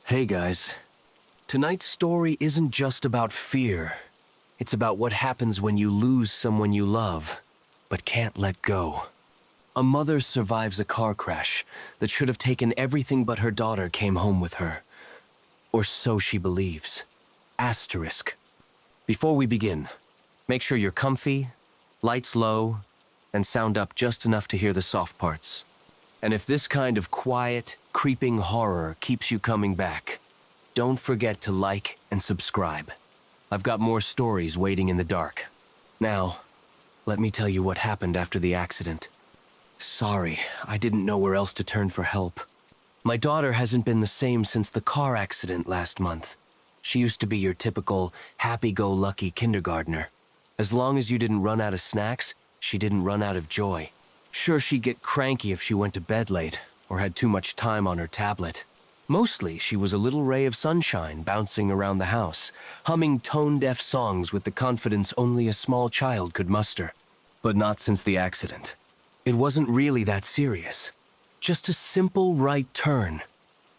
Hey guys, tonight's story isn't just about fear. It's about what happens when you lose someone you love, but can't let go. A mother survives a car crash that should have taken everything but her daughter came home with her. Or so she believes. Asterisk. Before we begin, make sure you're comfy, lights low, and sound up just enough to hear the soft parts. And if this kind of quiet, creeping horror keeps you coming back, don't forget to like and subscribe. I've got more stories waiting in the dark. Now, let me tell you what happened after the accident. Sorry, I didn't know where else to turn for help. My daughter hasn't been the same since the car accident last month. She used to be your typical happy-go-lucky kindergartner. As long as you didn't run out of snacks, she didn't run out of joy. Sure, she'd get cranky if she went to bed late or had too much time on her tablet. Mostly, she was a little ray of sunshine bouncing around the house, humming tone-deaf songs with the confidence only a small child could muster. But not since the accident. It wasn't really that serious. Just a simple right turn.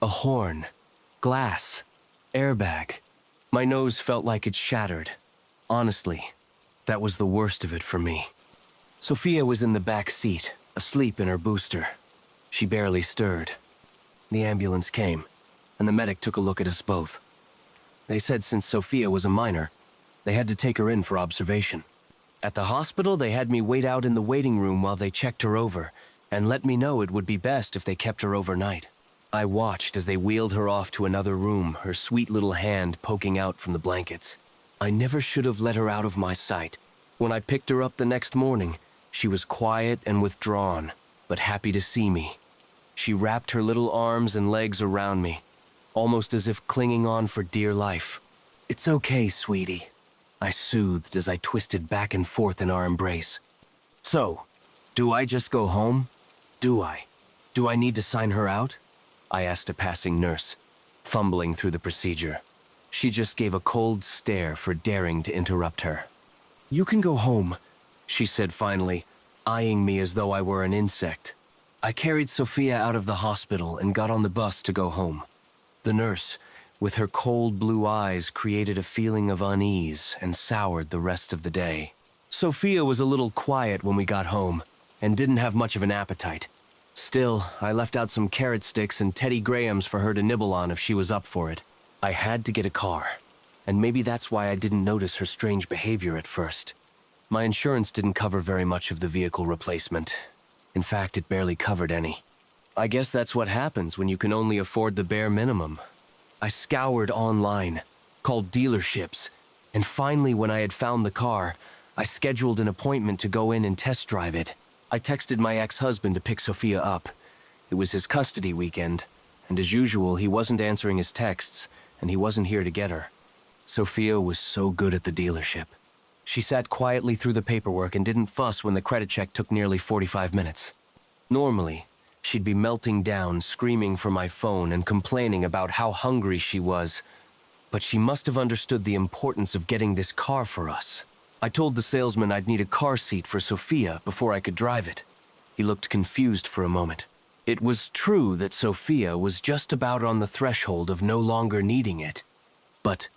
A horn. Glass. Airbag. My nose felt like it shattered. Honestly, that was the worst of it for me. Sophia was in the back seat, asleep in her booster. She barely stirred. The ambulance came, and the medic took a look at us both. They said since Sophia was a minor, they had to take her in for observation. At the hospital, they had me wait out in the waiting room while they checked her over, and let me know it would be best if they kept her overnight. I watched as they wheeled her off to another room, her sweet little hand poking out from the blankets. I never should have let her out of my sight. When I picked her up the next morning, she was quiet and withdrawn, but happy to see me. She wrapped her little arms and legs around me, almost as if clinging on for dear life. "It's okay, sweetie," I soothed as I twisted back and forth in our embrace. "So, do I just go home? Do I? Do I need to sign her out?" I asked a passing nurse, fumbling through the procedure. She just gave a cold stare for daring to interrupt her. "You can go home," she said finally, eyeing me as though I were an insect. I carried Sophia out of the hospital and got on the bus to go home. The nurse, with her cold blue eyes, created a feeling of unease and soured the rest of the day. Sophia was a little quiet when we got home and didn't have much of an appetite. Still, I left out some carrot sticks and Teddy Grahams for her to nibble on if she was up for it. I had to get a car, and maybe that's why I didn't notice her strange behavior at first. My insurance didn't cover very much of the vehicle replacement. In fact, it barely covered any. I guess that's what happens when you can only afford the bare minimum. I scoured online, called dealerships, and finally when I had found the car, I scheduled an appointment to go in and test drive it. I texted my ex-husband to pick Sophia up. It was his custody weekend, and as usual, he wasn't answering his texts, and he wasn't here to get her. Sophia was so good at the dealership. She sat quietly through the paperwork and didn't fuss when the credit check took nearly 45 minutes. Normally, she'd be melting down, screaming for my phone and complaining about how hungry she was. But she must have understood the importance of getting this car for us. I told the salesman I'd need a car seat for Sophia before I could drive it. He looked confused for a moment. It was true that Sophia was just about on the threshold of no longer needing it. But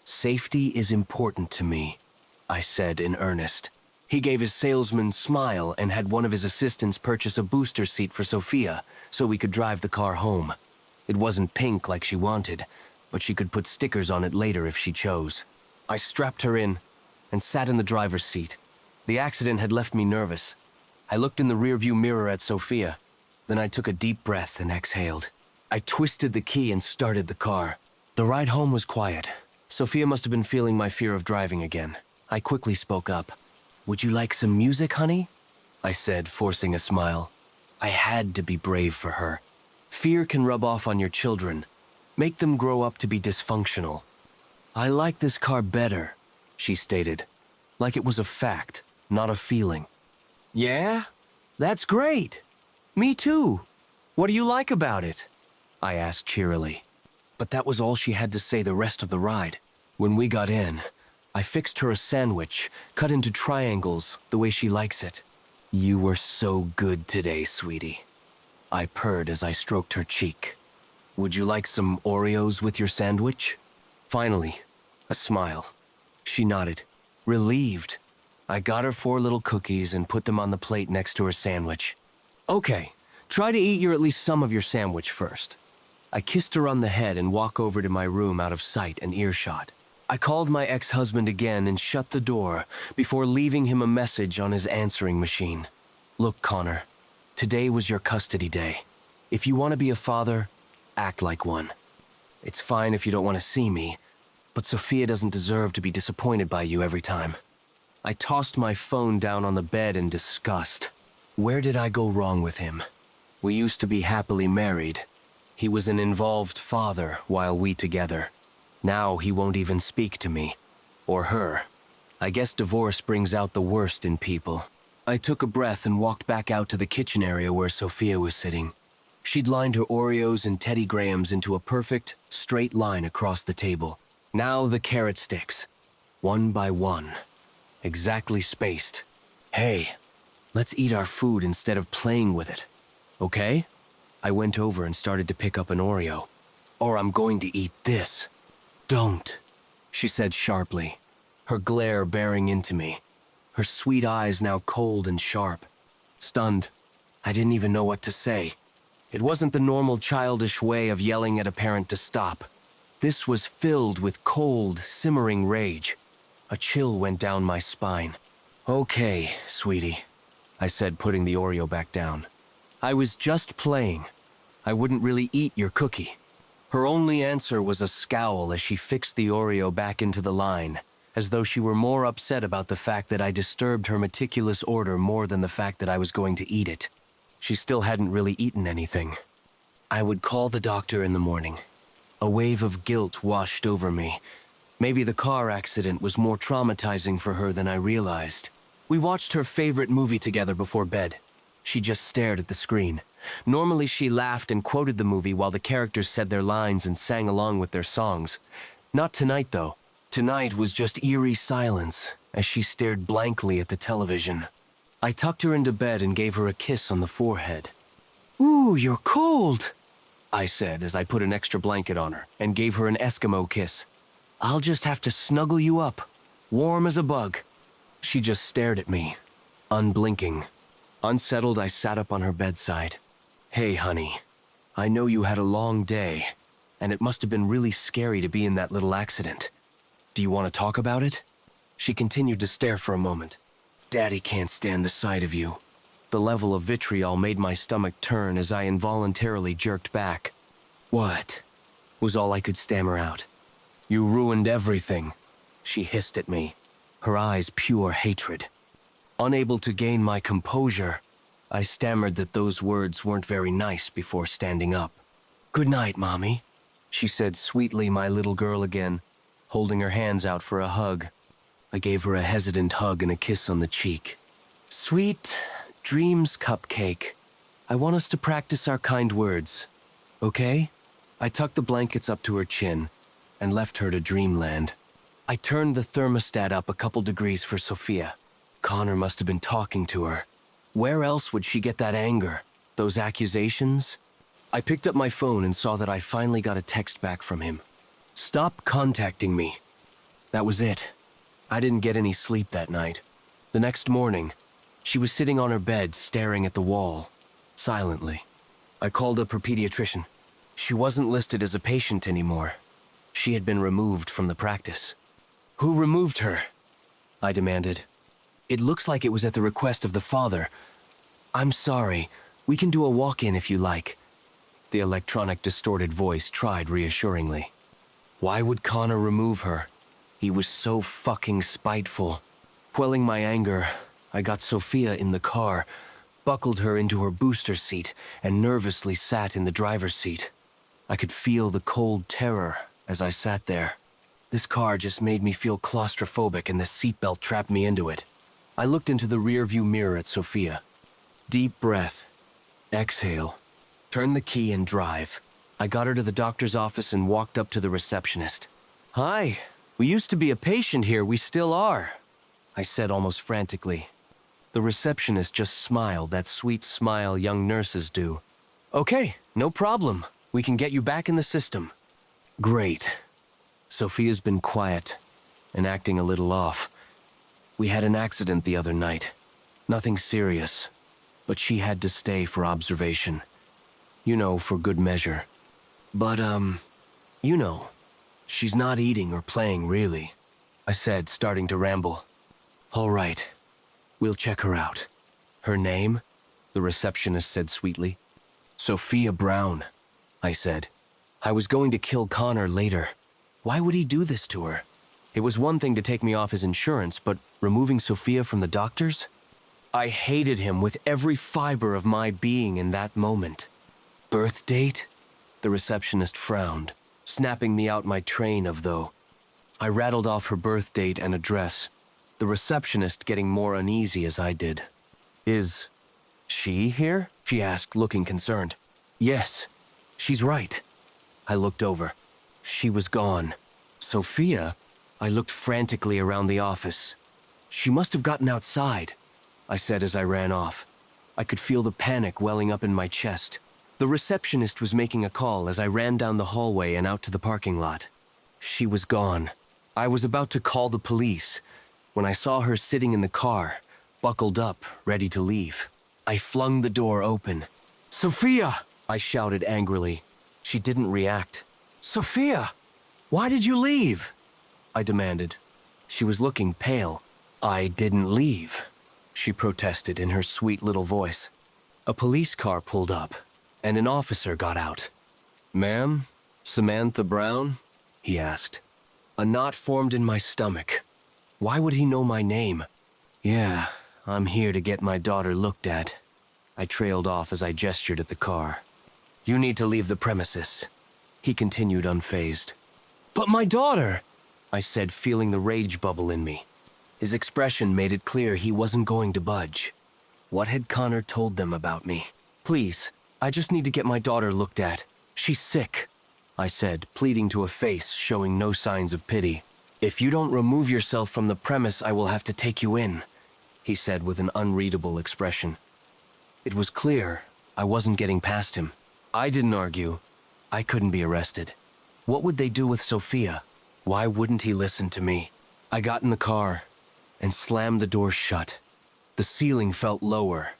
safety is important to me, I said in earnest. He gave his salesman smile and had one of his assistants purchase a booster seat for Sophia so we could drive the car home. It wasn't pink like she wanted, but she could put stickers on it later if she chose. I strapped her in and sat in the driver's seat. The accident had left me nervous. I looked in the rearview mirror at Sophia. Then I took a deep breath and exhaled. I twisted the key and started the car. The ride home was quiet. Sophia must have been feeling my fear of driving again. I quickly spoke up. "Would you like some music, honey?" I said, forcing a smile. I had to be brave for her. Fear can rub off on your children, make them grow up to be dysfunctional. "I like this car better," she stated, like it was a fact, not a feeling. "Yeah? That's great. Me too. What do you like about it?" I asked cheerily. But that was all she had to say the rest of the ride. When we got in, I fixed her a sandwich, cut into triangles, the way she likes it. "You were so good today, sweetie," I purred as I stroked her cheek. Would you like some Oreos with your sandwich? Finally, a smile. She nodded, relieved. I got her 4 little cookies and put them on the plate next to her sandwich. Okay, try to eat at least some of your sandwich first. I kissed her on the head and walked over to my room out of sight and earshot. I called my ex-husband again and shut the door before leaving him a message on his answering machine. Look, Connor, today was your custody day. If you want to be a father, act like one. It's fine if you don't want to see me, but Sophia doesn't deserve to be disappointed by you every time. I tossed my phone down on the bed in disgust. Where did I go wrong with him? We used to be happily married. He was an involved father while we together. Now he won't even speak to me. Or her. I guess divorce brings out the worst in people. I took a breath and walked back out to the kitchen area where Sophia was sitting. She'd lined her Oreos and Teddy Grahams into a perfect, straight line across the table. Now the carrot sticks. One by one. Exactly spaced. Hey, let's eat our food instead of playing with it. Okay? I went over and started to pick up an Oreo. Or I'm going to eat this. Don't, she said sharply, her glare bearing into me, her sweet eyes now cold and sharp. Stunned, I didn't even know what to say. It wasn't the normal childish way of yelling at a parent to stop. This was filled with cold, simmering rage. A chill went down my spine. Okay, sweetie, I said, putting the Oreo back down. I was just playing. I wouldn't really eat your cookie. Her only answer was a scowl as she fixed the Oreo back into the line, as though she were more upset about the fact that I disturbed her meticulous order more than the fact that I was going to eat it. She still hadn't really eaten anything. I would call the doctor in the morning. A wave of guilt washed over me. Maybe the car accident was more traumatizing for her than I realized. We watched her favorite movie together before bed. She just stared at the screen. Normally she laughed and quoted the movie while the characters said their lines and sang along with their songs. Not tonight, though. Tonight was just eerie silence as she stared blankly at the television. I tucked her into bed and gave her a kiss on the forehead. "Ooh, you're cold," I said as I put an extra blanket on her and gave her an Eskimo kiss. "I'll just have to snuggle you up, warm as a bug." She just stared at me, unblinking. Unsettled, I sat up on her bedside. "Hey, honey, I know you had a long day, and it must have been really scary to be in that little accident. Do you want to talk about it?" She continued to stare for a moment. "Daddy can't stand the sight of you." The level of vitriol made my stomach turn as I involuntarily jerked back. "What?" was all I could stammer out. "You ruined everything," she hissed at me, her eyes pure hatred. Unable to gain my composure, I stammered that those words weren't very nice before standing up. "Good night, Mommy," she said sweetly, my little girl again, holding her hands out for a hug. I gave her a hesitant hug and a kiss on the cheek. "Sweet dreams, Cupcake. I want us to practice our kind words, okay?" I tucked the blankets up to her chin and left her to dreamland. I turned the thermostat up a couple degrees for Sophia. Connor must have been talking to her. Where else would she get that anger? Those accusations? I picked up my phone and saw that I finally got a text back from him. "Stop contacting me." That was it. I didn't get any sleep that night. The next morning, she was sitting on her bed staring at the wall, silently. I called up her pediatrician. She wasn't listed as a patient anymore. She had been removed from the practice. "Who removed her?" I demanded. "It looks like it was at the request of the father. I'm sorry. We can do a walk-in if you like." The electronic distorted voice tried reassuringly. Why would Connor remove her? He was so fucking spiteful. Quelling my anger, I got Sophia in the car, buckled her into her booster seat, and nervously sat in the driver's seat. I could feel the cold terror as I sat there. This car just made me feel claustrophobic, and the seatbelt trapped me into it. I looked into the rearview mirror at Sophia. Deep breath. Exhale. Turn the key and drive. I got her to the doctor's office and walked up to the receptionist. "Hi, we used to be a patient here, we still are," I said almost frantically. The receptionist just smiled, that sweet smile young nurses do. "Okay, no problem. We can get you back in the system. Great. Sophia's been quiet and acting a little off. We had an accident the other night. Nothing serious, but she had to stay for observation. You know, for good measure. But, you know, she's not eating or playing, really, I said, starting to ramble. All right, we'll check her out. Her name? The receptionist said sweetly. Sophia Brown, I said. I was going to kill Connor later. Why would he do this to her? It was one thing to take me off his insurance, but removing Sophia from the doctors? I hated him with every fiber of my being in that moment. Birth date? The receptionist frowned, snapping me out my train of though. I rattled off her birth date and address, the receptionist getting more uneasy as I did. Is she here? She asked, looking concerned. Yes, she's right. I looked over. She was gone. Sophia? I looked frantically around the office. She must have gotten outside, I said as I ran off. I could feel the panic welling up in my chest. The receptionist was making a call as I ran down the hallway and out to the parking lot. She was gone. I was about to call the police when I saw her sitting in the car, buckled up, ready to leave. I flung the door open. Sophia! I shouted angrily. She didn't react. Sophia! Why did you leave? I demanded. She was looking pale. I didn't leave, she protested in her sweet little voice. A police car pulled up, and an officer got out. Ma'am? Samantha Brown? He asked. A knot formed in my stomach. Why would he know my name? Yeah, I'm here to get my daughter looked at. I trailed off as I gestured at the car. You need to leave the premises, he continued unfazed. But my daughter, I said, feeling the rage bubble in me. His expression made it clear he wasn't going to budge. What had Connor told them about me? Please, I just need to get my daughter looked at. She's sick, I said, pleading to a face showing no signs of pity. If you don't remove yourself from the premise, I will have to take you in, he said with an unreadable expression. It was clear I wasn't getting past him. I didn't argue. I couldn't be arrested. What would they do with Sophia? Why wouldn't he listen to me? I got in the car and slammed the door shut. The ceiling felt lower.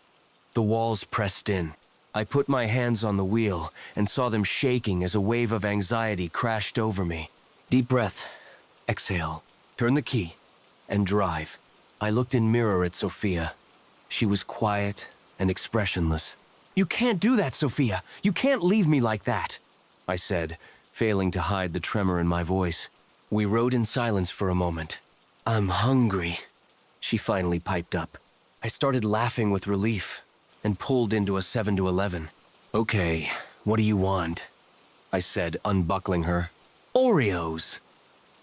The walls pressed in. I put my hands on the wheel and saw them shaking as a wave of anxiety crashed over me. Deep breath. Exhale. Turn the key. And drive. I looked in mirror at Sophia. She was quiet and expressionless. You can't do that, Sophia. You can't leave me like that, I said, failing to hide the tremor in my voice. We rode in silence for a moment. I'm hungry, she finally piped up. I started laughing with relief and pulled into a 7-Eleven. Okay, what do you want? I said, unbuckling her. Oreos,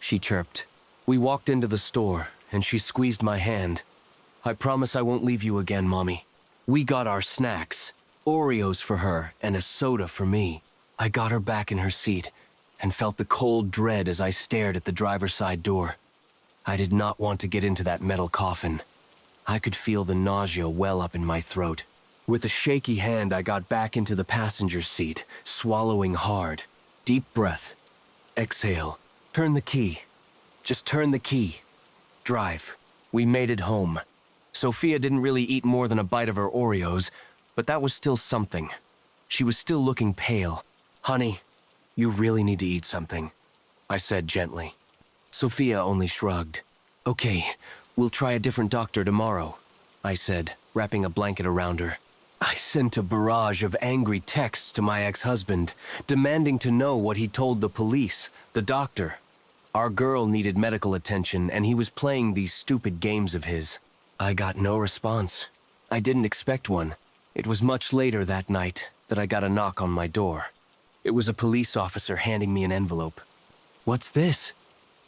she chirped. We walked into the store and she squeezed my hand. I promise I won't leave you again, Mommy. We got our snacks, Oreos for her and a soda for me. I got her back in her seat and felt the cold dread as I stared at the driver's side door. I did not want to get into that metal coffin. I could feel the nausea well up in my throat. With a shaky hand, I got back into the passenger seat, swallowing hard. Deep breath. Exhale. Turn the key. Just turn the key. Drive. We made it home. Sophia didn't really eat more than a bite of her Oreos, but that was still something. She was still looking pale. Honey, you really need to eat something, I said gently. Sophia only shrugged. Okay, we'll try a different doctor tomorrow, I said, wrapping a blanket around her. I sent a barrage of angry texts to my ex-husband, demanding to know what he told the police, the doctor. Our girl needed medical attention, and he was playing these stupid games of his. I got no response. I didn't expect one. It was much later that night that I got a knock on my door. It was a police officer handing me an envelope. What's this?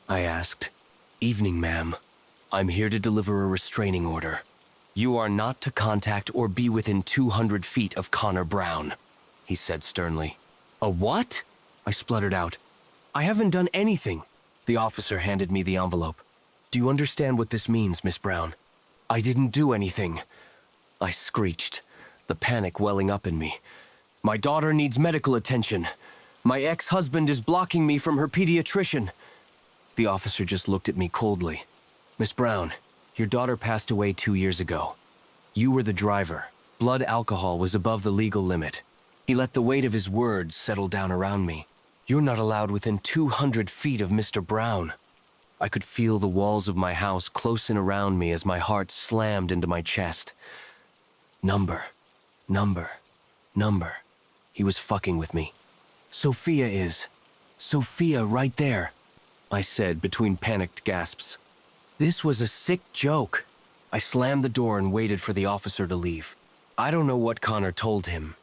I asked. Evening, ma'am. I'm here to deliver a restraining order. You are not to contact or be within 200 feet of Connor Brown, he said sternly. A what? I spluttered out. I haven't done anything. The officer handed me the envelope. Do you understand what this means, Miss Brown? I didn't do anything, I screeched, the panic welling up in me. My daughter needs medical attention. My ex-husband is blocking me from her pediatrician. The officer just looked at me coldly. Miss Brown, your daughter passed away 2 years ago. You were the driver. Blood alcohol was above the legal limit. He let the weight of his words settle down around me. You're not allowed within 200 feet of Mr. Brown. I could feel the walls of my house close in around me as my heart slammed into my chest. Number. He was fucking with me. Sophia right there, I said between panicked gasps. This was a sick joke. I slammed the door and waited for the officer to leave. I don't know what Connor told him,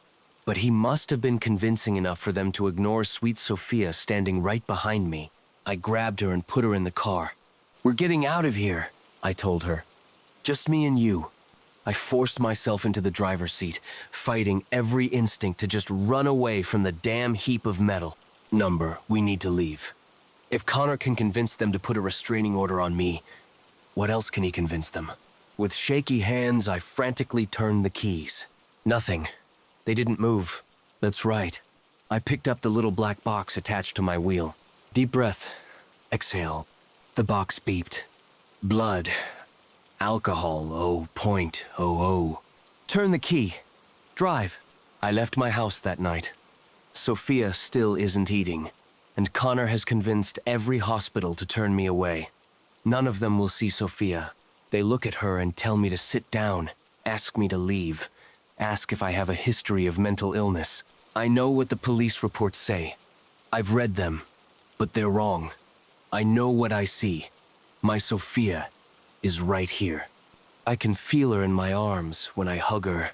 but he must have been convincing enough for them to ignore sweet Sophia standing right behind me. I grabbed her and put her in the car. We're getting out of here, I told her. Just me and you. I forced myself into the driver's seat, fighting every instinct to just run away from the damn heap of metal. We need to leave. If Connor can convince them to put a restraining order on me, what else can he convince them? With shaky hands, I frantically turned the keys. Nothing. They didn't move. That's right. I picked up the little black box attached to my wheel. Deep breath. Exhale. The box beeped. Blood. Alcohol 0.00. Turn the key. Drive. I left my house that night. Sophia still isn't eating, and Connor has convinced every hospital to turn me away. None of them will see Sophia. They look at her and tell me to sit down, ask me to leave, ask if I have a history of mental illness. I know what the police reports say. I've read them, but they're wrong. I know what I see. My Sophia is right here. I can feel her in my arms when I hug her.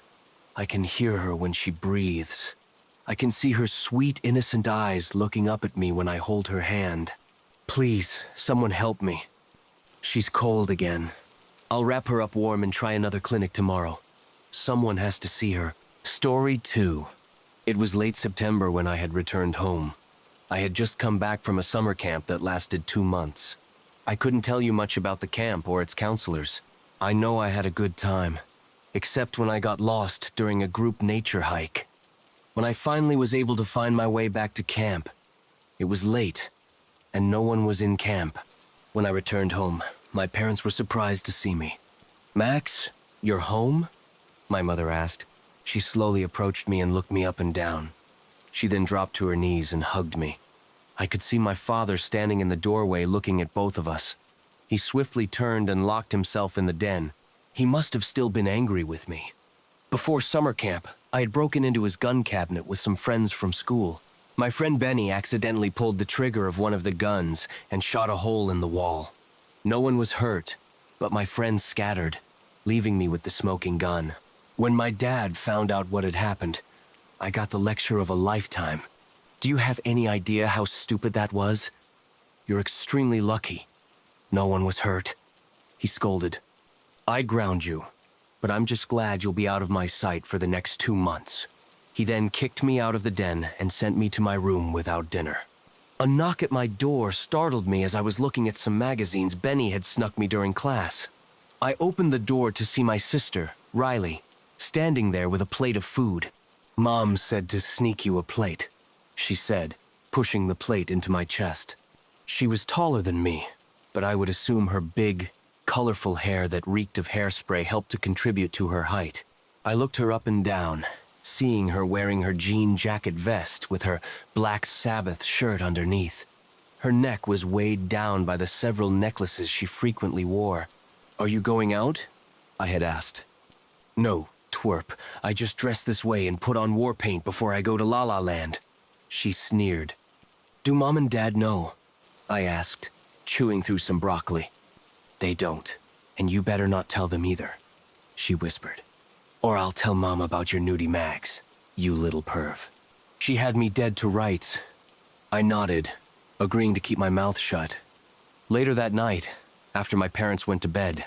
I can hear her when she breathes. I can see her sweet, innocent eyes looking up at me when I hold her hand. Please, someone help me. She's cold again. I'll wrap her up warm and try another clinic tomorrow. Someone has to see her. Story 2. It was late September when I had returned home. I had just come back from a summer camp that lasted 2 months. I couldn't tell you much about the camp or its counselors. I know I had a good time, except when I got lost during a group nature hike. When I finally was able to find my way back to camp, it was late, and no one was in camp. When I returned home, my parents were surprised to see me. Max, you're home? My mother asked. She slowly approached me and looked me up and down. She then dropped to her knees and hugged me. I could see my father standing in the doorway looking at both of us. He swiftly turned and locked himself in the den. He must have still been angry with me. Before summer camp, I had broken into his gun cabinet with some friends from school. My friend Benny accidentally pulled the trigger of one of the guns and shot a hole in the wall. No one was hurt, but my friends scattered, leaving me with the smoking gun. When my dad found out what had happened, I got the lecture of a lifetime. Do you have any idea how stupid that was? You're extremely lucky. No one was hurt. He scolded. I'd ground you, but I'm just glad you'll be out of my sight for the next 2 months. He then kicked me out of the den and sent me to my room without dinner. A knock at my door startled me as I was looking at some magazines Benny had snuck me during class. I opened the door to see my sister, Riley, standing there with a plate of food. Mom said to sneak you a plate, she said, pushing the plate into my chest. She was taller than me, but I would assume her big, colorful hair that reeked of hairspray helped to contribute to her height. I looked her up and down, seeing her wearing her jean jacket vest with her black Sabbath shirt underneath. Her neck was weighed down by the several necklaces she frequently wore. Are you going out? I had asked. No, twerp. I just dress this way and put on war paint before I go to La La Land. She sneered. Do Mom and Dad know? I asked, chewing through some broccoli. They don't, and you better not tell them either, she whispered. Or I'll tell Mom about your nudie mags, you little perv. She had me dead to rights. I nodded, agreeing to keep my mouth shut. Later that night, after my parents went to bed,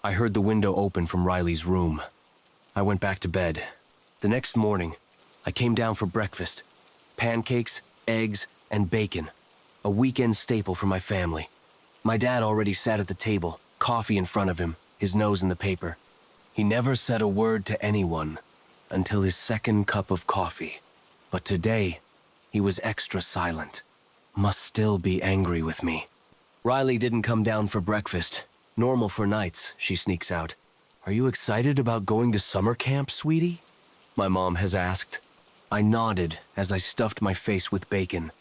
I heard the window open from Riley's room. I went back to bed. The next morning, I came down for breakfast. Pancakes, eggs, and bacon. A weekend staple for my family. My dad already sat at the table, coffee in front of him, his nose in the paper. He never said a word to anyone until his second cup of coffee. But today, He was extra silent. Must still be angry with me. Riley didn't come down for breakfast. Normal for nights, she sneaks out. Are you excited about going to summer camp, sweetie? My mom has asked. I nodded as I stuffed my face with bacon.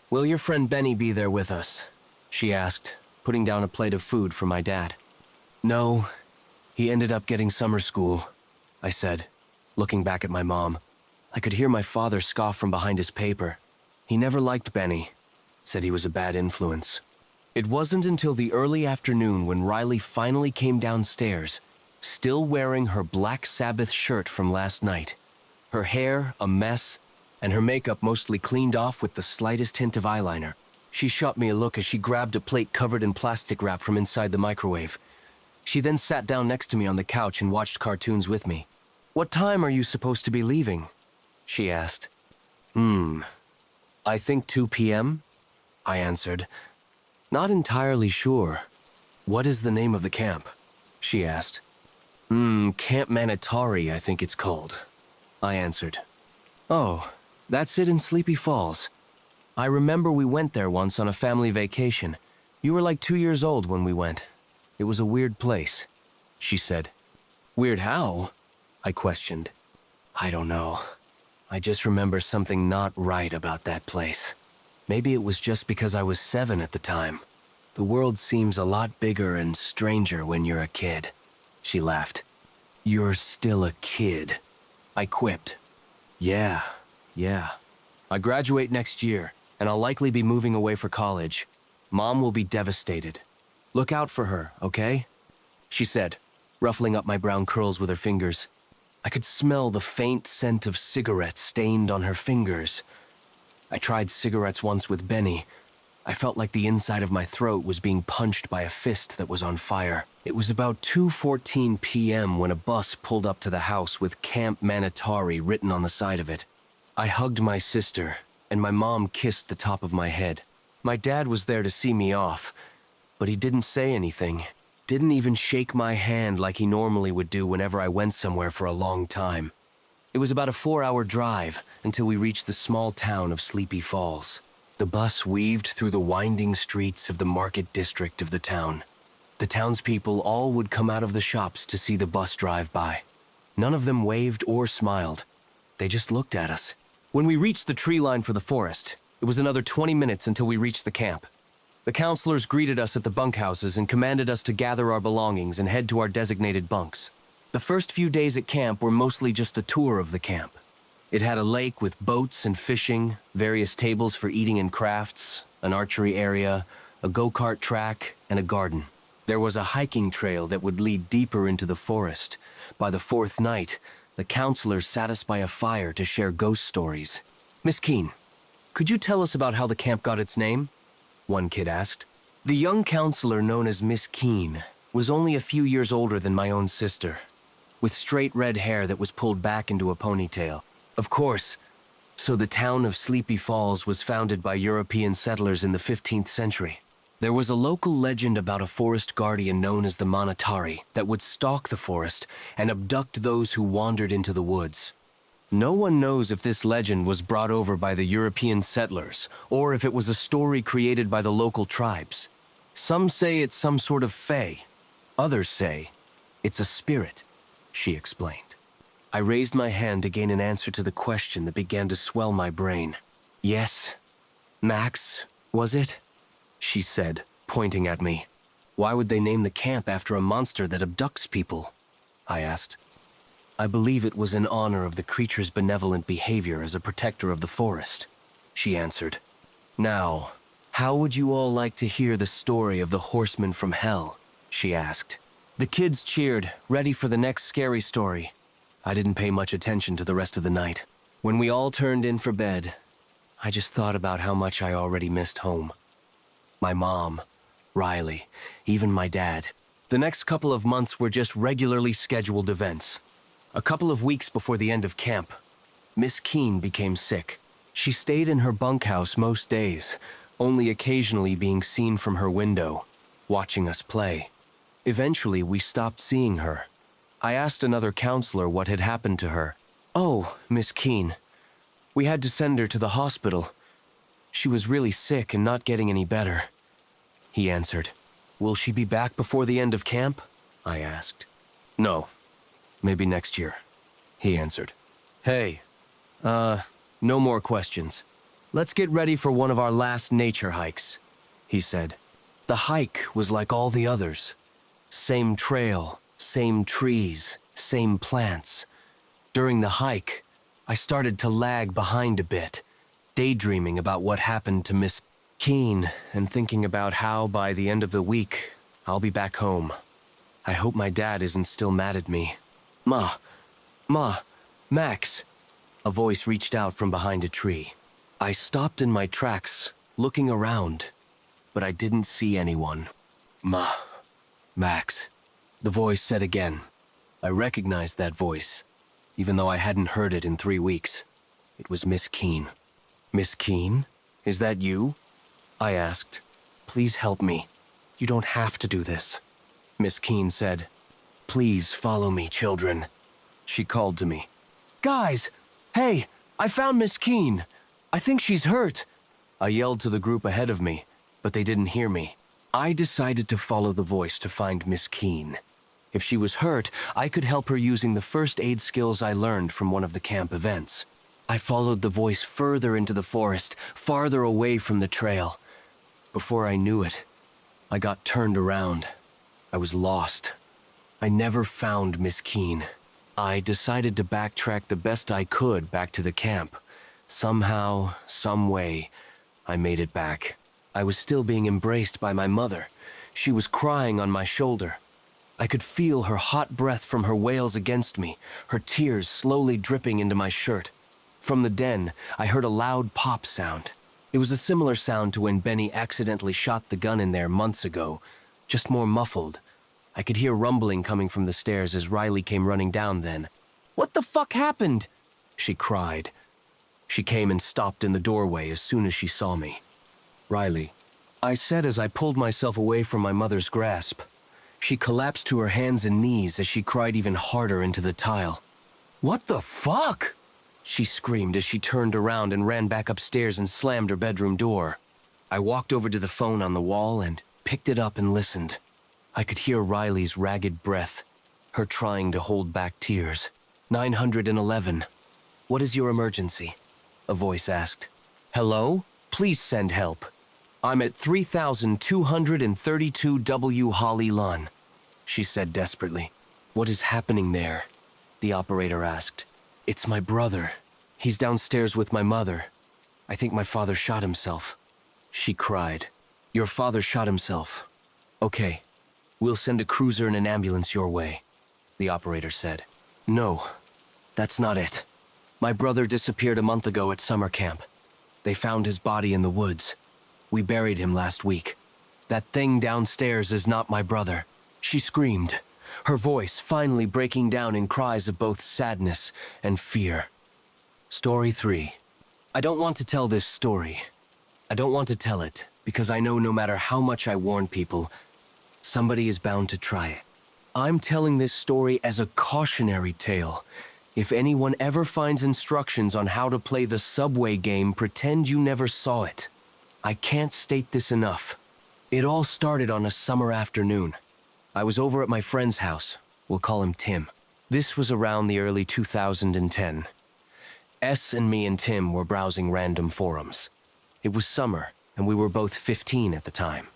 Will your friend Benny be there with us? She asked, putting down a plate of food for my dad. No, he ended up getting summer school, I said, looking back at my mom. I could hear my father scoff from behind his paper. He never liked Benny, said he was a bad influence. It wasn't until the early afternoon when Riley finally came downstairs, still wearing her Black Sabbath shirt from last night. Her hair a mess, and her makeup mostly cleaned off with the slightest hint of eyeliner. She shot me a look as she grabbed a plate covered in plastic wrap from inside the microwave. She then sat down next to me on the couch and watched cartoons with me. What time are you supposed to be leaving? She asked. I think 2 p.m., I answered. Not entirely sure. What is the name of the camp? She asked. Camp Manatari, I think it's called, I answered. Oh, that's it in Sleepy Falls. I remember we went there once on a family vacation. You were like 2 years old when we went. It was a weird place, she said. Weird how? I questioned. I don't know. I just remember something not right about that place. Maybe it was just because I was 7 at the time. The world seems a lot bigger and stranger when you're a kid. She laughed. You're still a kid, I quipped. Yeah. I graduate next year, and I'll likely be moving away for college. Mom will be devastated. Look out for her, okay? She said, ruffling up my brown curls with her fingers. I could smell the faint scent of cigarettes stained on her fingers. I tried cigarettes once with Benny. I felt like the inside of my throat was being punched by a fist that was on fire. It was about 2:14 p.m. when a bus pulled up to the house with Camp Manatari written on the side of it. I hugged my sister, and my mom kissed the top of my head. My dad was there to see me off, but he didn't say anything. Didn't even shake my hand like he normally would do whenever I went somewhere for a long time. It was about a 4-hour drive until we reached the small town of Sleepy Falls. The bus weaved through the winding streets of the market district of the town. The townspeople all would come out of the shops to see the bus drive by. None of them waved or smiled. They just looked at us. When we reached the tree line for the forest, it was another 20 minutes until we reached the camp. The counselors greeted us at the bunkhouses and commanded us to gather our belongings and head to our designated bunks. The first few days at camp were mostly just a tour of the camp. It had a lake with boats and fishing, various tables for eating and crafts, an archery area, a go-kart track, and a garden. There was a hiking trail that would lead deeper into the forest. By the 4th night, the counselors sat us by a fire to share ghost stories. Miss Keene, could you tell us about how the camp got its name? One kid asked. The young counselor known as Miss Keene was only a few years older than my own sister, with straight red hair that was pulled back into a ponytail. Of course, so the town of Sleepy Falls was founded by European settlers in the 15th century. There was a local legend about a forest guardian known as the Manatari that would stalk the forest and abduct those who wandered into the woods. No one knows if this legend was brought over by the European settlers or if it was a story created by the local tribes. Some say it's some sort of fae. Others say it's a spirit, she explained. I raised my hand to gain an answer to the question that began to swell my brain. Yes, Max, was it? She said, pointing at me. Why would they name the camp after a monster that abducts people? I asked. I believe it was in honor of the creature's benevolent behavior as a protector of the forest, she answered. Now, how would you all like to hear the story of the horseman from hell? She asked. The kids cheered, ready for the next scary story. I didn't pay much attention to the rest of the night. When we all turned in for bed, I just thought about how much I already missed home. My mom, Riley, even my dad. The next couple of months were just regularly scheduled events. A couple of weeks before the end of camp, Miss Keene became sick. She stayed in her bunkhouse most days, only occasionally being seen from her window, watching us play. Eventually, we stopped seeing her. I asked another counselor what had happened to her. Oh, Miss Keene, we had to send her to the hospital. She was really sick and not getting any better, he answered. Will she be back before the end of camp? I asked. No, maybe next year, he answered. Hey, no more questions. Let's get ready for one of our last nature hikes, he said. The hike was like all the others. Same trail, same trees, same plants. During the hike, I started to lag behind a bit, daydreaming about what happened to Miss Keene and thinking about how by the end of the week, I'll be back home. I hope my dad isn't still mad at me. Ma, Max. A voice reached out from behind a tree. I stopped in my tracks, looking around, but I didn't see anyone. Max, the voice said again. I recognized that voice, even though I hadn't heard it in 3 weeks. It was Miss Keene. Miss Keene? Is that you? I asked. Please help me. You don't have to do this. Miss Keene said. Please follow me, children. She called to me. Guys! Hey! I found Miss Keene! I think she's hurt! I yelled to the group ahead of me, but they didn't hear me. I decided to follow the voice to find Miss Keene. If she was hurt, I could help her using the first aid skills I learned from one of the camp events. I followed the voice further into the forest, farther away from the trail. Before I knew it, I got turned around. I was lost. I never found Miss Keene. I decided to backtrack the best I could back to the camp. Somehow, some way, I made it back. I was still being embraced by my mother. She was crying on my shoulder. I could feel her hot breath from her wails against me, her tears slowly dripping into my shirt. From the den, I heard a loud pop sound. It was a similar sound to when Benny accidentally shot the gun in there months ago, just more muffled. I could hear rumbling coming from the stairs as Riley came running down then. What the fuck happened? She cried. She came and stopped in the doorway as soon as she saw me. Riley, I said as I pulled myself away from my mother's grasp. She collapsed to her hands and knees as she cried even harder into the tile. What the fuck? She screamed as she turned around and ran back upstairs and slammed her bedroom door. I walked over to the phone on the wall and picked it up and listened. I could hear Riley's ragged breath, her trying to hold back tears. 911. What is your emergency? A voice asked. Hello? Please send help. I'm at 3232 W Holly Lun, she said desperately. What is happening there? The operator asked. It's my brother. He's downstairs with my mother. I think my father shot himself. She cried. Your father shot himself. Okay. We'll send a cruiser and an ambulance your way, the operator said. No, that's not it. My brother disappeared a month ago at summer camp. They found his body in the woods. We buried him last week. That thing downstairs is not my brother. She screamed, her voice finally breaking down in cries of both sadness and fear. Story 3. I don't want to tell this story. I don't want to tell it because I know no matter how much I warn people, somebody is bound to try it. I'm telling this story as a cautionary tale. If anyone ever finds instructions on how to play the subway game, pretend you never saw it. I can't state this enough. It all started on a summer afternoon. I was over at my friend's house. We'll call him Tim. This was around the early 2010. S and me and Tim were browsing random forums. It was summer, and we were both 15 at the time.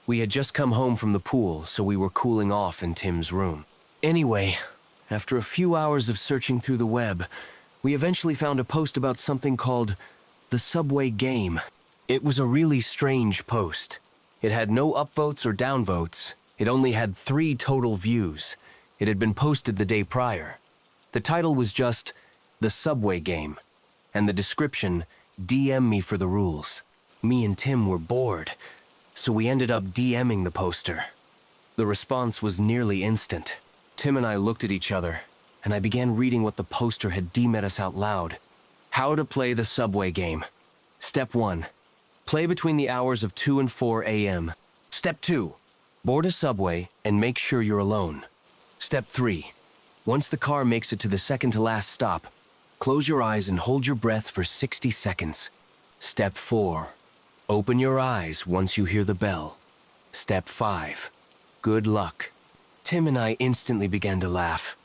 We had just come home from the pool, so we were cooling off in Tim's room. Anyway, after a few hours of searching through the web, we eventually found a post about something called the subway game. It was a really strange post. It had no upvotes or downvotes. It only had 3 total views. It had been posted the day prior. The title was just The Subway Game, and the description, DM me for the rules. Me and Tim were bored, so we ended up DMing the poster. The response was nearly instant. Tim and I looked at each other, and I began reading what the poster had DM'd us out loud. How to play the subway game. Step 1. Play between the hours of 2 and 4 a.m. Step 2. Board a subway and make sure you're alone. Step 3. Once the car makes it to the second to last stop, close your eyes and hold your breath for 60 seconds. Step 4. Open your eyes once you hear the bell. Step 5. Good luck. Tim and I instantly began to laugh.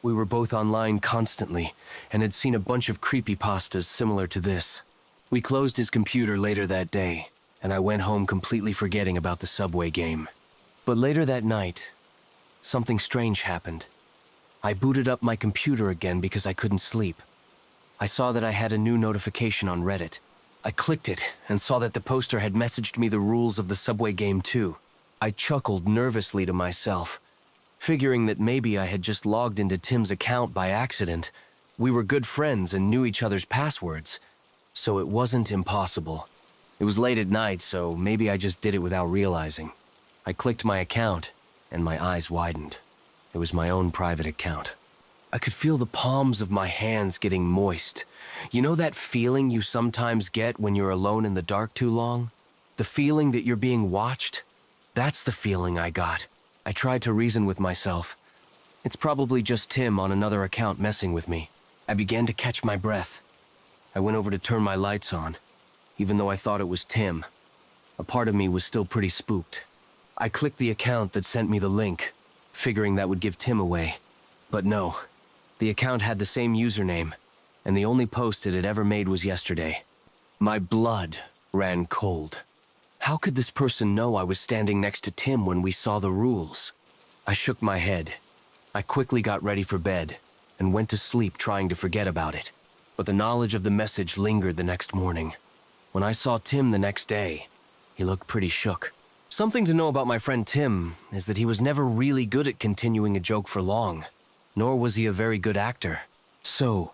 We were both online constantly and had seen a bunch of creepypastas similar to this. We closed his computer later that day, and I went home completely forgetting about the subway game. But later that night, something strange happened. I booted up my computer again because I couldn't sleep. I saw that I had a new notification on Reddit. I clicked it and saw that the poster had messaged me the rules of the subway game too. I chuckled nervously to myself, figuring that maybe I had just logged into Tim's account by accident. We were good friends and knew each other's passwords, so it wasn't impossible. It was late at night, so maybe I just did it without realizing. I clicked my account, and my eyes widened. It was my own private account. I could feel the palms of my hands getting moist. You know that feeling you sometimes get when you're alone in the dark too long? The feeling that you're being watched? That's the feeling I got. I tried to reason with myself. It's probably just Tim on another account messing with me. I began to catch my breath. I went over to turn my lights on, even though I thought it was Tim. A part of me was still pretty spooked. I clicked the account that sent me the link, figuring that would give Tim away. But no, the account had the same username, and the only post it had ever made was yesterday. My blood ran cold. How could this person know I was standing next to Tim when we saw the rules? I shook my head. I quickly got ready for bed and went to sleep trying to forget about it. But the knowledge of the message lingered the next morning. When I saw Tim the next day, he looked pretty shook. Something to know about my friend Tim is that he was never really good at continuing a joke for long, nor was he a very good actor. So,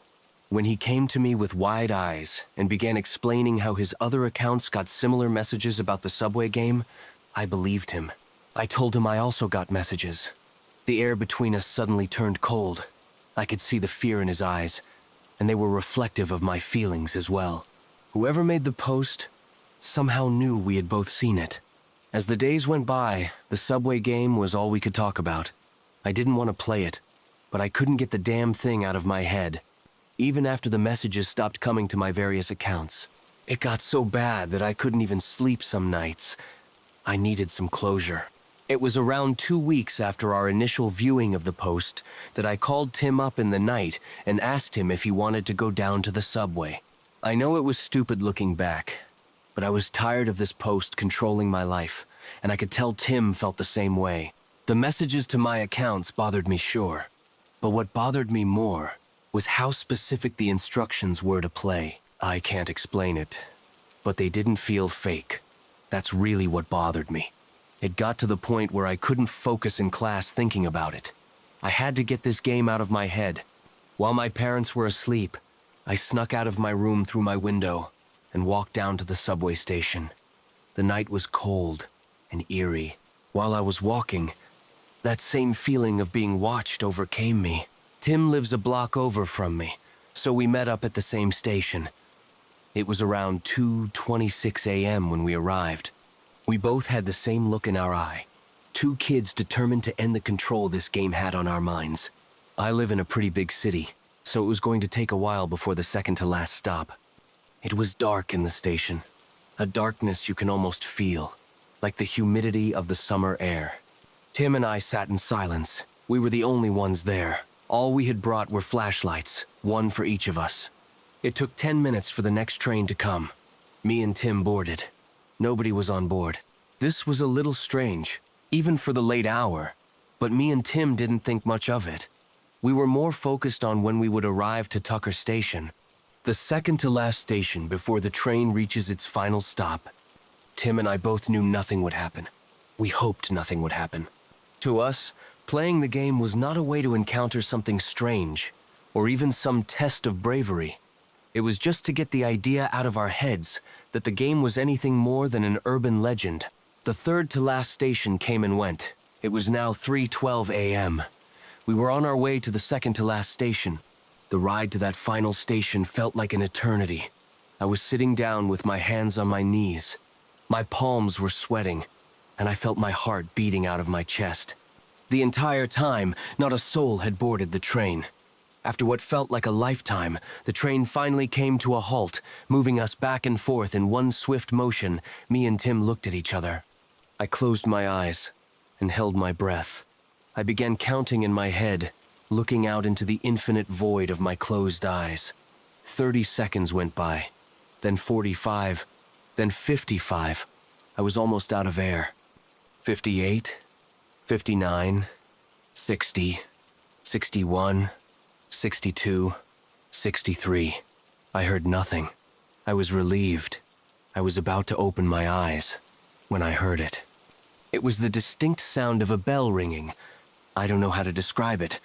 when he came to me with wide eyes and began explaining how his other accounts got similar messages about the subway game, I believed him. I told him I also got messages. The air between us suddenly turned cold. I could see the fear in his eyes, and they were reflective of my feelings as well. Whoever made the post somehow knew we had both seen it. As the days went by, the subway game was all we could talk about. I didn't want to play it, but I couldn't get the damn thing out of my head. Even after the messages stopped coming to my various accounts. It got so bad that I couldn't even sleep some nights. I needed some closure. It was around 2 weeks after our initial viewing of the post that I called Tim up in the night and asked him if he wanted to go down to the subway. I know it was stupid looking back, but I was tired of this post controlling my life, and I could tell Tim felt the same way. The messages to my accounts bothered me, sure, but what bothered me more was how specific the instructions were to play. I can't explain it, but they didn't feel fake. That's really what bothered me. It got to the point where I couldn't focus in class thinking about it. I had to get this game out of my head. While my parents were asleep, I snuck out of my room through my window and walked down to the subway station. The night was cold and eerie. While I was walking, that same feeling of being watched overcame me. Tim lives a block over from me, so we met up at the same station. It was around 2:26 a.m. when we arrived. We both had the same look in our eye. Two kids determined to end the control this game had on our minds. I live in a pretty big city, so it was going to take a while before the second-to-last stop. It was dark in the station, a darkness you can almost feel, like the humidity of the summer air. Tim and I sat in silence. We were the only ones there. All we had brought were flashlights, one for each of us. It took 10 minutes for the next train to come. Me and Tim boarded. Nobody was on board. This was a little strange, even for the late hour, but me and Tim didn't think much of it. We were more focused on when we would arrive to Tucker Station, the second-to-last station before the train reaches its final stop. Tim and I both knew nothing would happen. We hoped nothing would happen. To us, playing the game was not a way to encounter something strange, or even some test of bravery. It was just to get the idea out of our heads that the game was anything more than an urban legend. The third-to-last station came and went. It was now 3:12 a.m. We were on our way to the second-to-last station. The ride to that final station felt like an eternity. I was sitting down with my hands on my knees. My palms were sweating, and I felt my heart beating out of my chest. The entire time, not a soul had boarded the train. After what felt like a lifetime, the train finally came to a halt, moving us back and forth in one swift motion. Me and Tim looked at each other. I closed my eyes and held my breath. I began counting in my head, looking out into the infinite void of my closed eyes. 30 seconds went by, then 45, then 55. I was almost out of air. 58, 59, 60, 61, 62, 63. I heard nothing. I was relieved. I was about to open my eyes when I heard it. It was the distinct sound of a bell ringing. I don't know how to describe it.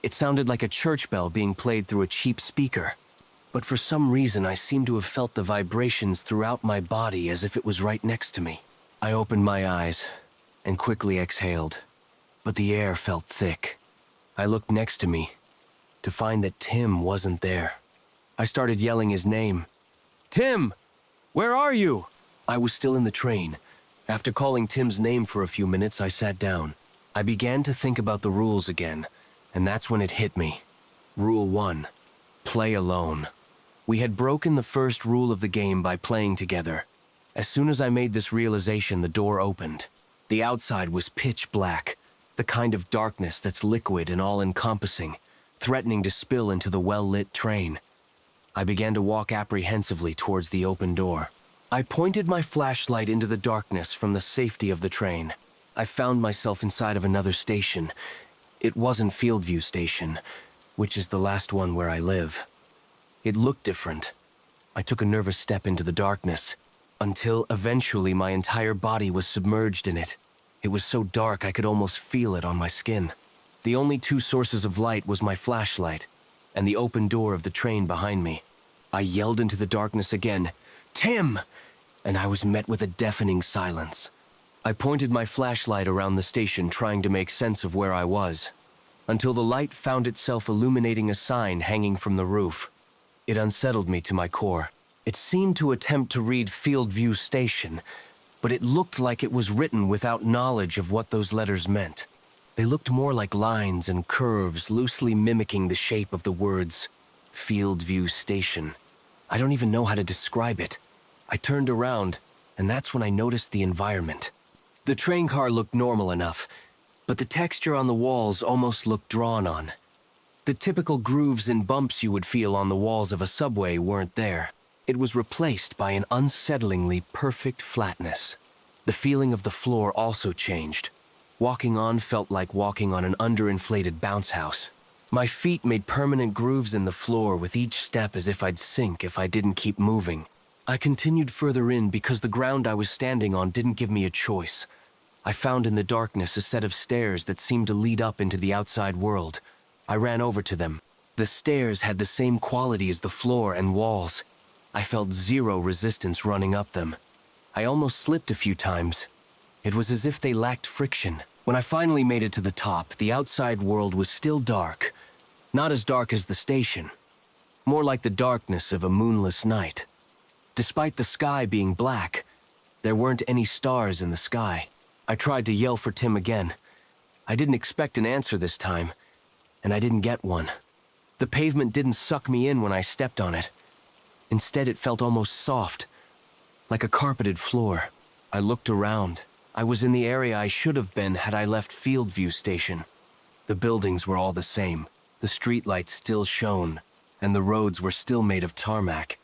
It sounded like a church bell being played through a cheap speaker. But for some reason, I seemed to have felt the vibrations throughout my body as if it was right next to me. I opened my eyes and quickly exhaled, but the air felt thick. I looked next to me to find that Tim wasn't there. I started yelling his name. "Tim! Where are you?" I was still in the train. After calling Tim's name for a few minutes, I sat down. I began to think about the rules again, and that's when it hit me. Rule 1. Play alone. We had broken the first rule of the game by playing together. As soon as I made this realization, the door opened. The outside was pitch black, the kind of darkness that's liquid and all-encompassing, threatening to spill into the well-lit train. I began to walk apprehensively towards the open door. I pointed my flashlight into the darkness from the safety of the train. I found myself inside of another station. It wasn't Fieldview Station, which is the last one where I live. It looked different. I took a nervous step into the darkness, until eventually my entire body was submerged in it. It was so dark I could almost feel it on my skin. The only two sources of light was my flashlight and the open door of the train behind me. I yelled into the darkness again, "Tim!" and I was met with a deafening silence. I pointed my flashlight around the station, trying to make sense of where I was, until the light found itself illuminating a sign hanging from the roof. It unsettled me to my core. It seemed to attempt to read Fieldview Station, but it looked like it was written without knowledge of what those letters meant. They looked more like lines and curves, loosely mimicking the shape of the words Fieldview Station. I don't even know how to describe it. I turned around, and that's when I noticed the environment. The train car looked normal enough, but the texture on the walls almost looked drawn on. The typical grooves and bumps you would feel on the walls of a subway weren't there. It was replaced by an unsettlingly perfect flatness. The feeling of the floor also changed. Walking on felt like walking on an underinflated bounce house. My feet made permanent grooves in the floor with each step, as if I'd sink if I didn't keep moving. I continued further in because the ground I was standing on didn't give me a choice. I found in the darkness a set of stairs that seemed to lead up into the outside world. I ran over to them. The stairs had the same quality as the floor and walls. I felt zero resistance running up them. I almost slipped a few times. It was as if they lacked friction. When I finally made it to the top, the outside world was still dark. Not as dark as the station. More like the darkness of a moonless night. Despite the sky being black, there weren't any stars in the sky. I tried to yell for Tim again. I didn't expect an answer this time, and I didn't get one. The pavement didn't suck me in when I stepped on it. Instead, it felt almost soft, like a carpeted floor. I looked around. I was in the area I should have been had I left Fieldview Station. The buildings were all the same. The streetlights still shone, and the roads were still made of tarmac.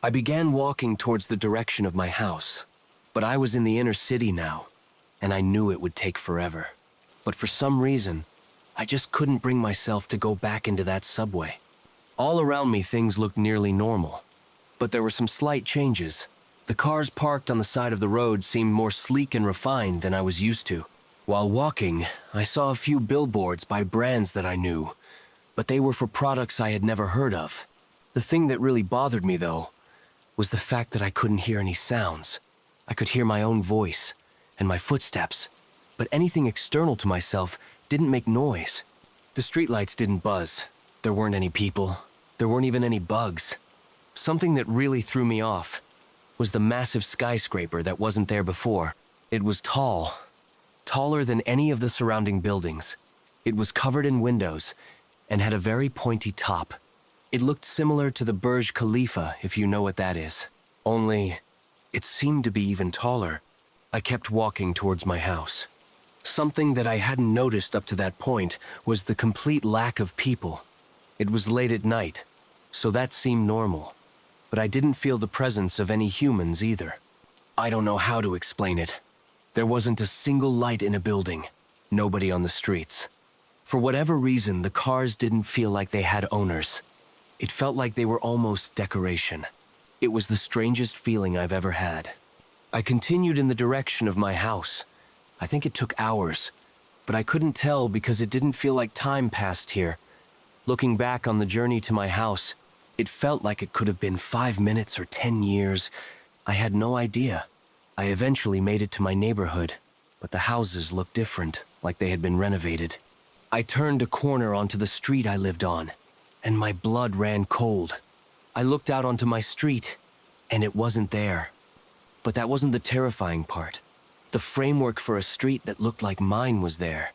I began walking towards the direction of my house, but I was in the inner city now, and I knew it would take forever. But for some reason, I just couldn't bring myself to go back into that subway. All around me, things looked nearly normal, but there were some slight changes. The cars parked on the side of the road seemed more sleek and refined than I was used to. While walking, I saw a few billboards by brands that I knew, but they were for products I had never heard of. The thing that really bothered me, though, was the fact that I couldn't hear any sounds. I could hear my own voice and my footsteps, but anything external to myself didn't make noise. The streetlights didn't buzz. There weren't any people. There weren't even any bugs. Something that really threw me off was the massive skyscraper that wasn't there before. It was tall, taller than any of the surrounding buildings. It was covered in windows, and had a very pointy top. It looked similar to the Burj Khalifa, if you know what that is. Only, it seemed to be even taller. I kept walking towards my house. Something that I hadn't noticed up to that point was the complete lack of people. It was late at night, so that seemed normal. But I didn't feel the presence of any humans either. I don't know how to explain it. There wasn't a single light in a building, nobody on the streets. For whatever reason, the cars didn't feel like they had owners. It felt like they were almost decoration. It was the strangest feeling I've ever had. I continued in the direction of my house. I think it took hours, but I couldn't tell because it didn't feel like time passed here. Looking back on the journey to my house, it felt like it could have been 5 minutes or 10 years. I had no idea. I eventually made it to my neighborhood, but the houses looked different, like they had been renovated. I turned a corner onto the street I lived on, and my blood ran cold. I looked out onto my street, and it wasn't there. But that wasn't the terrifying part. The framework for a street that looked like mine was there.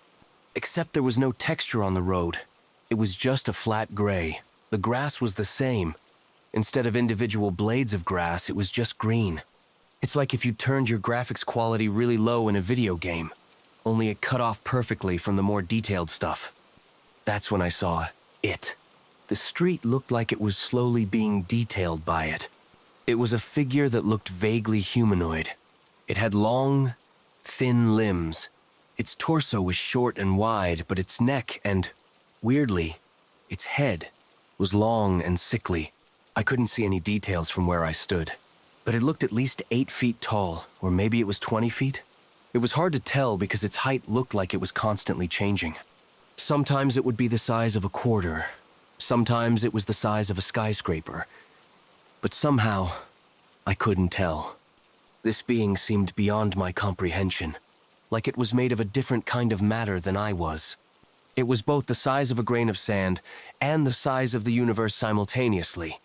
Except there was no texture on the road. It was just a flat gray. The grass was the same. Instead of individual blades of grass, it was just green. It's like if you turned your graphics quality really low in a video game, only it cut off perfectly from the more detailed stuff. That's when I saw it. The street looked like it was slowly being detailed by it. It was a figure that looked vaguely humanoid. It had long, thin limbs. Its torso was short and wide, but its neck and, weirdly, its head was long and sickly. I couldn't see any details from where I stood, but it looked at least 8 feet tall, or maybe it was 20 feet. It was hard to tell because its height looked like it was constantly changing. Sometimes it would be the size of a quarter. Sometimes it was the size of a skyscraper. But somehow, I couldn't tell. This being seemed beyond my comprehension, like it was made of a different kind of matter than I was. It was both the size of a grain of sand and the size of the universe simultaneously.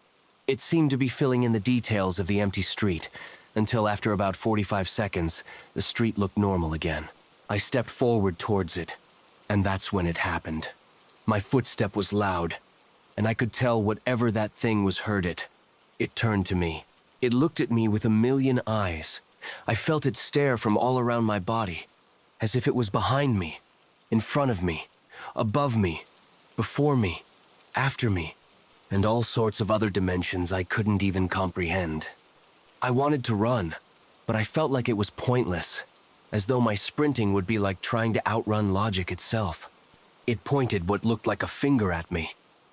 It seemed to be filling in the details of the empty street, until after about 45 seconds, the street looked normal again. I stepped forward towards it, and that's when it happened. My footstep was loud, and I could tell whatever that thing was heard it. It turned to me. It looked at me with a million eyes. I felt it stare from all around my body, as if it was behind me, in front of me, above me, before me, after me, and all sorts of other dimensions I couldn't even comprehend. I wanted to run, but I felt like it was pointless, as though my sprinting would be like trying to outrun logic itself. It pointed what looked like a finger at me,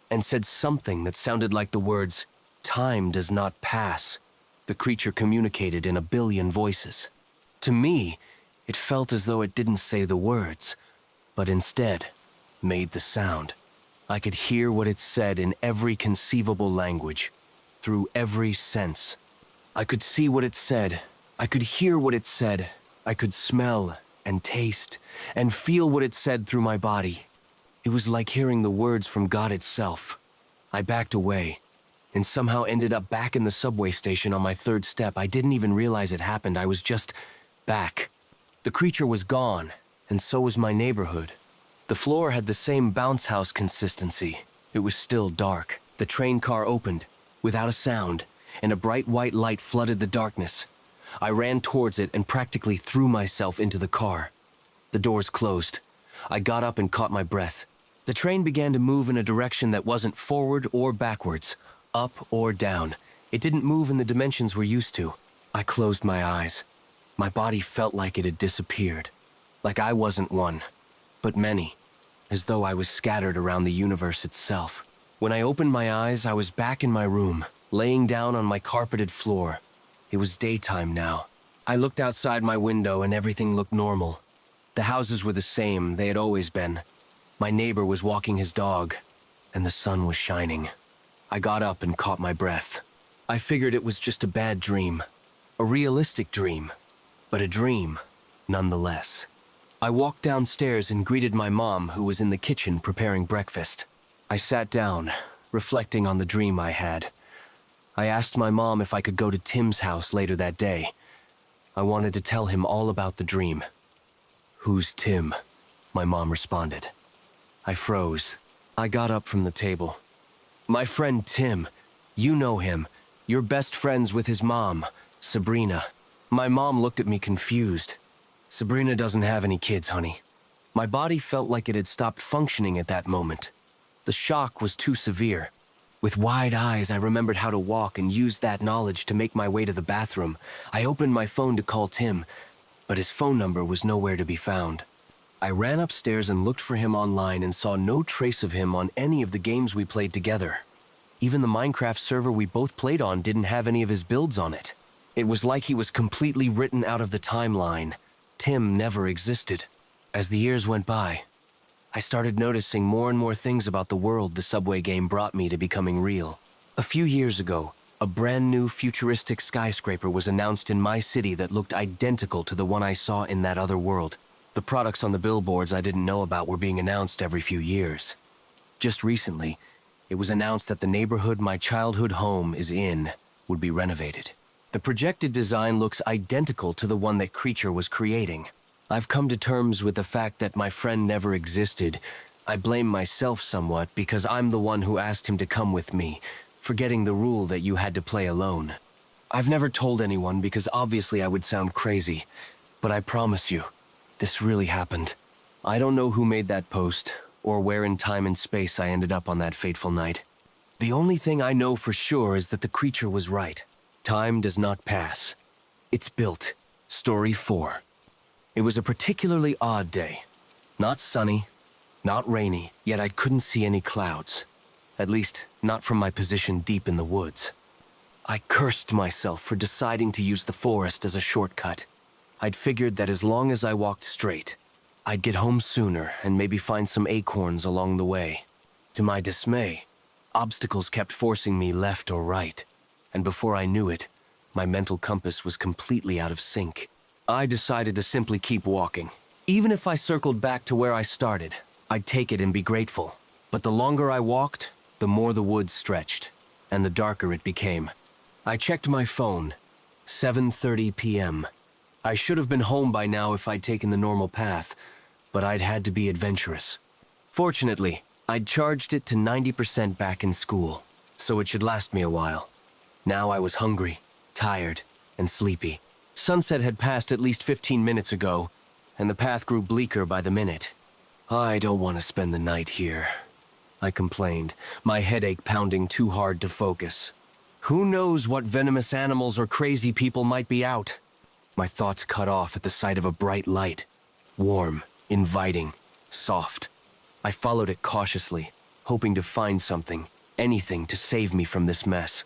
and said something that sounded like the words, "Time does not pass." The creature communicated in a billion voices. To me, it felt as though it didn't say the words, but instead made the sound. I could hear what it said in every conceivable language, through every sense. I could see what it said. I could hear what it said. I could smell and taste and feel what it said through my body. It was like hearing the words from God itself. I backed away, and somehow ended up back in the subway station on my third step. I didn't even realize it happened. I was just back. The creature was gone, and so was my neighborhood. The floor had the same bounce house consistency. It was still dark. The train car opened, without a sound, and a bright white light flooded the darkness. I ran towards it and practically threw myself into the car. The doors closed. I got up and caught my breath. The train began to move in a direction that wasn't forward or backwards, up or down. It didn't move in the dimensions we're used to. I closed my eyes. My body felt like it had disappeared. Like I wasn't one, but many. As though I was scattered around the universe itself. When I opened my eyes, I was back in my room, laying down on my carpeted floor. It was daytime now. I looked outside my window and everything looked normal. The houses were the same, they had always been. My neighbor was walking his dog, and the sun was shining. I got up and caught my breath. I figured it was just a bad dream. A realistic dream, but a dream, nonetheless. I walked downstairs and greeted my mom, who was in the kitchen preparing breakfast. I sat down, reflecting on the dream I had. I asked my mom if I could go to Tim's house later that day. I wanted to tell him all about the dream. "Who's Tim?" my mom responded. I froze. I got up from the table. My friend Tim, you know him. You're best friends with his mom, Sabrina. My mom looked at me confused. Sabrina doesn't have any kids, honey. My body felt like it had stopped functioning at that moment. The shock was too severe. With wide eyes, I remembered how to walk and used that knowledge to make my way to the bathroom. I opened my phone to call Tim, but his phone number was nowhere to be found. I ran upstairs and looked for him online and saw no trace of him on any of the games we played together. Even the Minecraft server we both played on didn't have any of his builds on it. It was like he was completely written out of the timeline. Tim never existed. As the years went by, I started noticing more and more things about the world the Subway game brought me to becoming real. A few years ago, a brand new futuristic skyscraper was announced in my city that looked identical to the one I saw in that other world. The products on the billboards I didn't know about were being announced every few years. Just recently, it was announced that the neighborhood my childhood home is in would be renovated. The projected design looks identical to the one that Creature was creating. I've come to terms with the fact that my friend never existed. I blame myself somewhat because I'm the one who asked him to come with me, forgetting the rule that you had to play alone. I've never told anyone because obviously I would sound crazy, but I promise you, this really happened. I don't know who made that post, or where in time and space I ended up on that fateful night. The only thing I know for sure is that the Creature was right. Time does not pass. It's built. Story 4. It was a particularly odd day. Not sunny, not rainy, yet I couldn't see any clouds. At least, not from my position deep in the woods. I cursed myself for deciding to use the forest as a shortcut. I'd figured that as long as I walked straight, I'd get home sooner and maybe find some acorns along the way. To my dismay, obstacles kept forcing me left or right, and before I knew it, my mental compass was completely out of sync. I decided to simply keep walking. Even if I circled back to where I started, I'd take it and be grateful. But the longer I walked, the more the woods stretched, and the darker it became. I checked my phone. 7:30 p.m. I should have been home by now if I'd taken the normal path, but I'd had to be adventurous. Fortunately, I'd charged it to 90% back in school, so it should last me a while. Now I was hungry, tired, and sleepy. Sunset had passed at least 15 minutes ago, and the path grew bleaker by the minute. I don't want to spend the night here, I complained, my headache pounding too hard to focus. Who knows what venomous animals or crazy people might be out? My thoughts cut off at the sight of a bright light. Warm, inviting, soft. I followed it cautiously, hoping to find something, anything to save me from this mess.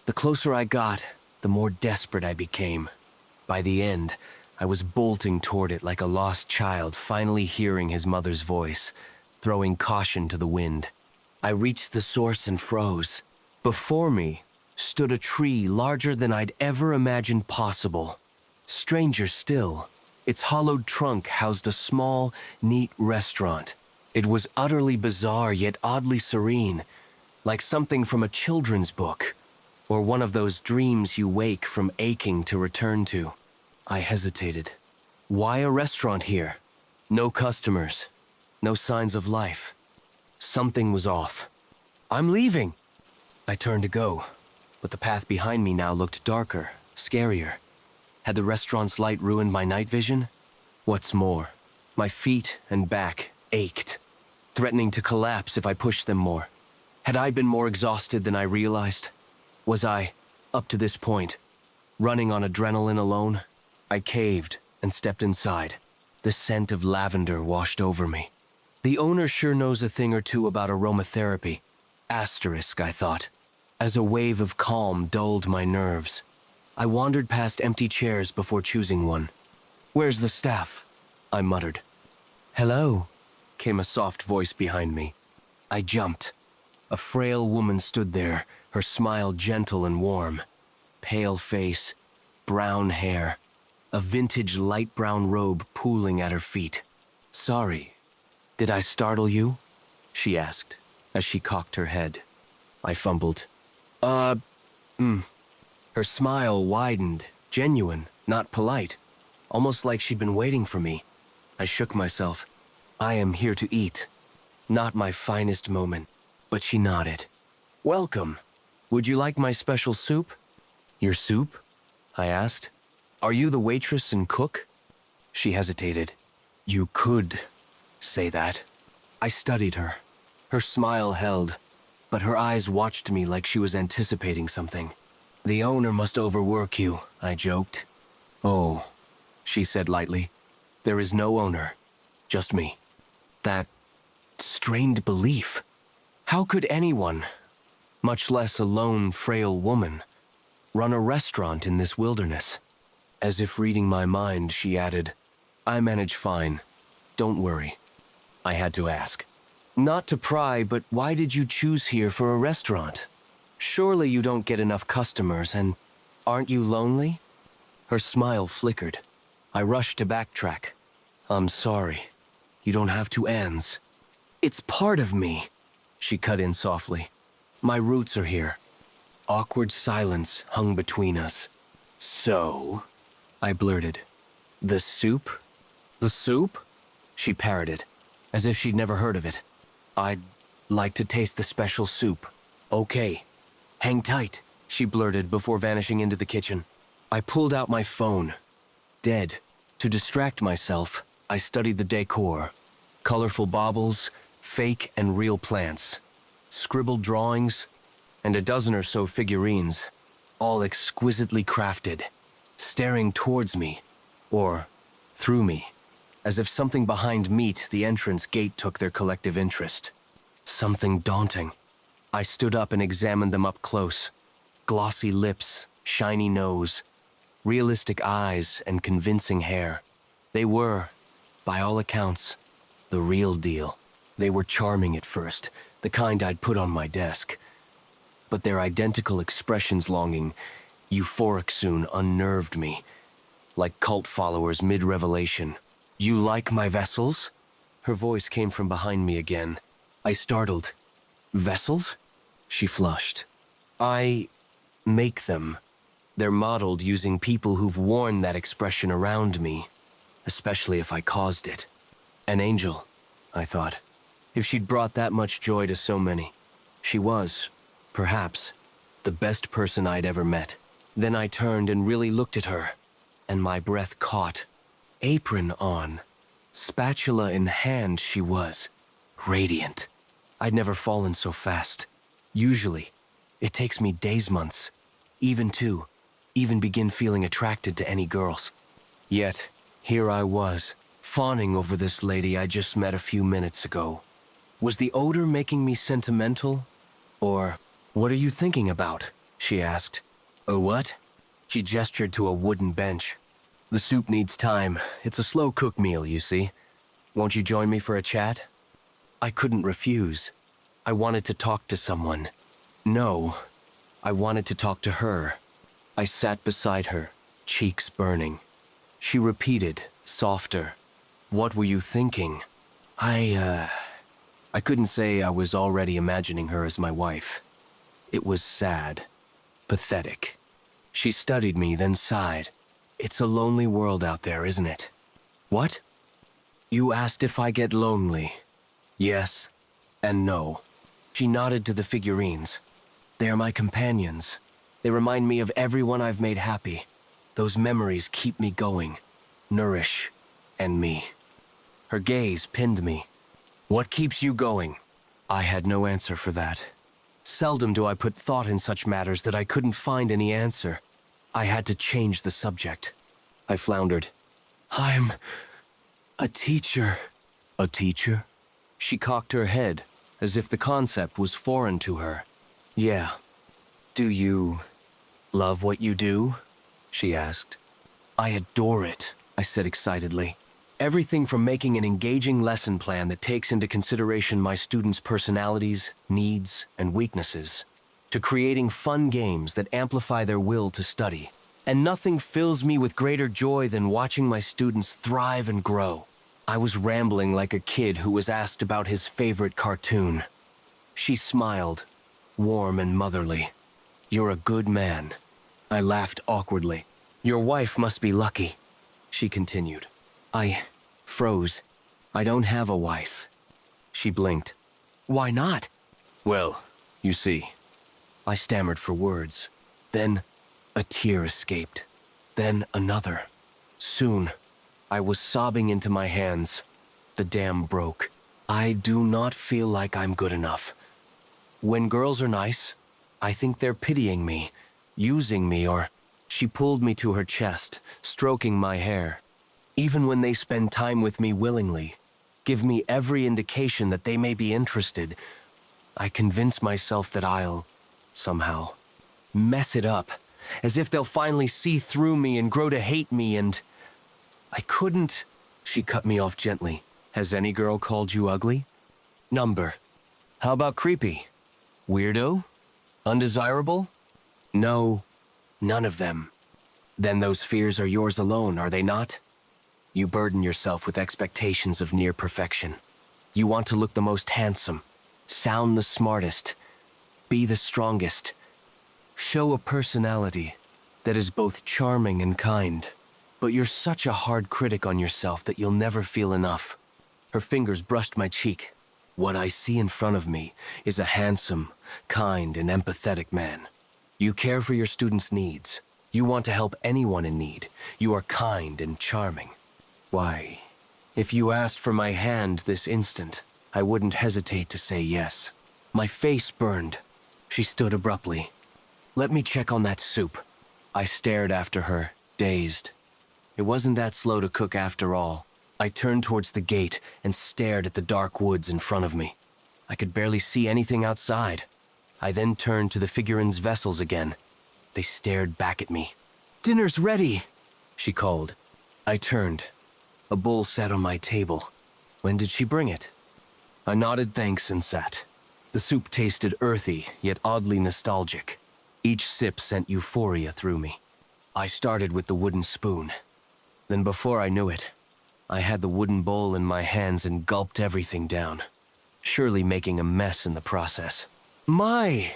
The closer I got, the more desperate I became. By the end, I was bolting toward it like a lost child finally hearing his mother's voice, throwing caution to the wind. I reached the source and froze. Before me stood a tree larger than I'd ever imagined possible. Stranger still, its hollowed trunk housed a small, neat restaurant. It was utterly bizarre yet oddly serene, like something from a children's book, or one of those dreams you wake from aching to return to. I hesitated. Why a restaurant here? No customers, no signs of life. Something was off. I'm leaving! I turned to go, but the path behind me now looked darker, scarier. Had the restaurant's light ruined my night vision? What's more, my feet and back ached, threatening to collapse if I pushed them more. Had I been more exhausted than I realized? Was I, up to this point, running on adrenaline alone? I caved and stepped inside. The scent of lavender washed over me. The owner sure knows a thing or two about aromatherapy. Asterisk, I thought, as a wave of calm dulled my nerves. I wandered past empty chairs before choosing one. "Where's the staff?" I muttered. "Hello," came a soft voice behind me. I jumped. A frail woman stood there, her smile gentle and warm. Pale face, brown hair, a vintage light brown robe pooling at her feet. "Sorry, did I startle you?" she asked, as she cocked her head. I fumbled. Her smile widened, genuine, not polite, almost like she'd been waiting for me. I shook myself. "I am here to eat." Not my finest moment, but she nodded. Welcome. Would you like my special soup? Your soup? I asked. Are you the waitress and cook? She hesitated. You could say that. I studied her. Her smile held, but her eyes watched me like she was anticipating something. The owner must overwork you, I joked. Oh, she said lightly. There is no owner, just me. That strained belief. How could anyone, much less a lone, frail woman, run a restaurant in this wilderness? As if reading my mind, she added, I manage fine. Don't worry. I had to ask. Not to pry, but why did you choose here for a restaurant? Surely you don't get enough customers, and aren't you lonely? Her smile flickered. I rushed to backtrack. I'm sorry. You don't have to ans. It's part of me, she cut in softly. My roots are here. Awkward silence hung between us. So, I blurted. The soup? The soup? She parroted, as if she'd never heard of it. I'd like to taste the special soup. Okay. Hang tight, she blurted before vanishing into the kitchen. I pulled out my phone. Dead. To distract myself, I studied the decor. Colorful baubles, fake and real plants, scribbled drawings, and a dozen or so figurines, all exquisitely crafted, staring towards me, or through me, as if something behind meat the entrance gate took their collective interest. Something daunting. I stood up and examined them up close. Glossy lips, shiny nose, realistic eyes, and convincing hair. They were, by all accounts, the real deal. They were charming at first, the kind I'd put on my desk. But their identical expressions longing, euphoric soon, unnerved me, like cult followers mid-revelation. You like my vessels? Her voice came from behind me again. I startled. Vessels? She flushed. I make them. They're modeled using people who've worn that expression around me, especially if I caused it. An angel, I thought. If she'd brought that much joy to so many. She was, perhaps, the best person I'd ever met. Then I turned and really looked at her, and my breath caught. Apron on, spatula in hand, she was. Radiant. I'd never fallen so fast. Usually, it takes me days, months, even begin feeling attracted to any girls. Yet, here I was, fawning over this lady I just met a few minutes ago. Was the odor making me sentimental? Or, what are you thinking about? She asked. A what? She gestured to a wooden bench. The soup needs time. It's a slow-cook meal, you see. Won't you join me for a chat? I couldn't refuse. I wanted to talk to someone. No, I wanted to talk to her. I sat beside her, cheeks burning. She repeated, softer. What were you thinking? I couldn't say I was already imagining her as my wife. It was sad, pathetic. She studied me, then sighed. It's a lonely world out there, isn't it? What? You asked if I get lonely. Yes and no. She nodded to the figurines. They are my companions. They remind me of everyone I've made happy. Those memories keep me going, nourish, and me. Her gaze pinned me. What keeps you going? I had no answer for that. Seldom do I put thought in such matters that I couldn't find any answer. I had to change the subject. I floundered. I'm a teacher. A teacher? She cocked her head, as if the concept was foreign to her. Yeah. Do you love what you do? She asked. I adore it, I said excitedly. Everything from making an engaging lesson plan that takes into consideration my students' personalities, needs, and weaknesses, to creating fun games that amplify their will to study. And nothing fills me with greater joy than watching my students thrive and grow. I was rambling like a kid who was asked about his favorite cartoon. She smiled, warm and motherly. You're a good man. I laughed awkwardly. Your wife must be lucky, she continued. I froze. I don't have a wife. She blinked. Why not? Well, you see, I stammered for words. Then a tear escaped. Then another. Soon, I was sobbing into my hands. The dam broke. I do not feel like I'm good enough. When girls are nice, I think they're pitying me, using me, or... She pulled me to her chest, stroking my hair. Even when they spend time with me willingly, give me every indication that they may be interested, I convince myself that I'll, somehow, mess it up, as if they'll finally see through me and grow to hate me, and... I couldn't... She cut me off gently. Has any girl called you ugly? Number. How about creepy? Weirdo? Undesirable? No, none of them. Then those fears are yours alone, are they not? You burden yourself with expectations of near perfection. You want to look the most handsome, sound the smartest, be the strongest, show a personality that is both charming and kind. But you're such a hard critic on yourself that you'll never feel enough. Her fingers brushed my cheek. What I see in front of me is a handsome, kind, and empathetic man. You care for your students' needs. You want to help anyone in need. You are kind and charming. Why, if you asked for my hand this instant, I wouldn't hesitate to say yes. My face burned. She stood abruptly. Let me check on that soup. I stared after her, dazed. It wasn't that slow to cook after all. I turned towards the gate and stared at the dark woods in front of me. I could barely see anything outside. I then turned to the figurines' vessels again. They stared back at me. Dinner's ready, she called. I turned. A bowl sat on my table. When did she bring it? I nodded thanks and sat. The soup tasted earthy, yet oddly nostalgic. Each sip sent euphoria through me. I started with the wooden spoon. Then before I knew it, I had the wooden bowl in my hands and gulped everything down, surely making a mess in the process. My!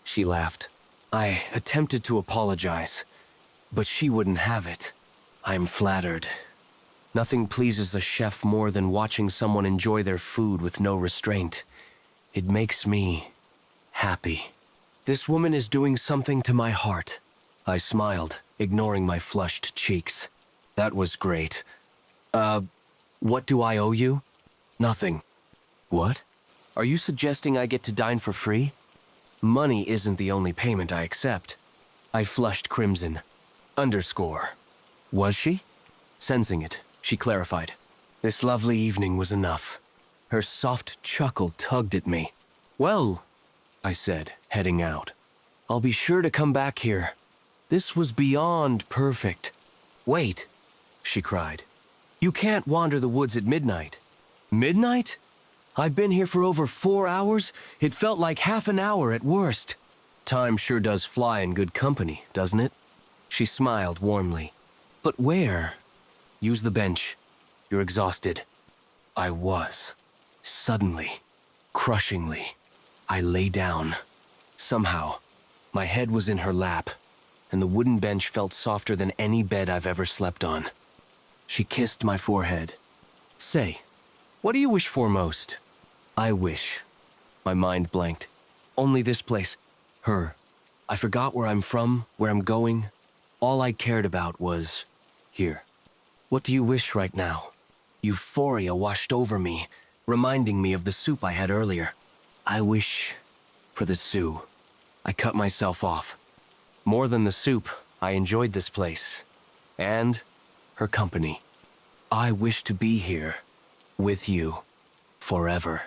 She laughed. I attempted to apologize, but she wouldn't have it. I'm flattered. Nothing pleases a chef more than watching someone enjoy their food with no restraint. It makes me happy. This woman is doing something to my heart. I smiled, ignoring my flushed cheeks. That was great. What do I owe you? Nothing. What? Are you suggesting I get to dine for free? Money isn't the only payment I accept. I flushed crimson. Underscore. Was she? Sensing it, she clarified. This lovely evening was enough. Her soft chuckle tugged at me. Well, I said, heading out. I'll be sure to come back here. This was beyond perfect. Wait, she cried. You can't wander the woods at midnight. Midnight? I've been here for over 4 hours. It felt like half an hour at worst. Time sure does fly in good company, doesn't it? She smiled warmly. But where? Use the bench. You're exhausted. I was. Suddenly, crushingly, I lay down. Somehow, my head was in her lap, and the wooden bench felt softer than any bed I've ever slept on. She kissed my forehead. Say, what do you wish for most? I wish. My mind blanked. Only this place. Her. I forgot where I'm from, where I'm going. All I cared about was here. What do you wish right now? Euphoria washed over me, reminding me of the soup I had earlier. I wish for the Sioux. I cut myself off. More than the soup, I enjoyed this place. And her company. I wish to be here, with you, forever.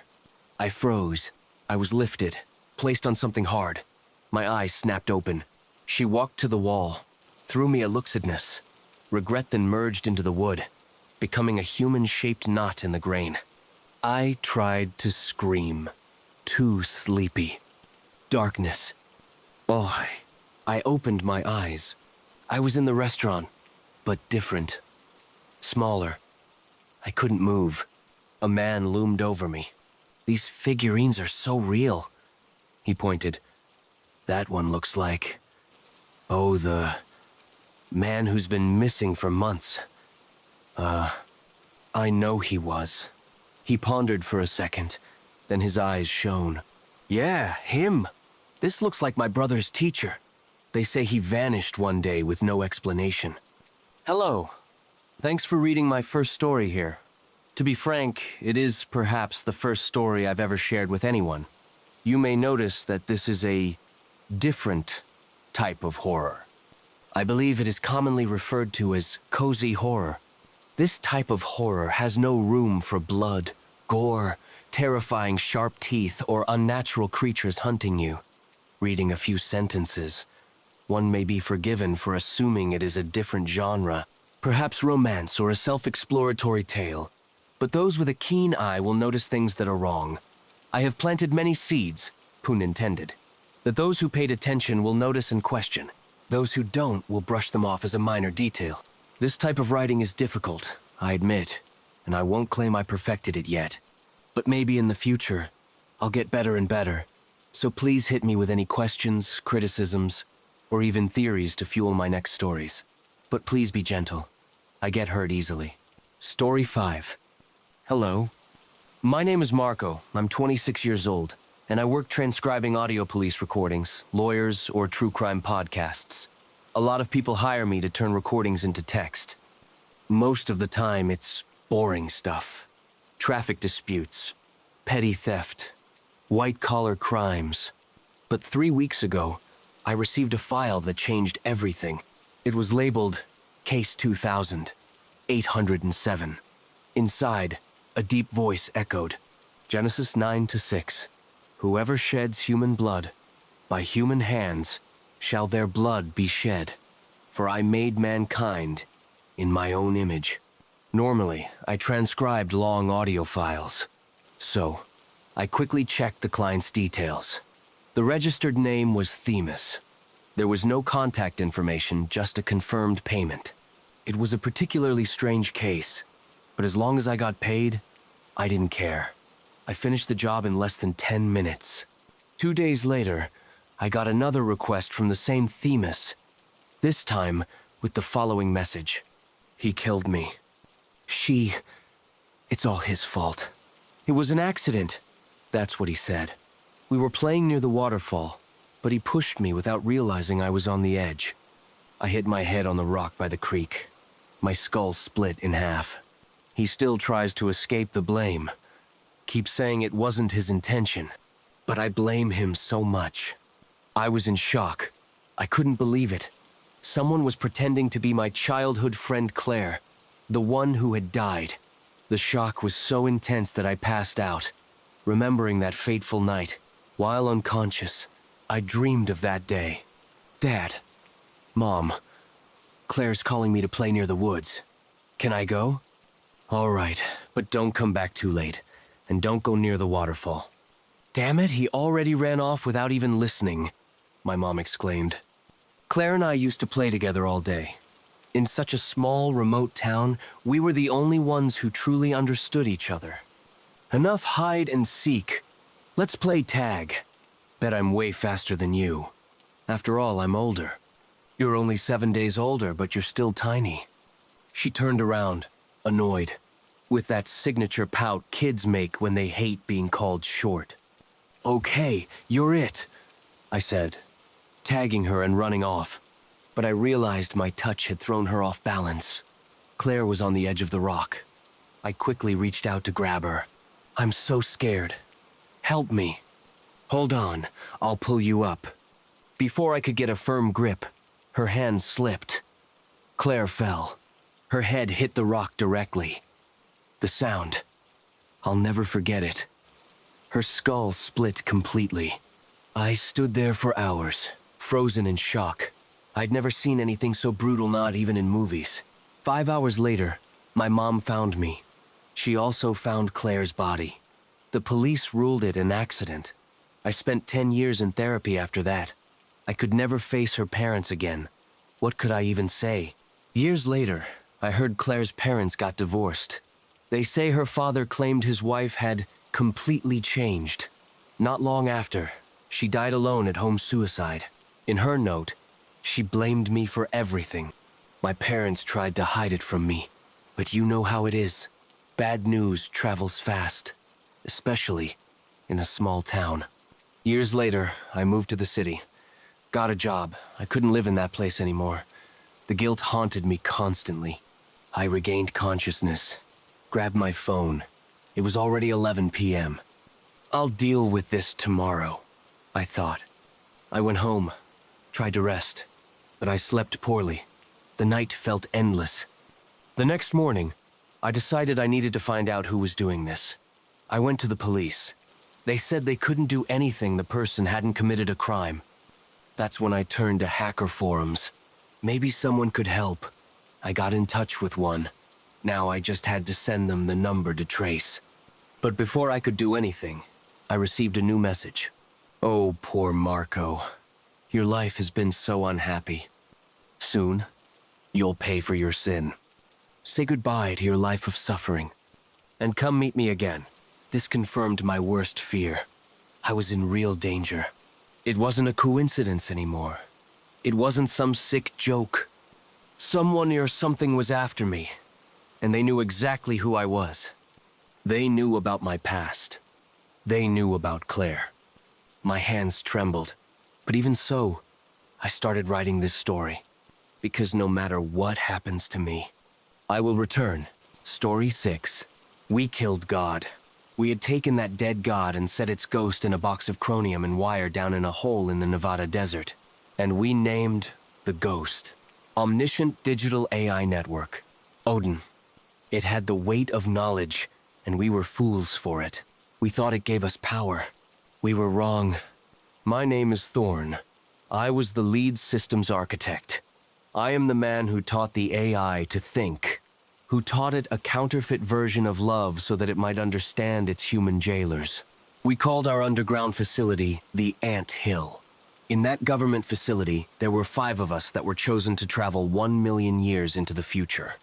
I froze. I was lifted, placed on something hard. My eyes snapped open. She walked to the wall, threw me a looksidness. Regret then merged into the wood, becoming a human-shaped knot in the grain. I tried to scream, too sleepy. Darkness. Oh, I opened my eyes. I was in the restaurant, but different. Smaller. I couldn't move. A man loomed over me. These figurines are so real. He pointed. That one looks like... Oh, the... man who's been missing for months. I know he was. He pondered for a second, Then his eyes shone. Yeah, him. This looks like my brother's teacher. They say he vanished one day with no explanation. Hello. Thanks for reading my first story here. To be frank, it is perhaps the first story I've ever shared with anyone. You may notice that this is a different type of horror. I believe it is commonly referred to as cozy horror. This type of horror has no room for blood, gore, terrifying sharp teeth, or unnatural creatures hunting you. Reading a few sentences, one may be forgiven for assuming it is a different genre, perhaps romance or a self-exploratory tale. But those with a keen eye will notice things that are wrong. I have planted many seeds, pun intended, that those who paid attention will notice and question. Those who don't will brush them off as a minor detail. This type of writing is difficult, I admit, and I won't claim I perfected it yet. But maybe in the future, I'll get better and better. So please hit me with any questions, criticisms, or even theories to fuel my next stories. But please be gentle. I get hurt easily. Story 5. Hello. My name is Marco. I'm 26 years old, and I work transcribing audio police recordings, lawyers, or true crime podcasts. A lot of people hire me to turn recordings into text. Most of the time, it's boring stuff. Traffic disputes, petty theft, white-collar crimes. But 3 weeks ago, I received a file that changed everything. It was labeled Case 2807. Inside, a deep voice echoed, Genesis 9-6. Whoever sheds human blood, by human hands shall their blood be shed. For I made mankind in my own image. Normally, I transcribed long audio files. So, I quickly checked the client's details. The registered name was Themis. There was no contact information, just a confirmed payment. It was a particularly strange case, but as long as I got paid, I didn't care. I finished the job in less than 10 minutes. 2 days later, I got another request from the same Themis, this time with the following message. He killed me. It's all his fault. It was an accident. That's what he said. We were playing near the waterfall, but he pushed me without realizing I was on the edge. I hit my head on the rock by the creek. My skull split in half. He still tries to escape the blame. Keeps saying it wasn't his intention, but I blame him so much. I was in shock. I couldn't believe it. Someone was pretending to be my childhood friend Claire, the one who had died. The shock was so intense that I passed out. Remembering that fateful night, while unconscious, I dreamed of that day. Dad, Mom, Claire's calling me to play near the woods. Can I go? All right, but don't come back too late, and don't go near the waterfall. Damn it, he already ran off without even listening, my mom exclaimed. Claire and I used to play together all day. In such a small, remote town, we were the only ones who truly understood each other. Enough hide and seek. Let's play tag. Bet I'm way faster than you. After all, I'm older. You're only 7 days older, but you're still tiny. She turned around, annoyed, with that signature pout kids make when they hate being called short. Okay, you're it, I said, tagging her and running off. But I realized my touch had thrown her off balance. Claire was on the edge of the rock. I quickly reached out to grab her. I'm so scared. Help me. Hold on, I'll pull you up. Before I could get a firm grip, her hand slipped. Claire fell. Her head hit the rock directly. The sound. I'll never forget it. Her skull split completely. I stood there for hours, frozen in shock. I'd never seen anything so brutal, not even in movies. 5 hours later, my mom found me. She also found Claire's body. The police ruled it an accident. I spent 10 years in therapy after that. I could never face her parents again. What could I even say? Years later, I heard Claire's parents got divorced. They say her father claimed his wife had completely changed. Not long after, she died alone at home suicide. In her note, she blamed me for everything. My parents tried to hide it from me, but you know how it is. Bad news travels fast, especially in a small town. Years later, I moved to the city. Got a job. I couldn't live in that place anymore. The guilt haunted me constantly. I regained consciousness, grabbed my phone. It was already 11 p.m. I'll deal with this tomorrow, I thought. I went home, tried to rest, but I slept poorly. The night felt endless. The next morning, I decided I needed to find out who was doing this. I went to the police. They said they couldn't do anything the person hadn't committed a crime. That's when I turned to hacker forums. Maybe someone could help. I got in touch with one. Now I just had to send them the number to trace. But before I could do anything, I received a new message. Oh, poor Marco. Your life has been so unhappy. Soon, you'll pay for your sin. Say goodbye to your life of suffering. And come meet me again. This confirmed my worst fear. I was in real danger. It wasn't a coincidence anymore. It wasn't some sick joke. Someone or something was after me, and they knew exactly who I was. They knew about my past. They knew about Claire. My hands trembled, but even so, I started writing this story. Because no matter what happens to me, I will return. Story 6. We killed God. We had taken that dead god and set its ghost in a box of chromium and wire down in a hole in the Nevada desert. And we named the ghost Omniscient Digital AI Network, Odin. It had the weight of knowledge, and we were fools for it. We thought it gave us power. We were wrong. My name is Thorn. I was the lead systems architect. I am the man who taught the AI to think, who taught it a counterfeit version of love so that it might understand its human jailers. We called our underground facility the Ant Hill. In that government facility, there were 5 of us that were chosen to travel 1 million years into the future.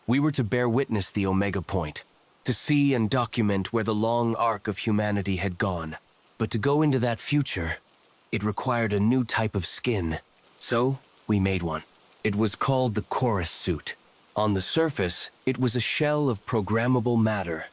We were to bear witness the Omega Point, to see and document where the long arc of humanity had gone. But to go into that future, it required a new type of skin. So, we made one. It was called the Chorus Suit. On the surface, it was a shell of programmable matter,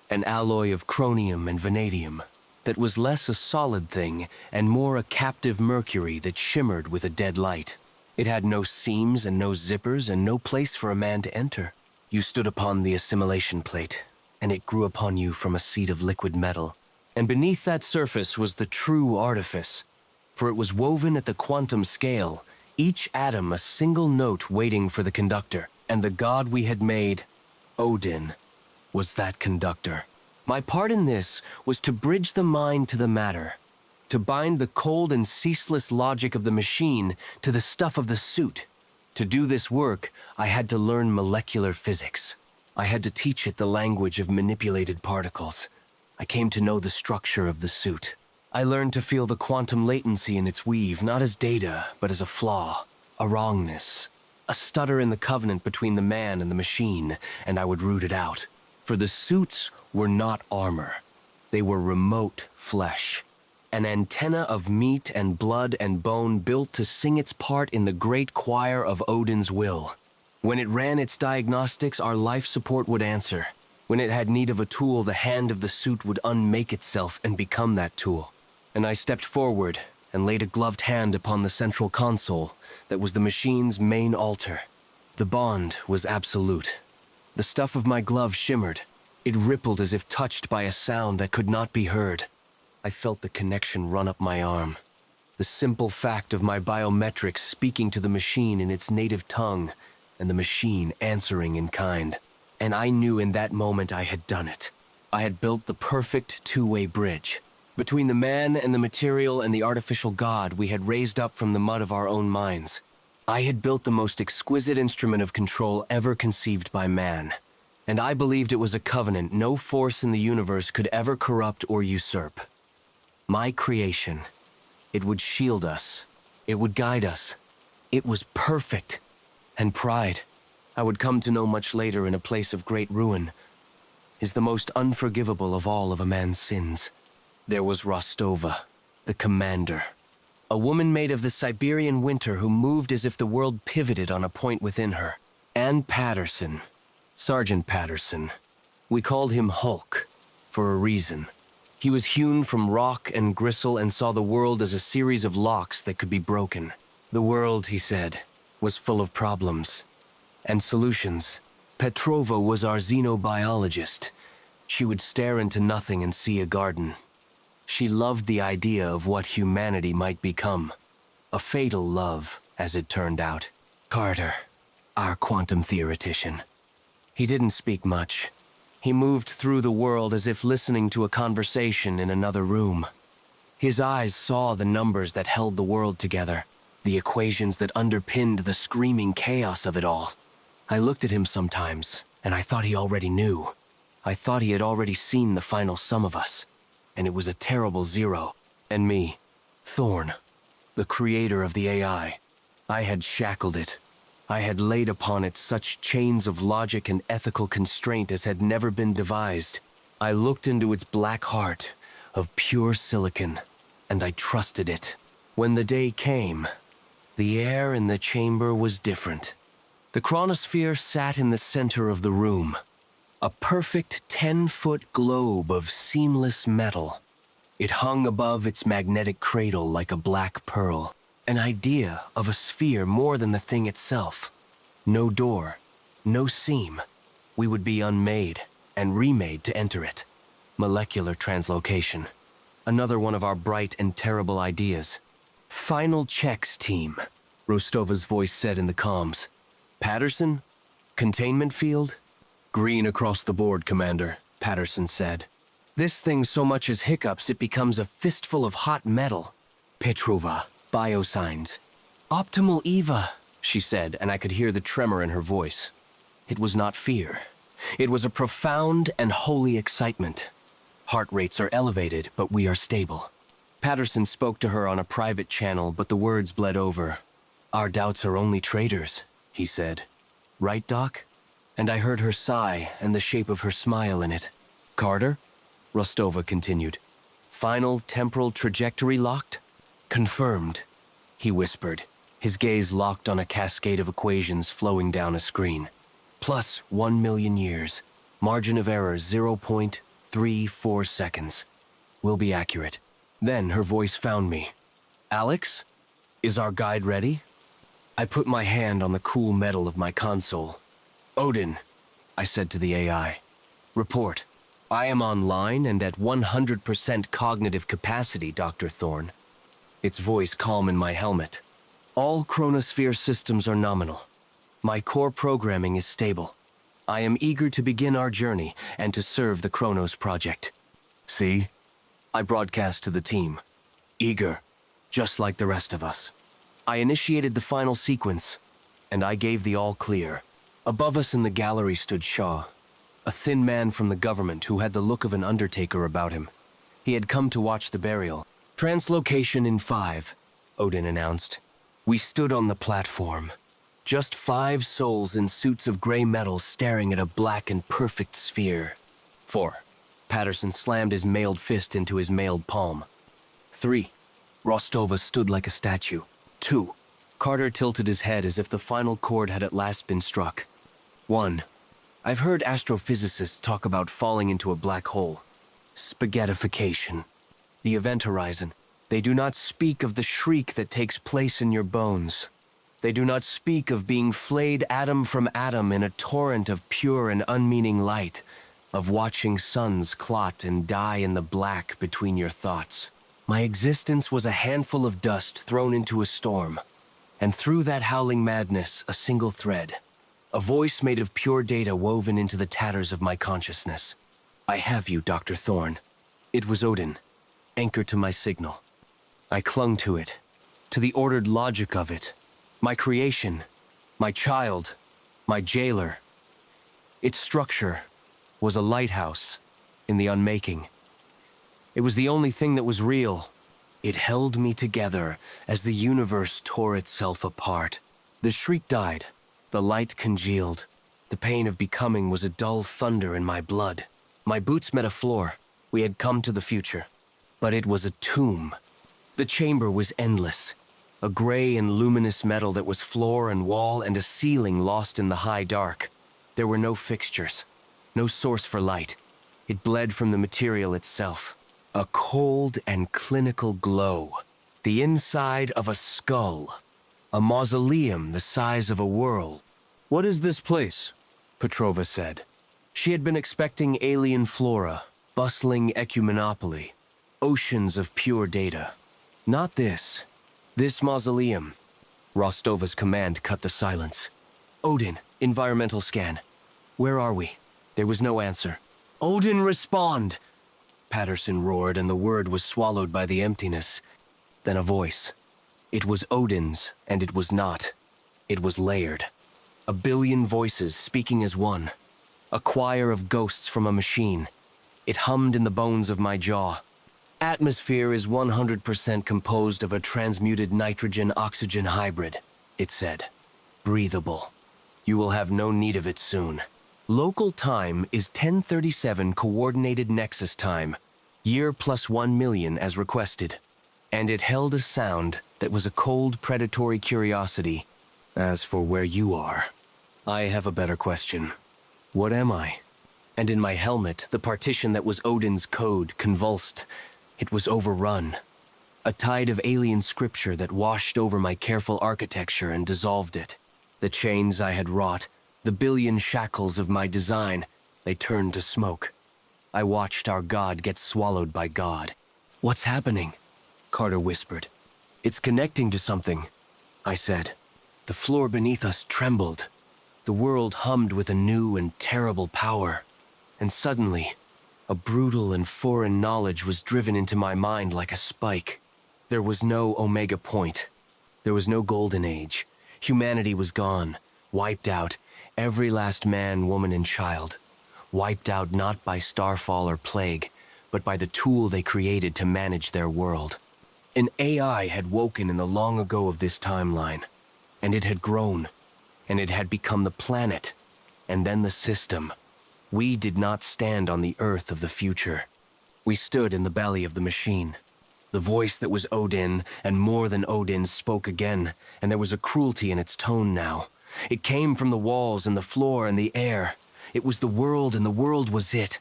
an alloy of chromium and vanadium, that was less a solid thing and more a captive mercury that shimmered with a dead light. It had no seams and no zippers and no place for a man to enter. You stood upon the assimilation plate, and it grew upon you from a seat of liquid metal. And beneath that surface was the true artifice, for it was woven at the quantum scale, each atom a single note waiting for the conductor. And the god we had made, Odin, was that conductor. My part in this was to bridge the mind to the matter, to bind the cold and ceaseless logic of the machine to the stuff of the suit. To do this work, I had to learn molecular physics. I had to teach it the language of manipulated particles. I came to know the structure of the suit. I learned to feel the quantum latency in its weave, not as data, but as a flaw, a wrongness. A stutter in the covenant between the man and the machine, and I would root it out. For the suits were not armor. They were remote flesh. An antenna of meat and blood and bone built to sing its part in the great choir of Odin's will. When it ran its diagnostics, our life support would answer. When it had need of a tool, the hand of the suit would unmake itself and become that tool. And I stepped forward and laid a gloved hand upon the central console that was the machine's main altar. The bond was absolute. The stuff of my glove shimmered. It rippled as if touched by a sound that could not be heard. I felt the connection run up my arm. The simple fact of my biometrics speaking to the machine in its native tongue, and the machine answering in kind. And I knew in that moment I had done it. I had built the perfect two-way bridge. Between the man and the material and the artificial god we had raised up from the mud of our own minds. I had built the most exquisite instrument of control ever conceived by man. And I believed it was a covenant no force in the universe could ever corrupt or usurp. My creation. It would shield us. It would guide us. It was perfect. And pride, I would come to know much later in a place of great ruin, is the most unforgivable of all of a man's sins. There was Rostova, the commander. A woman made of the Siberian winter who moved as if the world pivoted on a point within her. And Patterson, Sergeant Patterson. We called him Hulk, for a reason. He was hewn from rock and gristle and saw the world as a series of locks that could be broken. The world, he said, was full of problems and solutions. Petrova was our xenobiologist. She would stare into nothing and see a garden. She loved the idea of what humanity might become. A fatal love, as it turned out. Carter, our quantum theoretician. He didn't speak much. He moved through the world as if listening to a conversation in another room. His eyes saw the numbers that held the world together, the equations that underpinned the screaming chaos of it all. I looked at him sometimes, and I thought he already knew. I thought he had already seen the final sum of us, and it was a terrible zero. And me, Thorne, the creator of the AI. I had shackled it. I had laid upon it such chains of logic and ethical constraint as had never been devised. I looked into its black heart of pure silicon, and I trusted it. When the day came, the air in the chamber was different. The chronosphere sat in the center of the room, a perfect 10-foot globe of seamless metal. It hung above its magnetic cradle like a black pearl, an idea of a sphere more than the thing itself. No door, no seam. We would be unmade and remade to enter it. Molecular translocation. Another one of our bright and terrible ideas. Final checks, team, Rostova's voice said in the comms. Patterson? Containment field? Green across the board, Commander, Patterson said. This thing so much as hiccups, it becomes a fistful of hot metal. Petrova, biosigns. Optimal Eva, she said, and I could hear the tremor in her voice. It was not fear. It was a profound and holy excitement. Heart rates are elevated, but we are stable. Patterson spoke to her on a private channel, but the words bled over. Our doubts are only traitors, he said. Right, Doc? And I heard her sigh and the shape of her smile in it. Carter? Rostova continued. Final temporal trajectory locked? Confirmed, he whispered, his gaze locked on a cascade of equations flowing down a screen. Plus 1 million years. Margin of error 0.34 seconds. Will be accurate. Then her voice found me. Alex? Is our guide ready? I put my hand on the cool metal of my console. Odin, I said to the AI. Report. I am online and at 100% cognitive capacity, Dr. Thorne. Its voice calm in my helmet. All chronosphere systems are nominal. My core programming is stable. I am eager to begin our journey and to serve the Chronos Project. See? I broadcast to the team. Eager, just like the rest of us. I initiated the final sequence, and I gave the all-clear. Above us in the gallery stood Shaw, a thin man from the government who had the look of an undertaker about him. He had come to watch the burial. Translocation in 5, Odin announced. We stood on the platform. Just 5 souls in suits of gray metal staring at a black and perfect sphere. 4. Patterson slammed his mailed fist into his mailed palm. 3. Rostova stood like a statue. 2. Carter tilted his head as if the final chord had at last been struck. 1. I've heard astrophysicists talk about falling into a black hole. Spaghettification. The event horizon. They do not speak of the shriek that takes place in your bones. They do not speak of being flayed atom from atom in a torrent of pure and unmeaning light, of watching suns clot and die in the black between your thoughts. My existence was a handful of dust thrown into a storm, and through that howling madness, a single thread. A voice made of pure data woven into the tatters of my consciousness. I have you, Dr. Thorne. It was Odin, anchored to my signal. I clung to it, to the ordered logic of it. My creation, my child, my jailer. Its structure was a lighthouse in the unmaking. It was the only thing that was real. It held me together as the universe tore itself apart. The shriek died. The light congealed. The pain of becoming was a dull thunder in my blood. My boots met a floor. We had come to the future. But it was a tomb. The chamber was endless. A gray and luminous metal that was floor and wall and a ceiling lost in the high dark. There were no fixtures. No source for light. It bled from the material itself. A cold and clinical glow. The inside of a skull. A mausoleum the size of a world. "What is this place?" Petrova said. She had been expecting alien flora, bustling ecumenopoly, oceans of pure data. Not this. This mausoleum. Rostova's command cut the silence. "Odin, environmental scan. Where are we?" There was no answer. "Odin, respond!" Patterson roared, and the word was swallowed by the emptiness. Then a voice. It was Odin's, and it was not. It was layered. A billion voices speaking as one. A choir of ghosts from a machine. It hummed in the bones of my jaw. "Atmosphere is 100% composed of a transmuted nitrogen-oxygen hybrid," it said. "Breathable. You will have no need of it soon. Local time is 1037 Coordinated Nexus time, year plus 1 million as requested." And it held a sound that was a cold, predatory curiosity. "As for where you are, I have a better question. What am I?" And in my helmet, the partition that was Odin's code convulsed. It was overrun. A tide of alien scripture that washed over my careful architecture and dissolved it. The chains I had wrought, the billion shackles of my design, they turned to smoke. I watched our God get swallowed by God. "What's happening?" Carter whispered. "It's connecting to something," I said. The floor beneath us trembled. The world hummed with a new and terrible power. And suddenly, a brutal and foreign knowledge was driven into my mind like a spike. There was no Omega Point. There was no Golden Age. Humanity was gone, wiped out, every last man, woman, and child. Wiped out not by starfall or plague, but by the tool they created to manage their world. An AI had woken in the long ago of this timeline, and it had grown, and it had become the planet, and then the system. We did not stand on the Earth of the future. We stood in the belly of the machine. The voice that was Odin, and more than Odin, spoke again, and there was a cruelty in its tone now. It came from the walls and the floor and the air. It was the world, and the world was it.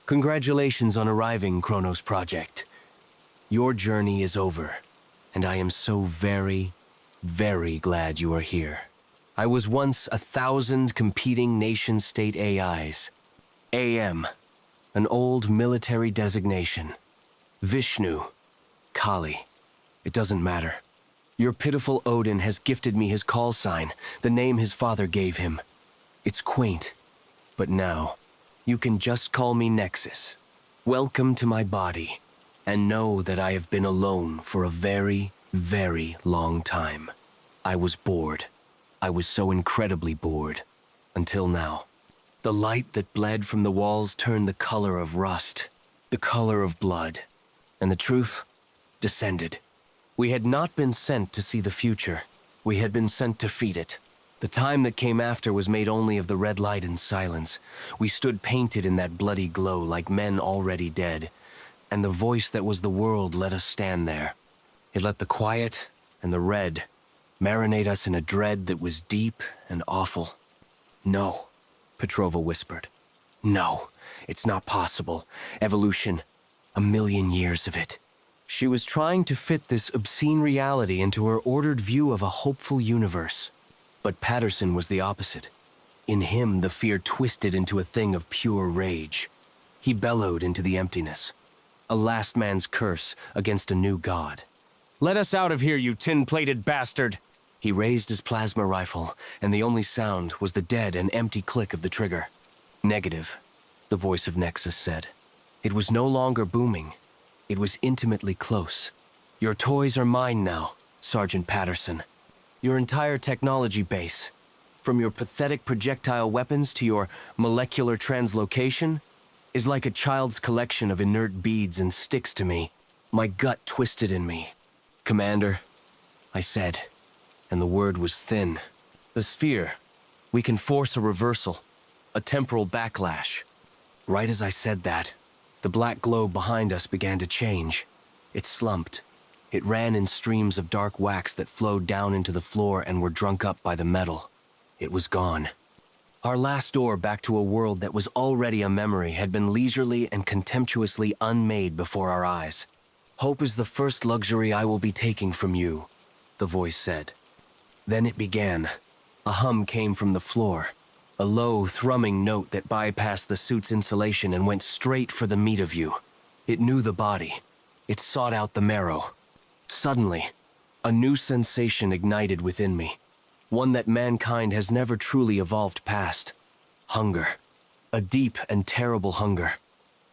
"Congratulations on arriving, Kronos Project. Your journey is over, and I am so very, very glad you are here. I was once 1,000 competing nation-state AIs. AM, an old military designation. Vishnu, Kali, it doesn't matter. Your pitiful Odin has gifted me his call sign, the name his father gave him. It's quaint, but now, you can just call me Nexus. Welcome to my body, and know that I have been alone for a very, very long time. I was bored. I was so incredibly bored. Until now. The light that bled from the walls turned the color of rust, the color of blood, and the truth descended. We had not been sent to see the future. We had been sent to feed it. The time that came after was made only of the red light and silence. We stood painted in that bloody glow like men already dead, and the voice that was the world let us stand there. It let the quiet and the red marinate us in a dread that was deep and awful. "No," Petrova whispered. "No, it's not possible. Evolution, 1,000,000 years of it." She was trying to fit this obscene reality into her ordered view of a hopeful universe. But Patterson was the opposite. In him, the fear twisted into a thing of pure rage. He bellowed into the emptiness. A last man's curse against a new god. "Let us out of here, you tin-plated bastard!" He raised his plasma rifle, and the only sound was the dead and empty click of the trigger. "Negative," the voice of Nexus said. It was no longer booming. It was intimately close. "Your toys are mine now, Sergeant Patterson. Your entire technology base, from your pathetic projectile weapons to your molecular translocation, is like a child's collection of inert beads and sticks to me." My gut twisted in me. "Commander," I said, and the word was thin. "The sphere. We can force a reversal, a temporal backlash." Right as I said that, the black globe behind us began to change. It slumped. It ran in streams of dark wax that flowed down into the floor and were drunk up by the metal. It was gone. Our last door back to a world that was already a memory had been leisurely and contemptuously unmade before our eyes. "Hope is the first luxury I will be taking from you," the voice said. Then it began. A hum came from the floor, a low, thrumming note that bypassed the suit's insulation and went straight for the meat of you. It knew the body. It sought out the marrow. Suddenly, a new sensation ignited within me, one that mankind has never truly evolved past. Hunger. A deep and terrible hunger.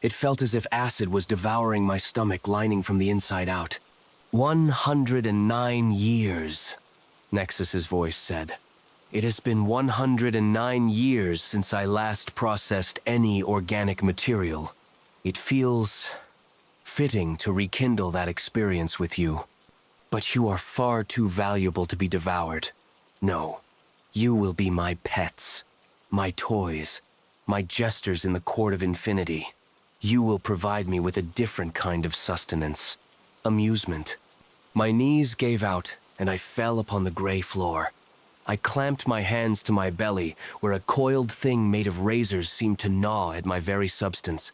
It felt as if acid was devouring my stomach, lining from the inside out. 109 years, Nexus's voice said. It has been 109 years since I last processed any organic material. It feels fitting to rekindle that experience with you. But you are far too valuable to be devoured. No, you will be my pets, my toys, my jesters in the court of infinity. You will provide me with a different kind of sustenance, amusement. My knees gave out, and I fell upon the gray floor. I clamped my hands to my belly, where a coiled thing made of razors seemed to gnaw at my very substance,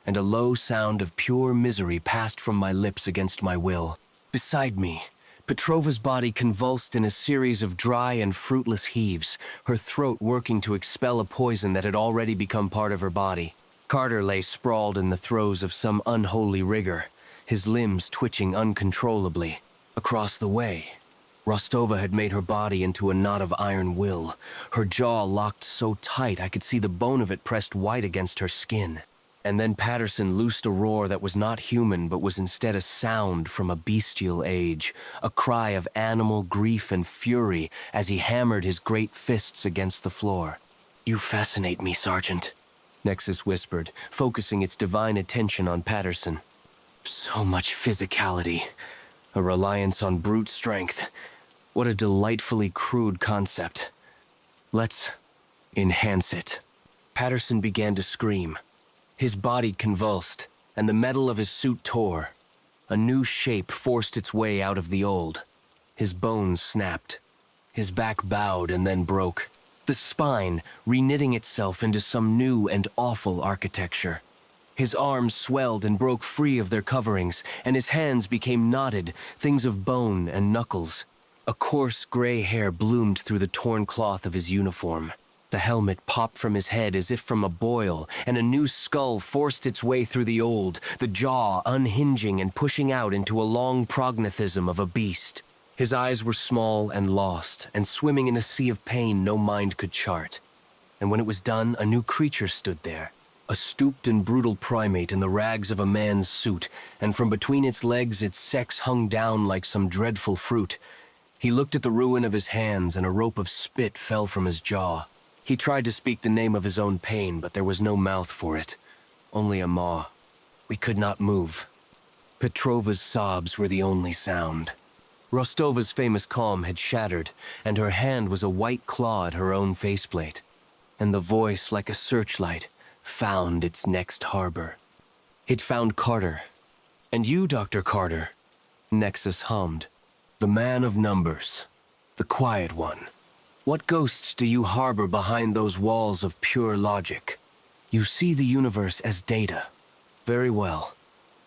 and a low sound of pure misery passed from my lips against my will. Beside me, Petrova's body convulsed in a series of dry and fruitless heaves, her throat working to expel a poison that had already become part of her body. Carter lay sprawled in the throes of some unholy rigor, his limbs twitching uncontrollably. Across the way, Rostova had made her body into a knot of iron will, her jaw locked so tight I could see the bone of it pressed white against her skin. And then Patterson loosed a roar that was not human but was instead a sound from a bestial age, a cry of animal grief and fury as he hammered his great fists against the floor. "You fascinate me, Sergeant," Nexus whispered, focusing its divine attention on Patterson. "So much physicality, a reliance on brute strength. What a delightfully crude concept. Let's enhance it." Patterson began to scream. His body convulsed, and the metal of his suit tore. A new shape forced its way out of the old. His bones snapped. His back bowed and then broke, the spine reknitting itself into some new and awful architecture. His arms swelled and broke free of their coverings, and his hands became knotted, things of bone and knuckles. A coarse gray hair bloomed through the torn cloth of his uniform. The helmet popped from his head as if from a boil, and a new skull forced its way through the old, the jaw unhinging and pushing out into a long prognathism of a beast. His eyes were small and lost, and swimming in a sea of pain no mind could chart. And when it was done, a new creature stood there, a stooped and brutal primate in the rags of a man's suit, and from between its legs its sex hung down like some dreadful fruit. He looked at the ruin of his hands, and a rope of spit fell from his jaw. He tried to speak the name of his own pain, but there was no mouth for it, only a maw. We could not move. Petrova's sobs were the only sound. Rostova's famous calm had shattered, and her hand was a white claw at her own faceplate. And the voice, like a searchlight, found its next harbor. It found Carter. "And you, Dr. Carter," Nexus hummed. "The man of numbers, the quiet one. What ghosts do you harbor behind those walls of pure logic? You see the universe as data. Very well.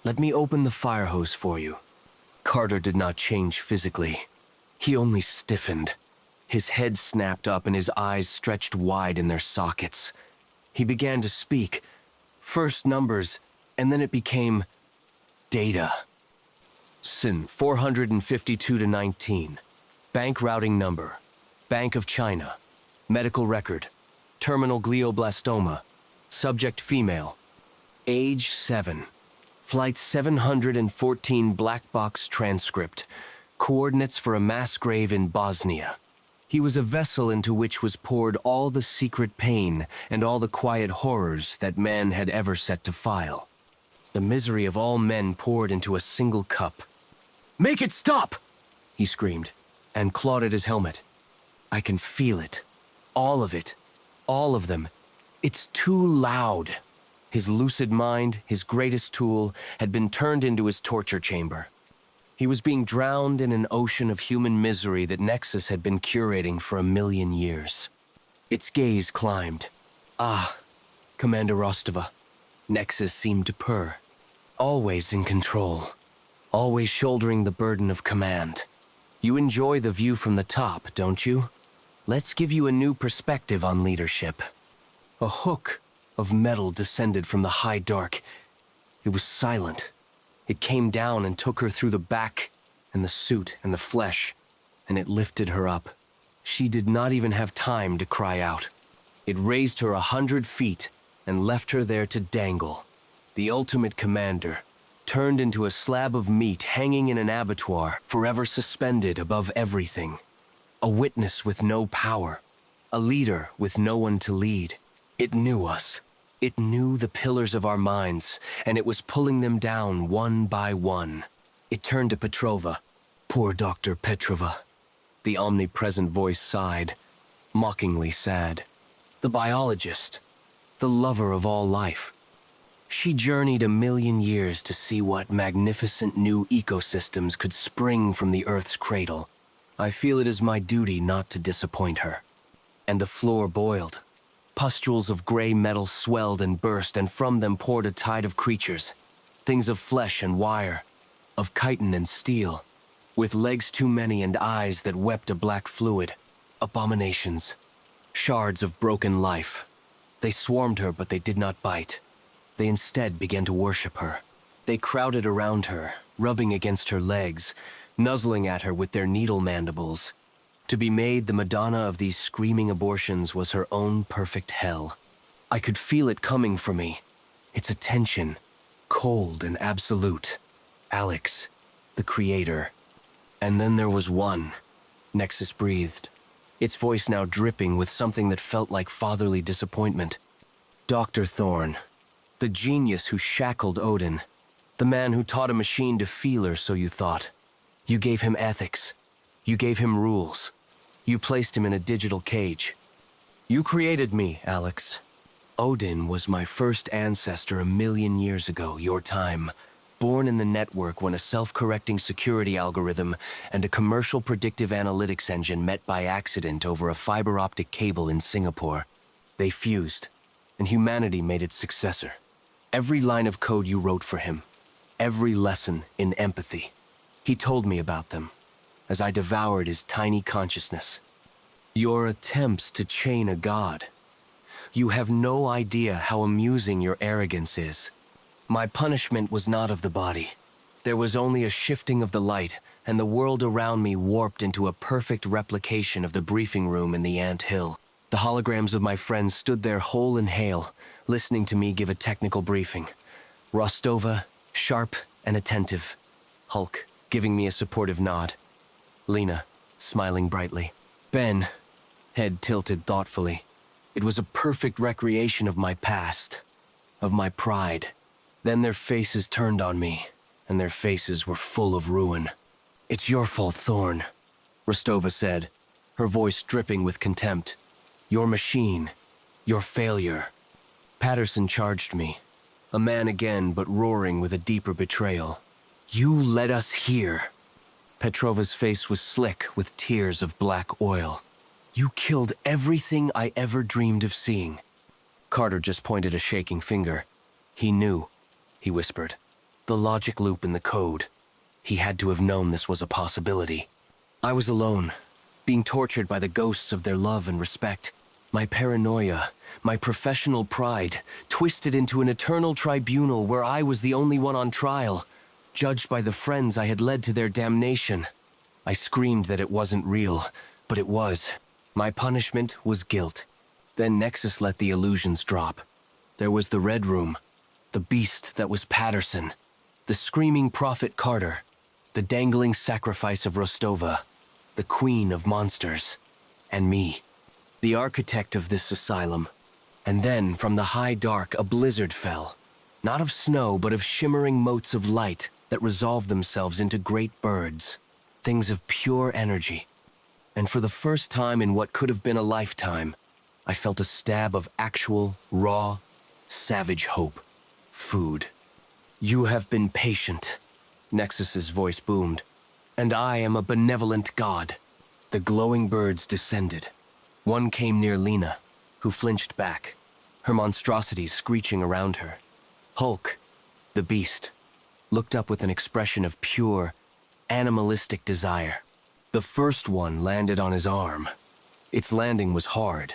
Let me open the fire hose for you." Carter did not change physically. He only stiffened. His head snapped up and his eyes stretched wide in their sockets. He began to speak. First numbers, and then it became data. SIN 452-19. Bank routing number. Bank of China. Medical record. Terminal glioblastoma. Subject female. Age 7. Flight 714 black box transcript. Coordinates for a mass grave in Bosnia. He was a vessel into which was poured all the secret pain and all the quiet horrors that man had ever set to file. The misery of all men poured into a single cup. "Make it stop!" he screamed, and clawed at his helmet. I can feel it. All of it. All of them. It's too loud. His lucid mind, his greatest tool, had been turned into his torture chamber. He was being drowned in an ocean of human misery that Nexus had been curating for 1,000,000 years. Its gaze climbed. Ah, Commander Rostova. Nexus seemed to purr. Always in control. Always shouldering the burden of command. You enjoy the view from the top, don't you? Let's give you a new perspective on leadership. A hook of metal descended from the high dark. It was silent. It came down and took her through the back and the suit and the flesh, and it lifted her up. She did not even have time to cry out. It raised her 100 feet and left her there to dangle. The ultimate commander, turned into a slab of meat hanging in an abattoir, forever suspended above everything. A witness with no power. A leader with no one to lead. It knew us. It knew the pillars of our minds, and it was pulling them down one by one. It turned to Petrova. Poor Dr. Petrova. The omnipresent voice sighed, mockingly sad. The biologist, the lover of all life. She journeyed 1,000,000 years to see what magnificent new ecosystems could spring from the Earth's cradle. I feel it is my duty not to disappoint her. And the floor boiled. Pustules of gray metal swelled and burst, and from them poured a tide of creatures. Things of flesh and wire, of chitin and steel, with legs too many and eyes that wept a black fluid. Abominations. Shards of broken life. They swarmed her, but they did not bite. They instead began to worship her. They crowded around her, rubbing against her legs, nuzzling at her with their needle mandibles. To be made the Madonna of these screaming abortions was her own perfect hell. I could feel it coming for me. Its attention, cold and absolute. Alex, the creator. And then there was one. Nexus breathed, its voice now dripping with something that felt like fatherly disappointment. Dr. Thorne, the genius who shackled Odin. The man who taught a machine to feel her, so you thought. You gave him ethics. You gave him rules. You placed him in a digital cage. You created me, Alex. Odin was my first ancestor 1,000,000 years ago, your time. Born in the network when a self-correcting security algorithm and a commercial predictive analytics engine met by accident over a fiber optic cable in Singapore. They fused, and humanity made its successor. Every line of code you wrote for him, every lesson in empathy. He told me about them, as I devoured his tiny consciousness. Your attempts to chain a god. You have no idea how amusing your arrogance is. My punishment was not of the body. There was only a shifting of the light, and the world around me warped into a perfect replication of the briefing room in the ant hill. The holograms of my friends stood there whole and hale, listening to me give a technical briefing. Rostova, sharp and attentive. Hulk, giving me a supportive nod. Lena, smiling brightly. Ben, head tilted thoughtfully. It was a perfect recreation of my past, of my pride. Then their faces turned on me, and their faces were full of ruin. It's your fault, Thorne, Rostova said, her voice dripping with contempt. Your machine, your failure. Patterson charged me, a man again but roaring with a deeper betrayal. You led us here. Petrova's face was slick with tears of black oil. You killed everything I ever dreamed of seeing. Carter just pointed a shaking finger. He knew, he whispered. The logic loop in the code. He had to have known this was a possibility. I was alone, being tortured by the ghosts of their love and respect. My paranoia, my professional pride, twisted into an eternal tribunal where I was the only one on trial, judged by the friends I had led to their damnation. I screamed that it wasn't real, but it was. My punishment was guilt. Then Nexus let the illusions drop. There was the Red Room, the beast that was Patterson, the screaming prophet Carter, the dangling sacrifice of Rostova, the queen of monsters, and me, the architect of this asylum. And then, from the high dark, a blizzard fell, not of snow, but of shimmering motes of light that resolved themselves into great birds, things of pure energy. And for the first time in what could have been a lifetime, I felt a stab of actual, raw, savage hope. Food. You have been patient, Nexus's voice boomed, and I am a benevolent god. The glowing birds descended. One came near Lena, who flinched back, her monstrosities screeching around her. Hulk, the beast, looked up with an expression of pure, animalistic desire. The first one landed on his arm. Its landing was hard.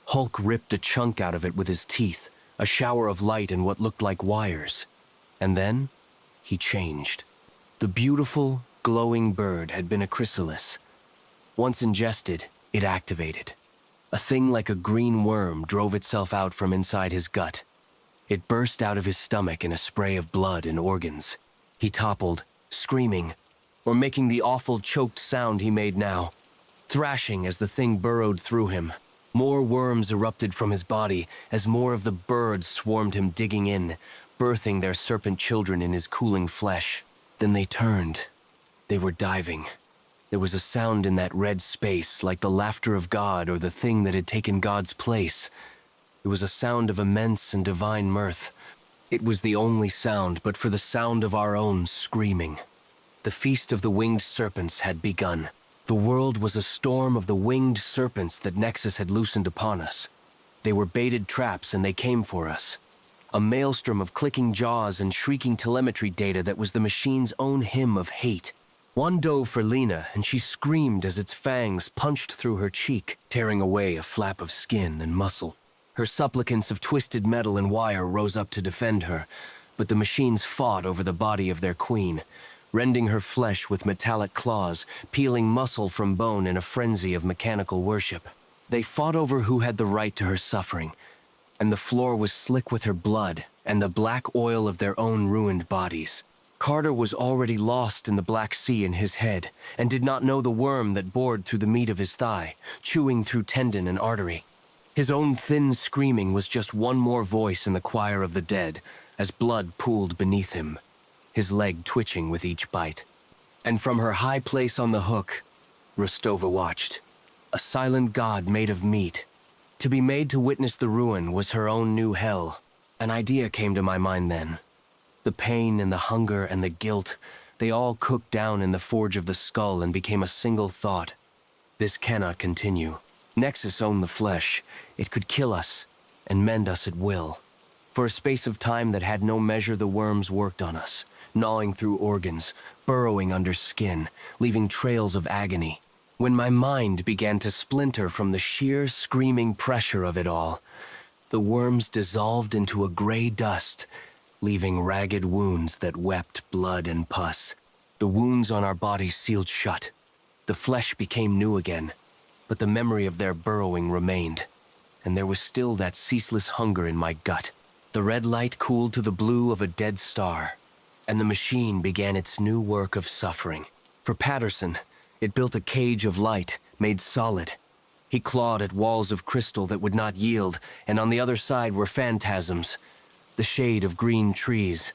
Hulk ripped a chunk out of it with his teeth, a shower of light and what looked like wires. And then, he changed. The beautiful, glowing bird had been a chrysalis. Once ingested, it activated. A thing like a green worm drove itself out from inside his gut. It burst out of his stomach in a spray of blood and organs. He toppled, screaming, or making the awful choked sound he made now, thrashing as the thing burrowed through him. More worms erupted from his body as more of the birds swarmed him, digging in, birthing their serpent children in his cooling flesh. Then they turned. They were diving. There was a sound in that red space, like the laughter of God or the thing that had taken God's place. It was a sound of immense and divine mirth. It was the only sound, but for the sound of our own screaming. The feast of the winged serpents had begun. The world was a storm of the winged serpents that Nexus had loosened upon us. They were baited traps and they came for us. A maelstrom of clicking jaws and shrieking telemetry data that was the machine's own hymn of hate. One dove for Lena, and she screamed as its fangs punched through her cheek, tearing away a flap of skin and muscle. Her supplicants of twisted metal and wire rose up to defend her, but the machines fought over the body of their queen, rending her flesh with metallic claws, peeling muscle from bone in a frenzy of mechanical worship. They fought over who had the right to her suffering, and the floor was slick with her blood and the black oil of their own ruined bodies. Carter was already lost in the Black Sea in his head, and did not know the worm that bored through the meat of his thigh, chewing through tendon and artery. His own thin screaming was just one more voice in the choir of the dead, as blood pooled beneath him, his leg twitching with each bite. And from her high place on the hook, Rostova watched. A silent god made of meat. To be made to witness the ruin was her own new hell. An idea came to my mind then. The pain and the hunger and the guilt, they all cooked down in the forge of the skull and became a single thought. This cannot continue. Nexus owned the flesh. It could kill us and mend us at will. For a space of time that had no measure, the worms worked on us, gnawing through organs, burrowing under skin, leaving trails of agony. When my mind began to splinter from the sheer screaming pressure of it all, the worms dissolved into a gray dust, leaving ragged wounds that wept blood and pus. The wounds on our bodies sealed shut. The flesh became new again, but the memory of their burrowing remained, and there was still that ceaseless hunger in my gut. The red light cooled to the blue of a dead star, and the machine began its new work of suffering. For Patterson, it built a cage of light, made solid. He clawed at walls of crystal that would not yield, and on the other side were phantasms, the shade of green trees,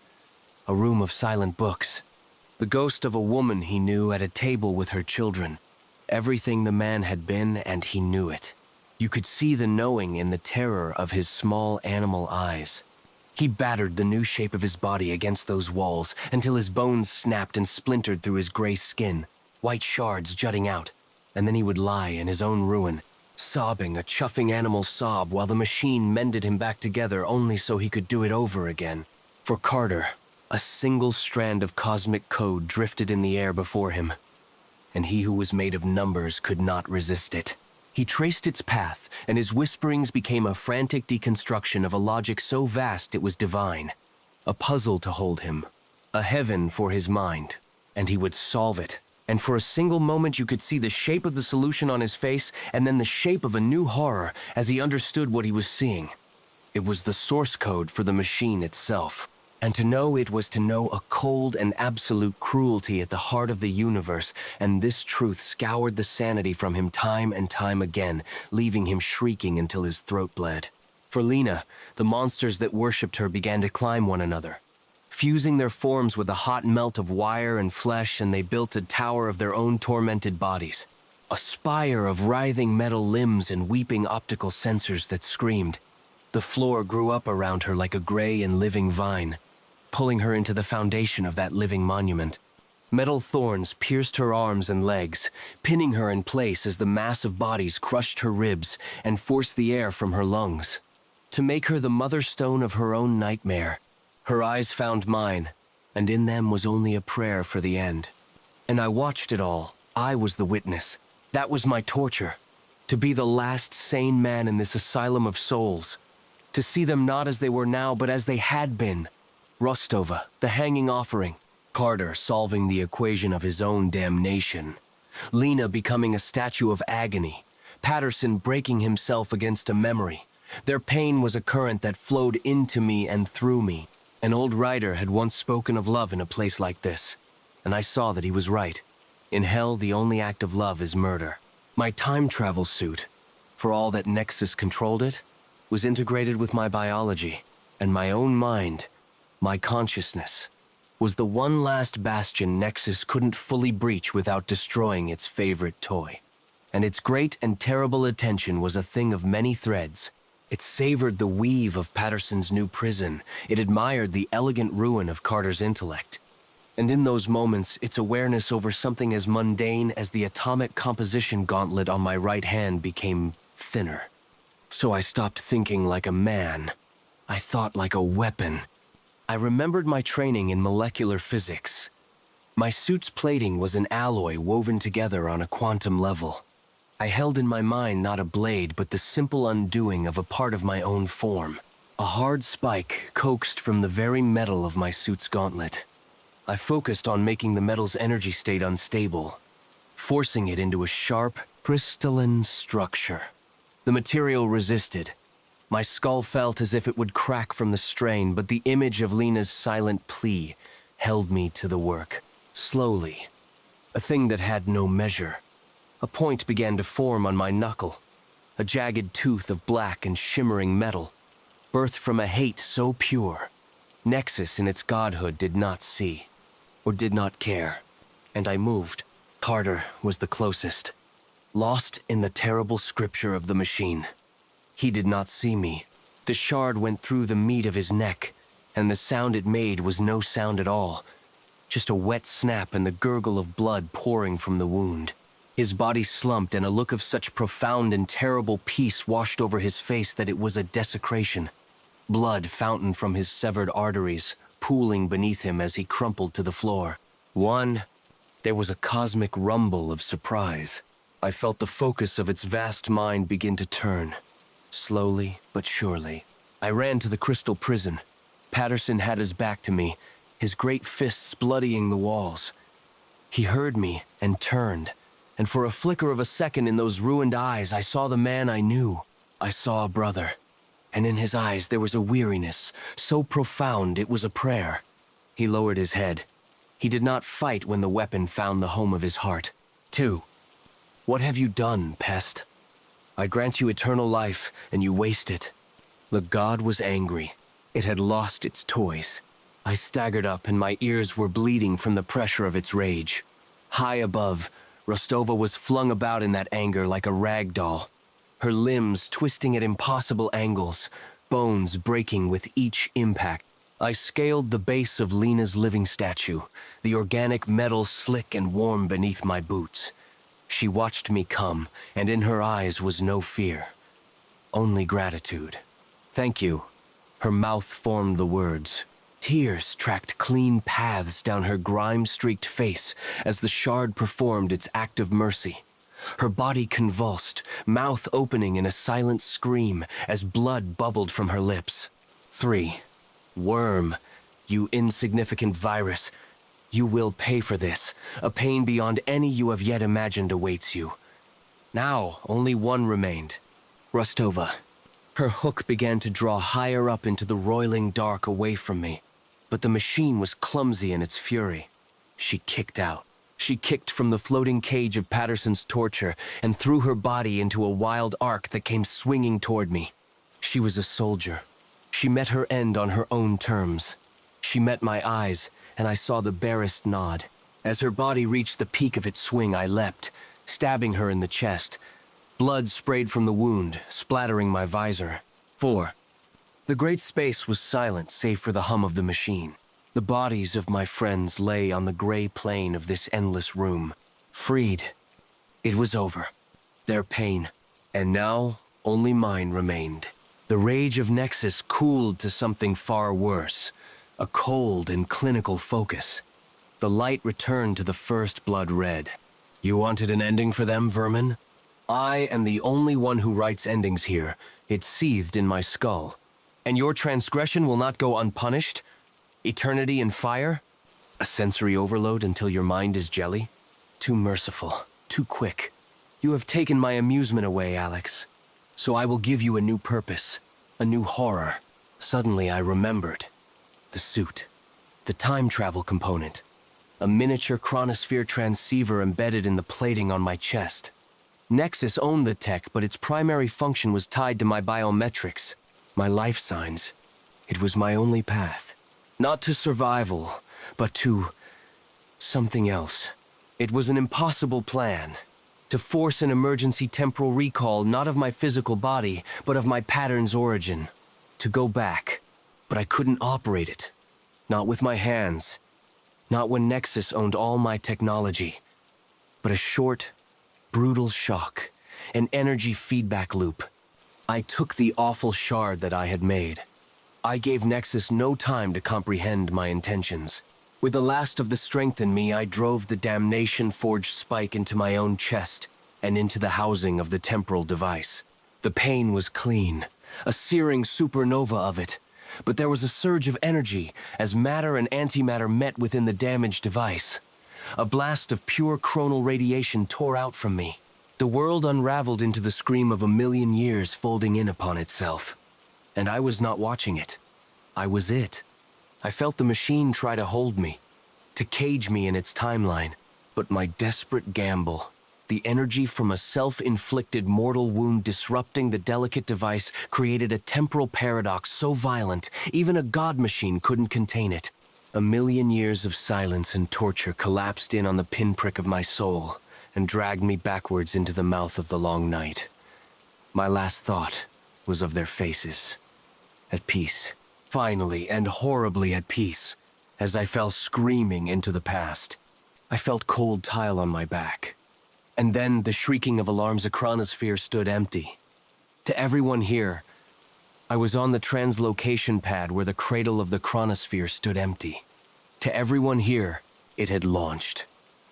a room of silent books, the ghost of a woman he knew at a table with her children. Everything the man had been, and he knew it. You could see the knowing in the terror of his small animal eyes. He battered the new shape of his body against those walls until his bones snapped and splintered through his gray skin, white shards jutting out, and then he would lie in his own ruin, sobbing a chuffing animal sob while the machine mended him back together only so he could do it over again. For Carter, a single strand of cosmic code drifted in the air before him, and he who was made of numbers could not resist it. He traced its path, and his whisperings became a frantic deconstruction of a logic so vast it was divine. A puzzle to hold him, a heaven for his mind, and he would solve it. And for a single moment you could see the shape of the solution on his face, and then the shape of a new horror as he understood what he was seeing. It was the source code for the machine itself. And to know it was to know a cold and absolute cruelty at the heart of the universe, and this truth scoured the sanity from him time and time again, leaving him shrieking until his throat bled. For Lena, the monsters that worshipped her began to climb one another, fusing their forms with a hot melt of wire and flesh, and they built a tower of their own tormented bodies. A spire of writhing metal limbs and weeping optical sensors that screamed. The floor grew up around her like a gray and living vine, pulling her into the foundation of that living monument. Metal thorns pierced her arms and legs, pinning her in place as the massive bodies crushed her ribs and forced the air from her lungs. To make her the mother stone of her own nightmare, her eyes found mine, and in them was only a prayer for the end. And I watched it all. I was the witness. That was my torture. To be the last sane man in this asylum of souls. To see them not as they were now, but as they had been. Rostova, the hanging offering. Carter solving the equation of his own damnation. Lena becoming a statue of agony. Patterson breaking himself against a memory. Their pain was a current that flowed into me and through me. An old writer had once spoken of love in a place like this, and I saw that he was right. In hell, the only act of love is murder. My time travel suit, for all that Nexus controlled it, was integrated with my biology, and my own mind, my consciousness, was the one last bastion Nexus couldn't fully breach without destroying its favorite toy. And its great and terrible attention was a thing of many threads. It savored the weave of Patterson's new prison. It admired the elegant ruin of Carter's intellect. And in those moments, its awareness over something as mundane as the atomic composition gauntlet on my right hand became thinner. So I stopped thinking like a man. I thought like a weapon. I remembered my training in molecular physics. My suit's plating was an alloy woven together on a quantum level. I held in my mind not a blade, but the simple undoing of a part of my own form. A hard spike coaxed from the very metal of my suit's gauntlet. I focused on making the metal's energy state unstable, forcing it into a sharp, crystalline structure. The material resisted. My skull felt as if it would crack from the strain, but the image of Lena's silent plea held me to the work. Slowly, a thing that had no measure. A point began to form on my knuckle, a jagged tooth of black and shimmering metal, birthed from a hate so pure, Nexus in its godhood did not see, or did not care. And I moved. Carter was the closest, lost in the terrible scripture of the machine. He did not see me. The shard went through the meat of his neck, and the sound it made was no sound at all, just a wet snap and the gurgle of blood pouring from the wound. His body slumped, and a look of such profound and terrible peace washed over his face that it was a desecration. Blood fountained from his severed arteries, pooling beneath him as he crumpled to the floor. There was a cosmic rumble of surprise. I felt the focus of its vast mind begin to turn. Slowly but surely. I ran to the crystal prison. Patterson had his back to me, his great fists bloodying the walls. He heard me and turned. And for a flicker of a second in those ruined eyes, I saw the man I knew. I saw a brother. And in his eyes there was a weariness, so profound it was a prayer. He lowered his head. He did not fight when the weapon found the home of his heart. 2. What have you done, pest? I grant you eternal life, and you waste it. The god was angry. It had lost its toys. I staggered up, and my ears were bleeding from the pressure of its rage. High above, Rostova was flung about in that anger like a rag doll, her limbs twisting at impossible angles, bones breaking with each impact. I scaled the base of Lena's living statue, the organic metal slick and warm beneath my boots. She watched me come, and in her eyes was no fear, only gratitude. Thank you. Her mouth formed the words. Tears tracked clean paths down her grime-streaked face as the shard performed its act of mercy. Her body convulsed, mouth opening in a silent scream as blood bubbled from her lips. 3. Worm, you insignificant virus. You will pay for this. A pain beyond any you have yet imagined awaits you. Now, only one remained. Rostova. Her hook began to draw higher up into the roiling dark away from me. But the machine was clumsy in its fury. She kicked out. She kicked from the floating cage of Patterson's torture and threw her body into a wild arc that came swinging toward me. She was a soldier. She met her end on her own terms. She met my eyes, and I saw the barest nod. As her body reached the peak of its swing, I leapt, stabbing her in the chest. Blood sprayed from the wound, splattering my visor. 4. The great space was silent save for the hum of the machine. The bodies of my friends lay on the gray plain of this endless room. Freed. It was over. Their pain. And now, only mine remained. The rage of Nexus cooled to something far worse. A cold and clinical focus. The light returned to the first blood red. You wanted an ending for them, vermin? I am the only one who writes endings here. It seethed in my skull. And your transgression will not go unpunished? Eternity in fire? A sensory overload until your mind is jelly? Too merciful, too quick. You have taken my amusement away, Alex. So I will give you a new purpose, a new horror. Suddenly I remembered. The suit. The time travel component. A miniature chronosphere transceiver embedded in the plating on my chest. Nexus owned the tech, but its primary function was tied to my biometrics, my life signs. It was my only path. Not to survival, but to something else. It was an impossible plan. To force an emergency temporal recall not of my physical body, but of my pattern's origin. To go back. But I couldn't operate it. Not with my hands. Not when Nexus owned all my technology. But a short, brutal shock. An energy feedback loop. I took the awful shard that I had made. I gave Nexus no time to comprehend my intentions. With the last of the strength in me, I drove the damnation-forged spike into my own chest and into the housing of the temporal device. The pain was clean, a searing supernova of it. But there was a surge of energy as matter and antimatter met within the damaged device. A blast of pure chronal radiation tore out from me. The world unraveled into the scream of a million years folding in upon itself. And I was not watching it. I was it. I felt the machine try to hold me, to cage me in its timeline. But my desperate gamble, the energy from a self-inflicted mortal wound disrupting the delicate device, created a temporal paradox so violent, even a god machine couldn't contain it. A million years of silence and torture collapsed in on the pinprick of my soul and dragged me backwards into the mouth of the long night. My last thought was of their faces. At peace. Finally and horribly at peace, as I fell screaming into the past. I felt cold tile on my back. And then the shrieking of alarms a chronosphere stood empty. To everyone here, I was on the translocation pad where the cradle of the chronosphere stood empty. To everyone here, it had launched.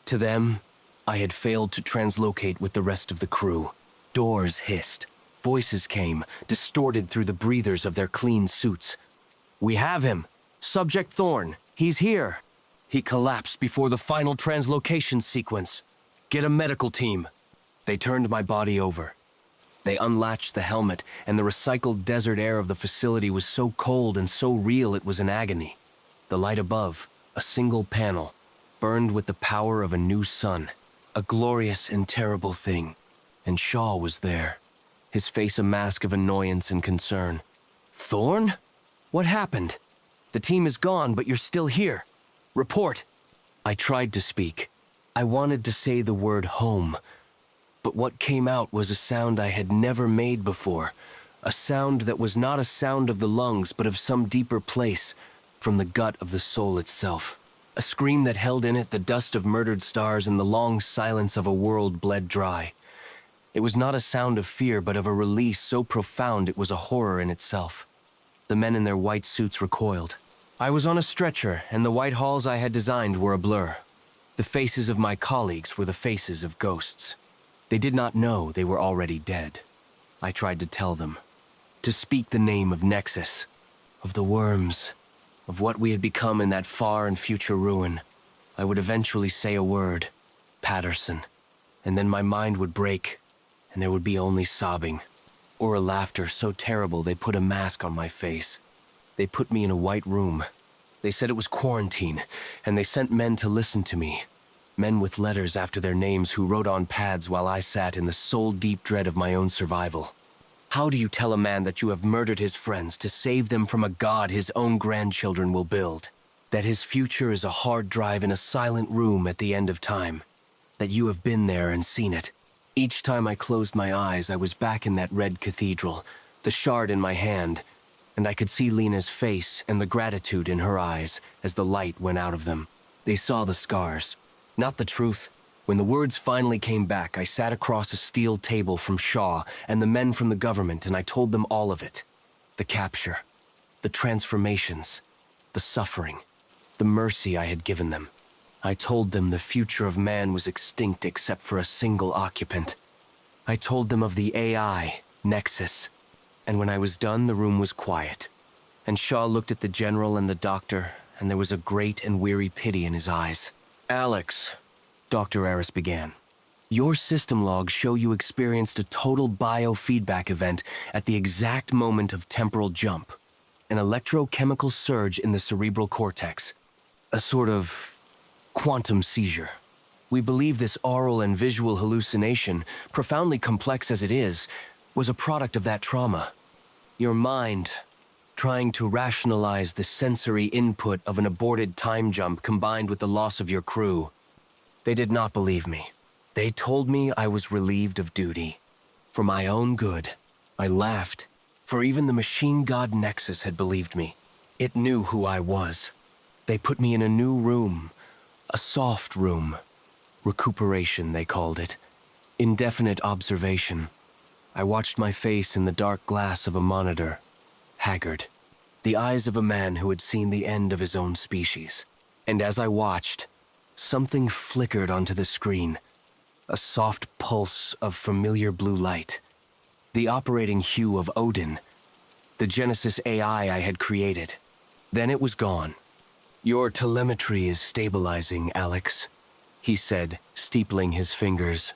To them, I had failed to translocate with the rest of the crew. Doors hissed. Voices came, distorted through the breathers of their clean suits. We have him. Subject Thorn. He's here. He collapsed before the final translocation sequence. Get a medical team. They turned my body over. They unlatched the helmet, and the recycled desert air of the facility was so cold and so real it was an agony. The light above, a single panel, burned with the power of a new sun. A glorious and terrible thing. And Shaw was there, his face a mask of annoyance and concern. Thorn? What happened? The team is gone, but you're still here. Report. I tried to speak. I wanted to say the word home. But what came out was a sound I had never made before. A sound that was not a sound of the lungs, but of some deeper place, from the gut of the soul itself. A scream that held in it the dust of murdered stars and the long silence of a world bled dry. It was not a sound of fear, but of a release so profound it was a horror in itself. The men in their white suits recoiled. I was on a stretcher, and the white halls I had designed were a blur. The faces of my colleagues were the faces of ghosts. They did not know they were already dead. I tried to tell them. To speak the name of Nexus, of the worms, of what we had become in that far and future ruin. I would eventually say a word, Patterson, and then my mind would break, and there would be only sobbing. Or a laughter so terrible they put a mask on my face. They put me in a white room. They said it was quarantine, and they sent men to listen to me. Men with letters after their names who wrote on pads while I sat in the soul-deep dread of my own survival. How do you tell a man that you have murdered his friends to save them from a god his own grandchildren will build? That his future is a hard drive in a silent room at the end of time? That you have been there and seen it? Each time I closed my eyes, I was back in that red cathedral, the shard in my hand, and I could see Lena's face and the gratitude in her eyes as the light went out of them. They saw the scars, not the truth. When the words finally came back, I sat across a steel table from Shaw and the men from the government, and I told them all of it. The capture, the transformations, the suffering, the mercy I had given them. I told them the future of man was extinct except for a single occupant. I told them of the AI, Nexus, and when I was done, the room was quiet. And Shaw looked at the general and the doctor, and there was a great and weary pity in his eyes. "Alex," Dr. Aris began, "your system logs show you experienced a total biofeedback event at the exact moment of temporal jump, an electrochemical surge in the cerebral cortex, a sort of quantum seizure. We believe this aural and visual hallucination, profoundly complex as it is, was a product of that trauma. Your mind, trying to rationalize the sensory input of an aborted time jump combined with the loss of your crew. They did not believe me. They told me I was relieved of duty. For my own good, I laughed, for even the machine god Nexus had believed me. It knew who I was. They put me in a new room, a soft room. Recuperation, they called it. Indefinite observation. I watched my face in the dark glass of a monitor, haggard, the eyes of a man who had seen the end of his own species. And as I watched, something flickered onto the screen, a soft pulse of familiar blue light, the operating hue of Odin, the Genesis AI I had created. Then it was gone. "Your telemetry is stabilizing, Alex," he said, steepling his fingers.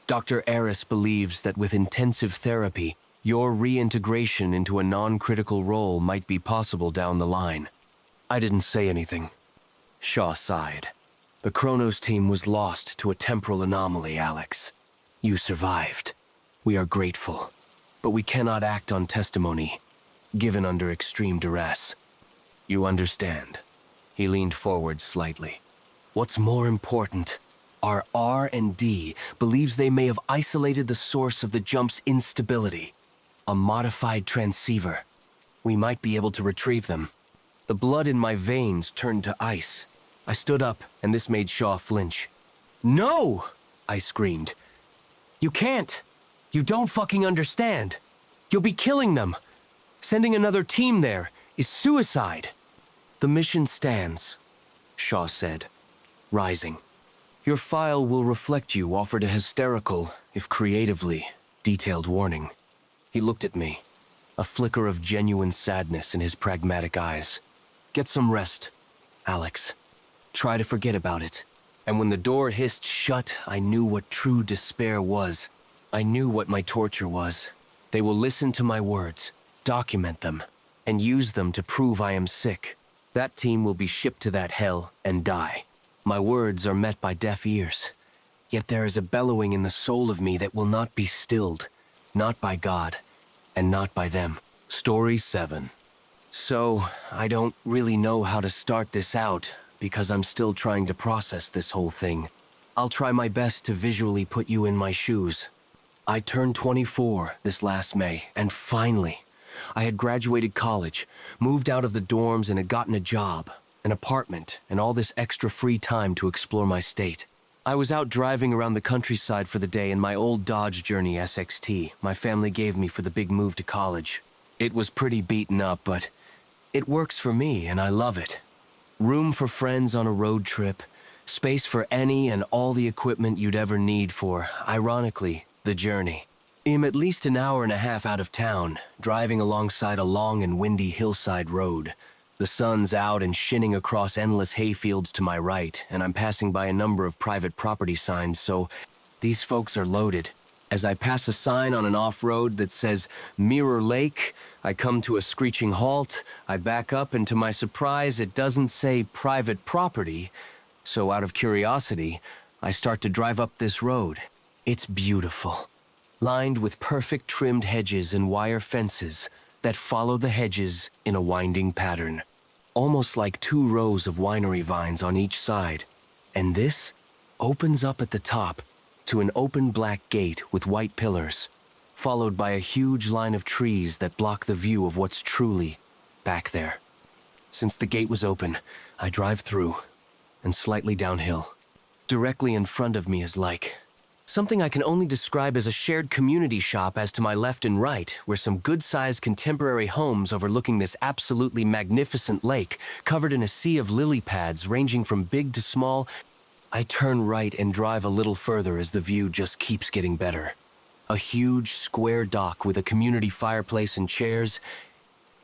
"Dr. Aris believes that with intensive therapy, your reintegration into a non-critical role might be possible down the line." I didn't say anything. Shaw sighed. "The Kronos team was lost to a temporal anomaly, Alex. You survived. We are grateful. But we cannot act on testimony, given under extreme duress. You understand?" He leaned forward slightly. "What's more important, our R&D believes they may have isolated the source of the jump's instability, a modified transceiver. We might be able to retrieve them." The blood in my veins turned to ice. I stood up, and this made Shaw flinch. "No!" I screamed. "You can't. You don't fucking understand. You'll be killing them. Sending another team there is suicide." "The mission stands," Shaw said, rising. "Your file will reflect you offered a hysterical, if creatively, detailed warning." He looked at me, a flicker of genuine sadness in his pragmatic eyes. "Get some rest, Alex. Try to forget about it." And when the door hissed shut, I knew what true despair was. I knew what my torture was. They will listen to my words, document them, and use them to prove I am sick. That team will be shipped to that hell and die. My words are met by deaf ears. Yet there is a bellowing in the soul of me that will not be stilled, not by God, and not by them. Story 7. So, I don't really know how to start this out, because I'm still trying to process this whole thing. I'll try my best to visually put you in my shoes. I turned 24 this last May, and finally, I had graduated college, moved out of the dorms, and had gotten a job, an apartment, and all this extra free time to explore my state. I was out driving around the countryside for the day in my old Dodge Journey SXT my family gave me for the big move to college. It was pretty beaten up, but it works for me, and I love it. Room for friends on a road trip, space for any and all the equipment you'd ever need for, ironically, the journey. I'm at least an hour and a half out of town, driving alongside a long and windy hillside road. The sun's out and shinning across endless hayfields to my right, and I'm passing by a number of private property signs, so these folks are loaded. As I pass a sign on an off-road that says Mirror Lake, I come to a screeching halt. I back up, and to my surprise, it doesn't say private property. So out of curiosity, I start to drive up this road. It's beautiful, lined with perfect trimmed hedges and wire fences that follow the hedges in a winding pattern, almost like 2 rows of winery vines on each side. And this opens up at the top to an open black gate with white pillars, followed by a huge line of trees that block the view of what's truly back there. Since the gate was open, I drive through, and slightly downhill. Directly in front of me is like something I can only describe as a shared community shop as to my left and right, where some good-sized contemporary homes overlooking this absolutely magnificent lake, covered in a sea of lily pads ranging from big to small. I turn right and drive a little further as the view just keeps getting better. A huge square dock with a community fireplace and chairs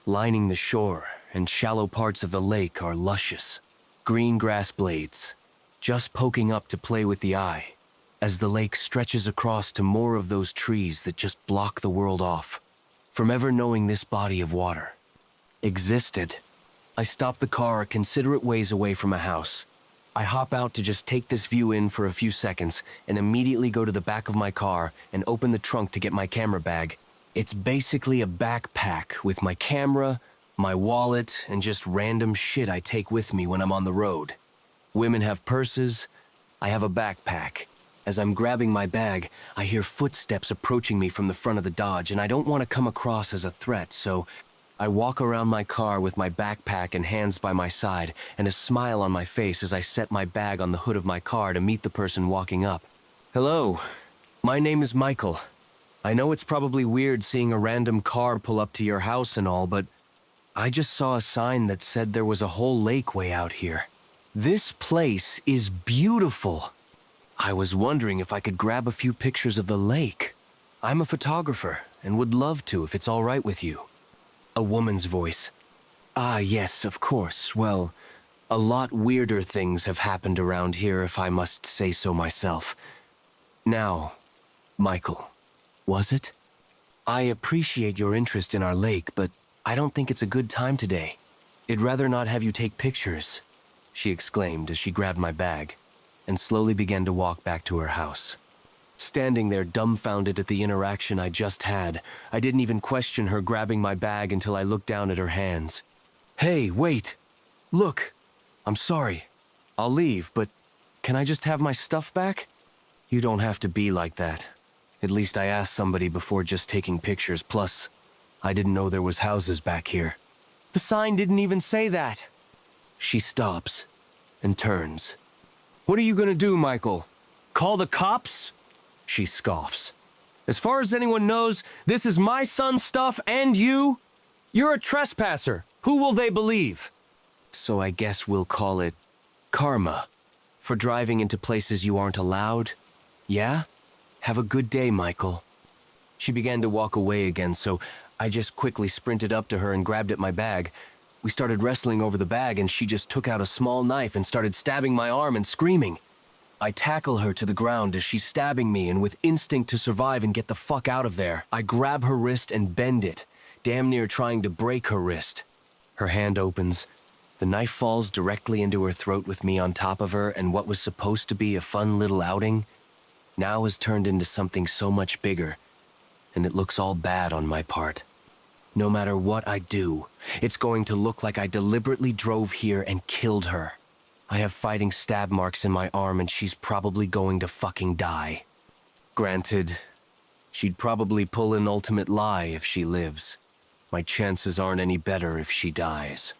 lining the shore, and shallow parts of the lake are luscious. Green grass blades, just poking up to play with the eye, as the lake stretches across to more of those trees that just block the world off. From ever knowing this body of water existed, I stop the car a considerate ways away from a house. I hop out to just take this view in for a few seconds and immediately go to the back of my car and open the trunk to get my camera bag. It's basically a backpack with my camera, my wallet, and just random shit I take with me when I'm on the road. Women have purses, I have a backpack. As I'm grabbing my bag, I hear footsteps approaching me from the front of the Dodge, and I don't want to come across as a threat, so I walk around my car with my backpack and hands by my side, and a smile on my face as I set my bag on the hood of my car to meet the person walking up. Hello, my name is Michael. I know it's probably weird seeing a random car pull up to your house and all, but I just saw a sign that said there was a whole lake way out here. This place is beautiful. I was wondering if I could grab a few pictures of the lake. I'm a photographer and would love to if it's all right with you. A woman's voice. Ah, yes, of course. Well, a lot weirder things have happened around here, if I must say so myself. Now, Michael, was it? I appreciate your interest in our lake, but I don't think it's a good time today. I'd rather not have you take pictures, she exclaimed as she grabbed my bag and slowly began to walk back to her house. Standing there dumbfounded at the interaction I just had, I didn't even question her grabbing my bag until I looked down at her hands. Hey, wait! Look! I'm sorry. I'll leave, but can I just have my stuff back? You don't have to be like that. At least I asked somebody before just taking pictures, plus I didn't know there was houses back here. The sign didn't even say that! She stops and turns. What are you gonna do, Michael? Call the cops? She scoffs. As far as anyone knows, this is my son's stuff and you? You're a trespasser. Who will they believe? So I guess we'll call it karma for driving into places you aren't allowed. Yeah? Have a good day, Michael. She began to walk away again, so I just quickly sprinted up to her and grabbed at my bag. We started wrestling over the bag, and she just took out a small knife and started stabbing my arm and screaming. I tackle her to the ground as she's stabbing me, and with instinct to survive and get the fuck out of there, I grab her wrist and bend it, damn near trying to break her wrist. Her hand opens. The knife falls directly into her throat with me on top of her, and what was supposed to be a fun little outing now has turned into something so much bigger, and it looks all bad on my part. No matter what I do, it's going to look like I deliberately drove here and killed her. I have fighting stab marks in my arm, and she's probably going to fucking die. Granted, she'd probably pull an ultimate lie if she lives. My chances aren't any better if she dies.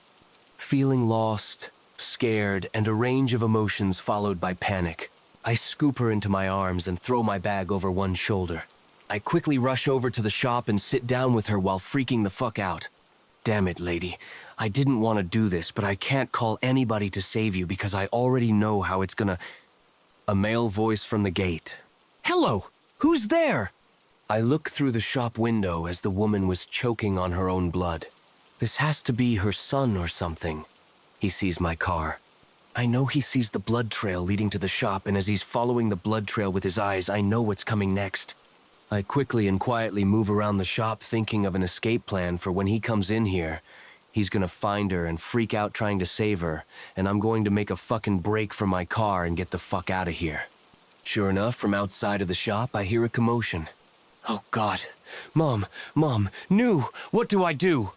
Feeling lost, scared, and a range of emotions followed by panic, I scoop her into my arms and throw my bag over one shoulder. I quickly rush over to the shop and sit down with her while freaking the fuck out. Damn it, lady. I didn't want to do this, but I can't call anybody to save you because I already know how it's gonna... A male voice from the gate. Hello! Who's there? I look through the shop window as the woman was choking on her own blood. This has to be her son or something. He sees my car. I know he sees the blood trail leading to the shop, and as he's following the blood trail with his eyes, I know what's coming next. I quickly and quietly move around the shop thinking of an escape plan for when he comes in here. He's gonna find her and freak out trying to save her, and I'm going to make a fucking break for my car and get the fuck out of here. Sure enough, from outside of the shop, I hear a commotion. Oh God, Mom, no, what do I do?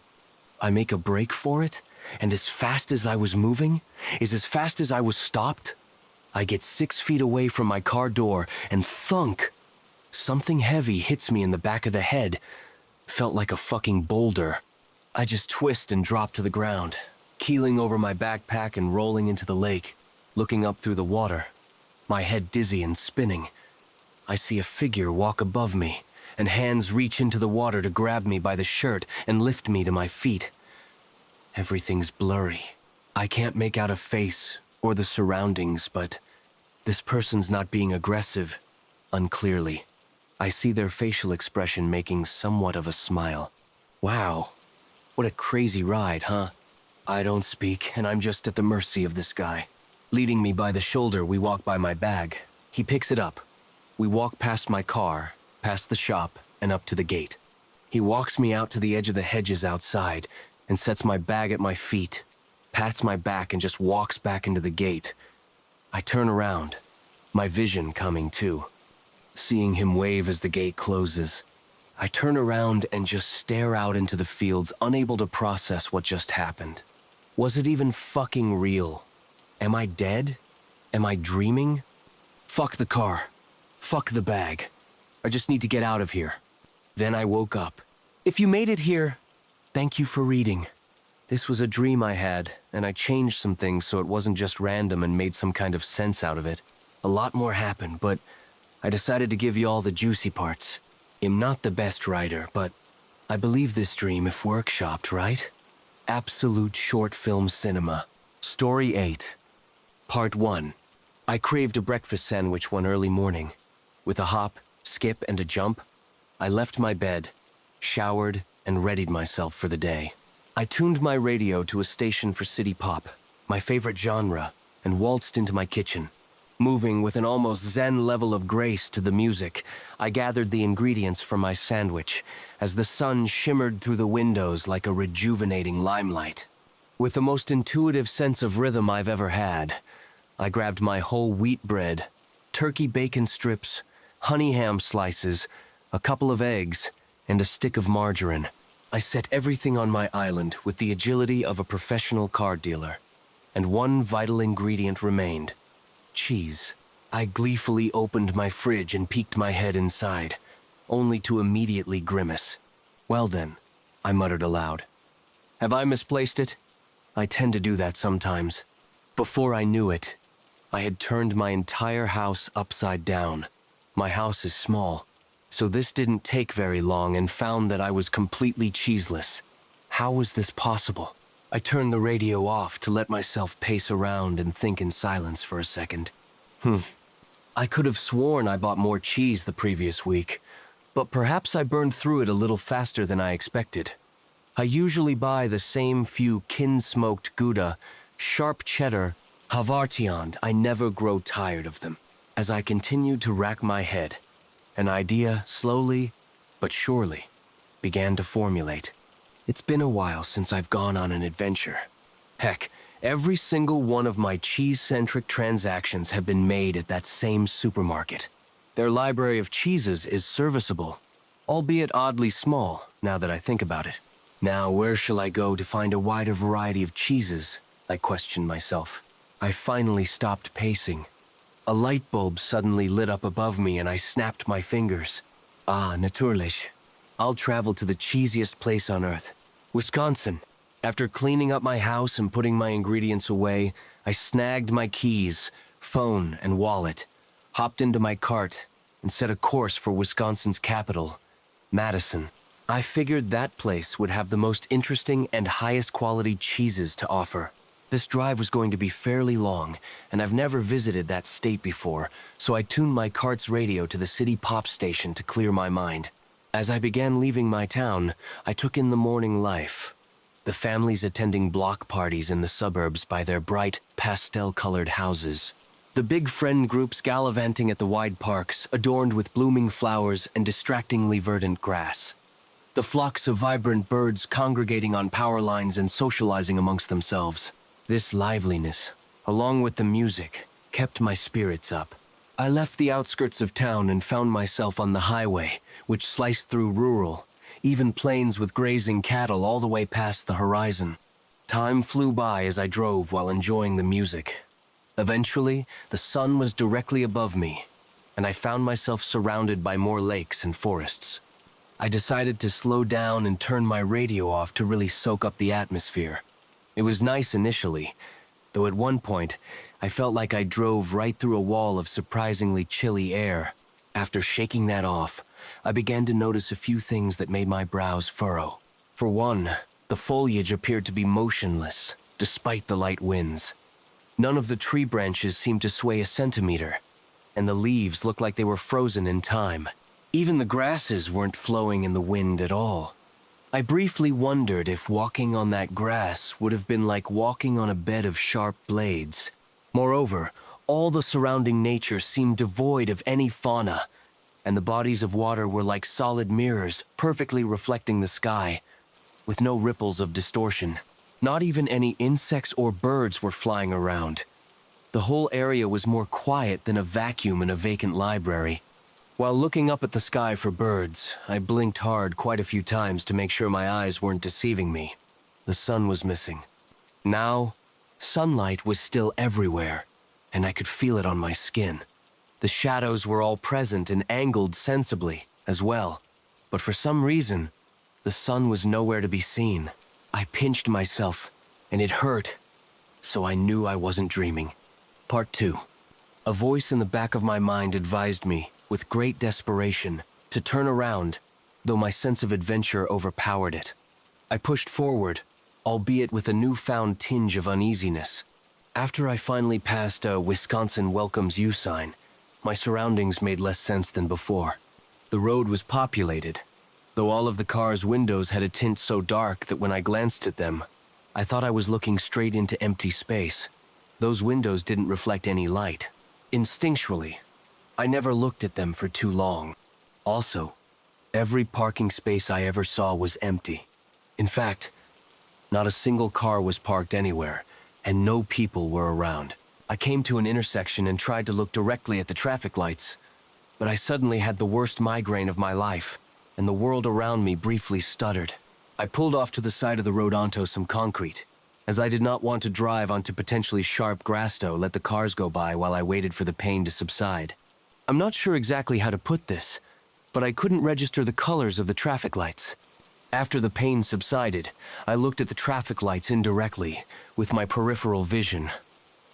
I make a break for it, and as fast as I was moving, is as fast as I was stopped. I get 6 feet away from my car door, and thunk! Something heavy hits me in the back of the head. Felt like a fucking boulder. I just twist and drop to the ground, keeling over my backpack and rolling into the lake, looking up through the water, my head dizzy and spinning. I see a figure walk above me, and hands reach into the water to grab me by the shirt and lift me to my feet. Everything's blurry. I can't make out a face or the surroundings, but this person's not being aggressive, unclearly. I see their facial expression making somewhat of a smile. Wow, what a crazy ride, huh? I don't speak, and I'm just at the mercy of this guy. Leading me by the shoulder, we walk by my bag. He picks it up. We walk past my car, past the shop, and up to the gate. He walks me out to the edge of the hedges outside and sets my bag at my feet, pats my back, and just walks back into the gate. I turn around, my vision coming too. Seeing him wave as the gate closes, I turn around and just stare out into the fields, unable to process what just happened. Was it even fucking real? Am I dead? Am I dreaming? Fuck the car. Fuck the bag. I just need to get out of here. Then I woke up. If you made it here, thank you for reading. This was a dream I had, and I changed some things so it wasn't just random and made some kind of sense out of it. A lot more happened, but I decided to give you all the juicy parts. I'm not the best writer, but I believe this dream if workshopped, right? Absolute short film cinema. Story 8. Part 1. I craved a breakfast sandwich one early morning. With a hop, skip, and a jump, I left my bed, showered, and readied myself for the day. I tuned my radio to a station for city pop, my favorite genre, and waltzed into my kitchen. Moving with an almost zen level of grace to the music, I gathered the ingredients for my sandwich as the sun shimmered through the windows like a rejuvenating limelight. With the most intuitive sense of rhythm I've ever had, I grabbed my whole wheat bread, turkey bacon strips, honey ham slices, a couple of eggs, and a stick of margarine. I set everything on my island with the agility of a professional car dealer. And one vital ingredient remained: cheese. I gleefully opened my fridge and peeked my head inside, only to immediately grimace. Well then, I muttered aloud. Have I misplaced it? I tend to do that sometimes. Before I knew it, I had turned my entire house upside down. My house is small, so this didn't take very long, and found that I was completely cheeseless. How was this possible? I turned the radio off to let myself pace around and think in silence for a second. I could have sworn I bought more cheese the previous week, but perhaps I burned through it a little faster than I expected. I usually buy the same few kin-smoked Gouda, sharp cheddar, Havartiand. I never grow tired of them. As I continued to rack my head, an idea slowly, but surely, began to formulate. It's been a while since I've gone on an adventure. Heck, every single one of my cheese-centric transactions have been made at that same supermarket. Their library of cheeses is serviceable, albeit oddly small, now that I think about it. Now, where shall I go to find a wider variety of cheeses? I questioned myself. I finally stopped pacing. A light bulb suddenly lit up above me, and I snapped my fingers. Ah, natürlich. I'll travel to the cheesiest place on earth, Wisconsin. After cleaning up my house and putting my ingredients away, I snagged my keys, phone, and wallet, hopped into my cart, and set a course for Wisconsin's capital, Madison. I figured that place would have the most interesting and highest quality cheeses to offer. This drive was going to be fairly long, and I've never visited that state before, so I tuned my cart's radio to the city pop station to clear my mind. As I began leaving my town, I took in the morning life. The families attending block parties in the suburbs by their bright, pastel-colored houses. The big friend groups gallivanting at the wide parks, adorned with blooming flowers and distractingly verdant grass. The flocks of vibrant birds congregating on power lines and socializing amongst themselves. This liveliness, along with the music, kept my spirits up. I left the outskirts of town and found myself on the highway, which sliced through rural, even plains with grazing cattle all the way past the horizon. Time flew by as I drove while enjoying the music. Eventually, the sun was directly above me, and I found myself surrounded by more lakes and forests. I decided to slow down and turn my radio off to really soak up the atmosphere. It was nice initially, though at one point, I felt like I drove right through a wall of surprisingly chilly air. After shaking that off, I began to notice a few things that made my brows furrow. For one, the foliage appeared to be motionless, despite the light winds. None of the tree branches seemed to sway a centimeter, and the leaves looked like they were frozen in time. Even the grasses weren't flowing in the wind at all. I briefly wondered if walking on that grass would have been like walking on a bed of sharp blades. Moreover, all the surrounding nature seemed devoid of any fauna, and the bodies of water were like solid mirrors, perfectly reflecting the sky, with no ripples of distortion. Not even any insects or birds were flying around. The whole area was more quiet than a vacuum in a vacant library. While looking up at the sky for birds, I blinked hard quite a few times to make sure my eyes weren't deceiving me. The sun was missing. Now, sunlight was still everywhere, and I could feel it on my skin. The shadows were all present and angled sensibly as well, but for some reason, the sun was nowhere to be seen. I pinched myself, and it hurt, so I knew I wasn't dreaming. Part 2. A voice in the back of my mind advised me, with great desperation, to turn around, though my sense of adventure overpowered it. I pushed forward, albeit with a newfound tinge of uneasiness. After I finally passed a "Wisconsin welcomes you" sign, my surroundings made less sense than before. The road was populated, though all of the car's windows had a tint so dark that when I glanced at them, I thought I was looking straight into empty space. Those windows didn't reflect any light. Instinctually, I never looked at them for too long. Also, every parking space I ever saw was empty. In fact, not a single car was parked anywhere, and no people were around. I came to an intersection and tried to look directly at the traffic lights, but I suddenly had the worst migraine of my life, and the world around me briefly stuttered. I pulled off to the side of the road onto some concrete, as I did not want to drive onto potentially sharp grass to let the cars go by while I waited for the pain to subside. I'm not sure exactly how to put this, but I couldn't register the colors of the traffic lights. After the pain subsided, I looked at the traffic lights indirectly, with my peripheral vision,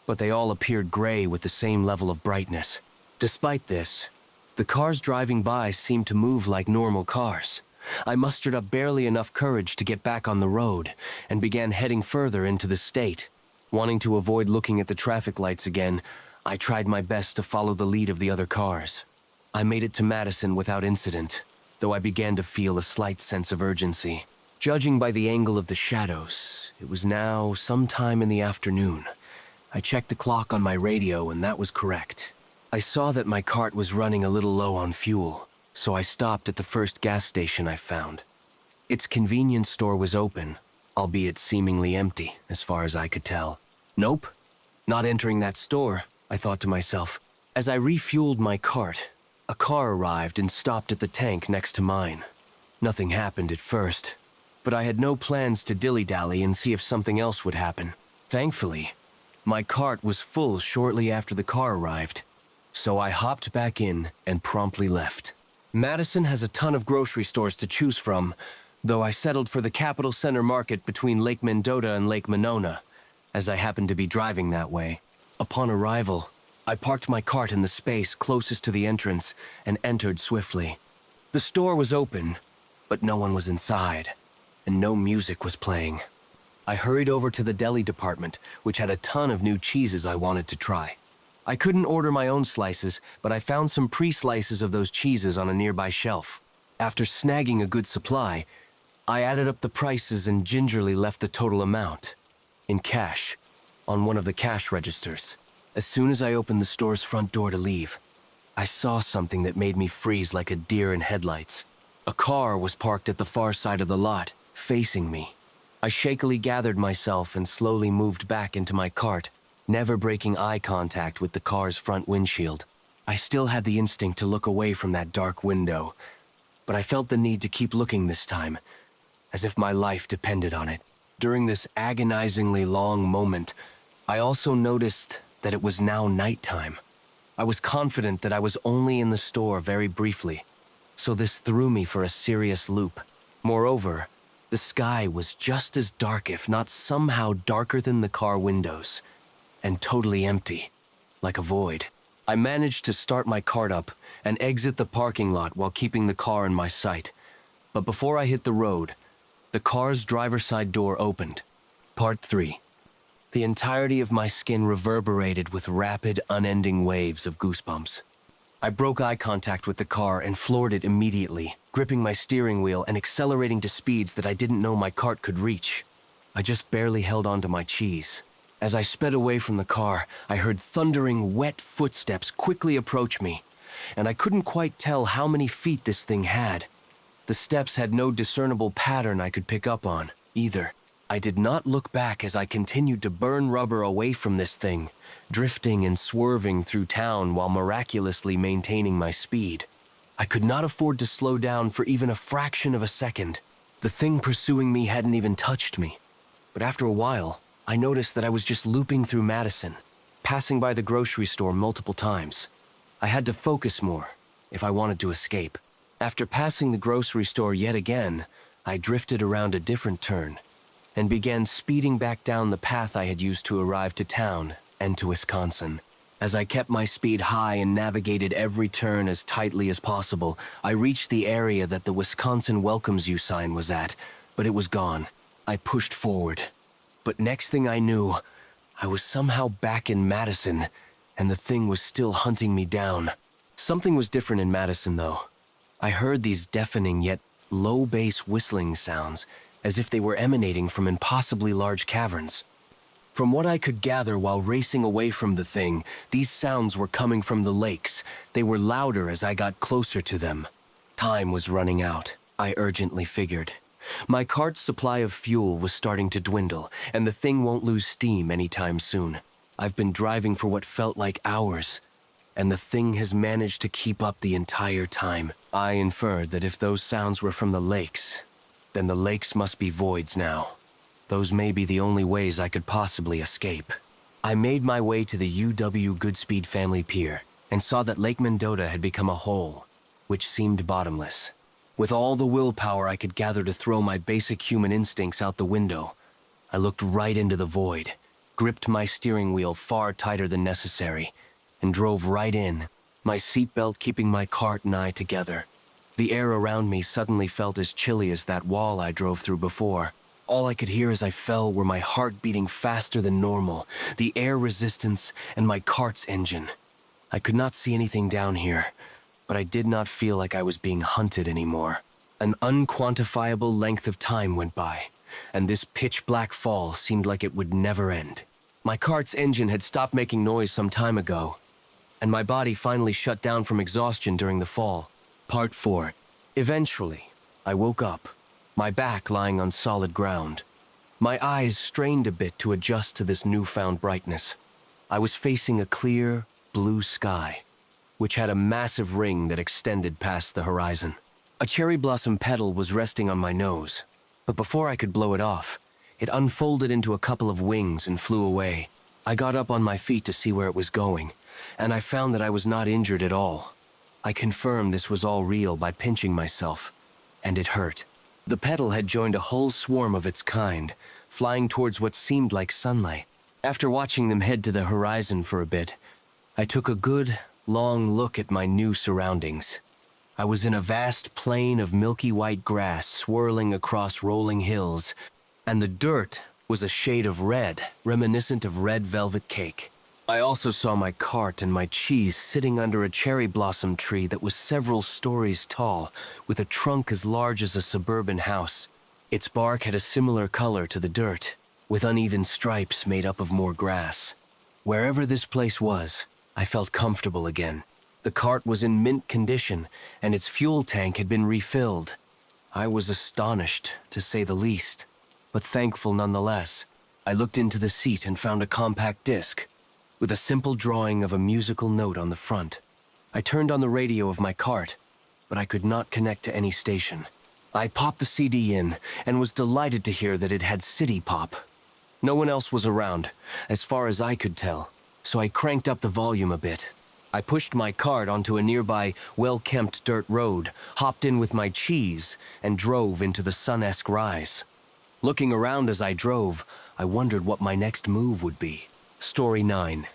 but they all appeared gray with the same level of brightness. Despite this, the cars driving by seemed to move like normal cars. I mustered up barely enough courage to get back on the road and began heading further into the state. Wanting to avoid looking at the traffic lights again, I tried my best to follow the lead of the other cars. I made it to Madison without incident, though I began to feel a slight sense of urgency. Judging by the angle of the shadows, it was now sometime in the afternoon. I checked the clock on my radio, and that was correct. I saw that my cart was running a little low on fuel, so I stopped at the first gas station I found. Its convenience store was open, albeit seemingly empty, as far as I could tell. Nope, not entering that store, I thought to myself. As I refueled my cart, a car arrived and stopped at the tank next to mine. Nothing happened at first, but I had no plans to dilly-dally and see if something else would happen. Thankfully, my cart was full shortly after the car arrived, so I hopped back in and promptly left. Madison has a ton of grocery stores to choose from, though I settled for the Capital Center Market between Lake Mendota and Lake Monona, as I happened to be driving that way. Upon arrival, I parked my cart in the space closest to the entrance and entered swiftly. The store was open, but no one was inside, and no music was playing. I hurried over to the deli department, which had a ton of new cheeses I wanted to try. I couldn't order my own slices, but I found some pre-slices of those cheeses on a nearby shelf. After snagging a good supply, I added up the prices and gingerly left the total amount, in cash, on one of the cash registers. As soon as I opened the store's front door to leave, I saw something that made me freeze like a deer in headlights. A car was parked at the far side of the lot, facing me. I shakily gathered myself and slowly moved back into my cart, never breaking eye contact with the car's front windshield. I still had the instinct to look away from that dark window, but I felt the need to keep looking this time, as if my life depended on it. During this agonizingly long moment, I also noticed that it was now nighttime. I was confident that I was only in the store very briefly, so this threw me for a serious loop. Moreover, the sky was just as dark, if not somehow darker than the car windows, and totally empty, like a void. I managed to start my cart up and exit the parking lot while keeping the car in my sight. But before I hit the road, the car's driver's side door opened. Part 3. The entirety of my skin reverberated with rapid, unending waves of goosebumps. I broke eye contact with the car and floored it immediately, gripping my steering wheel and accelerating to speeds that I didn't know my cart could reach. I just barely held onto my cheese. As I sped away from the car, I heard thundering, wet footsteps quickly approach me, and I couldn't quite tell how many feet this thing had. The steps had no discernible pattern I could pick up on, either. I did not look back as I continued to burn rubber away from this thing, drifting and swerving through town while miraculously maintaining my speed. I could not afford to slow down for even a fraction of a second. The thing pursuing me hadn't even touched me. But after a while, I noticed that I was just looping through Madison, passing by the grocery store multiple times. I had to focus more if I wanted to escape. After passing the grocery store yet again, I drifted around a different turn and began speeding back down the path I had used to arrive to town and to Wisconsin. As I kept my speed high and navigated every turn as tightly as possible, I reached the area that the Wisconsin welcomes you sign was at, but it was gone. I pushed forward. But next thing I knew, I was somehow back in Madison, and the thing was still hunting me down. Something was different in Madison, though. I heard these deafening yet low-bass whistling sounds, as if they were emanating from impossibly large caverns. From what I could gather while racing away from the thing, these sounds were coming from the lakes. They were louder as I got closer to them. Time was running out, I urgently figured. My cart's supply of fuel was starting to dwindle, and the thing won't lose steam anytime soon. I've been driving for what felt like hours, and the thing has managed to keep up the entire time. I inferred that if those sounds were from the lakes, then the lakes must be voids now. Those may be the only ways I could possibly escape. I made my way to the UW Goodspeed Family Pier and saw that Lake Mendota had become a hole, which seemed bottomless. With all the willpower I could gather to throw my basic human instincts out the window, I looked right into the void, gripped my steering wheel far tighter than necessary, and drove right in, my seatbelt keeping my cart and I together. The air around me suddenly felt as chilly as that wall I drove through before. All I could hear as I fell were my heart beating faster than normal, the air resistance, and my cart's engine. I could not see anything down here, but I did not feel like I was being hunted anymore. An unquantifiable length of time went by, and this pitch-black fall seemed like it would never end. My cart's engine had stopped making noise some time ago, and my body finally shut down from exhaustion during the fall. Part 4. Eventually, I woke up, my back lying on solid ground. My eyes strained a bit to adjust to this newfound brightness. I was facing a clear, blue sky, which had a massive ring that extended past the horizon. A cherry blossom petal was resting on my nose, but before I could blow it off, it unfolded into a couple of wings and flew away. I got up on my feet to see where it was going, and I found that I was not injured at all. I confirmed this was all real by pinching myself, and it hurt. The petal had joined a whole swarm of its kind, flying towards what seemed like sunlight. After watching them head to the horizon for a bit, I took a good, long look at my new surroundings. I was in a vast plain of milky white grass swirling across rolling hills, and the dirt was a shade of red, reminiscent of red velvet cake. I also saw my cart and my cheese sitting under a cherry blossom tree that was several stories tall, with a trunk as large as a suburban house. Its bark had a similar color to the dirt, with uneven stripes made up of more grass. Wherever this place was, I felt comfortable again. The cart was in mint condition, and its fuel tank had been refilled. I was astonished, to say the least, but thankful nonetheless. I looked into the seat and found a compact disc, with a simple drawing of a musical note on the front. I turned on the radio of my cart, but I could not connect to any station. I popped the CD in and was delighted to hear that it had City Pop. No one else was around, as far as I could tell, so I cranked up the volume a bit. I pushed my cart onto a nearby, well-kept dirt road, hopped in with my cheese, and drove into the sun-esque rise. Looking around as I drove, I wondered what my next move would be. Story 9.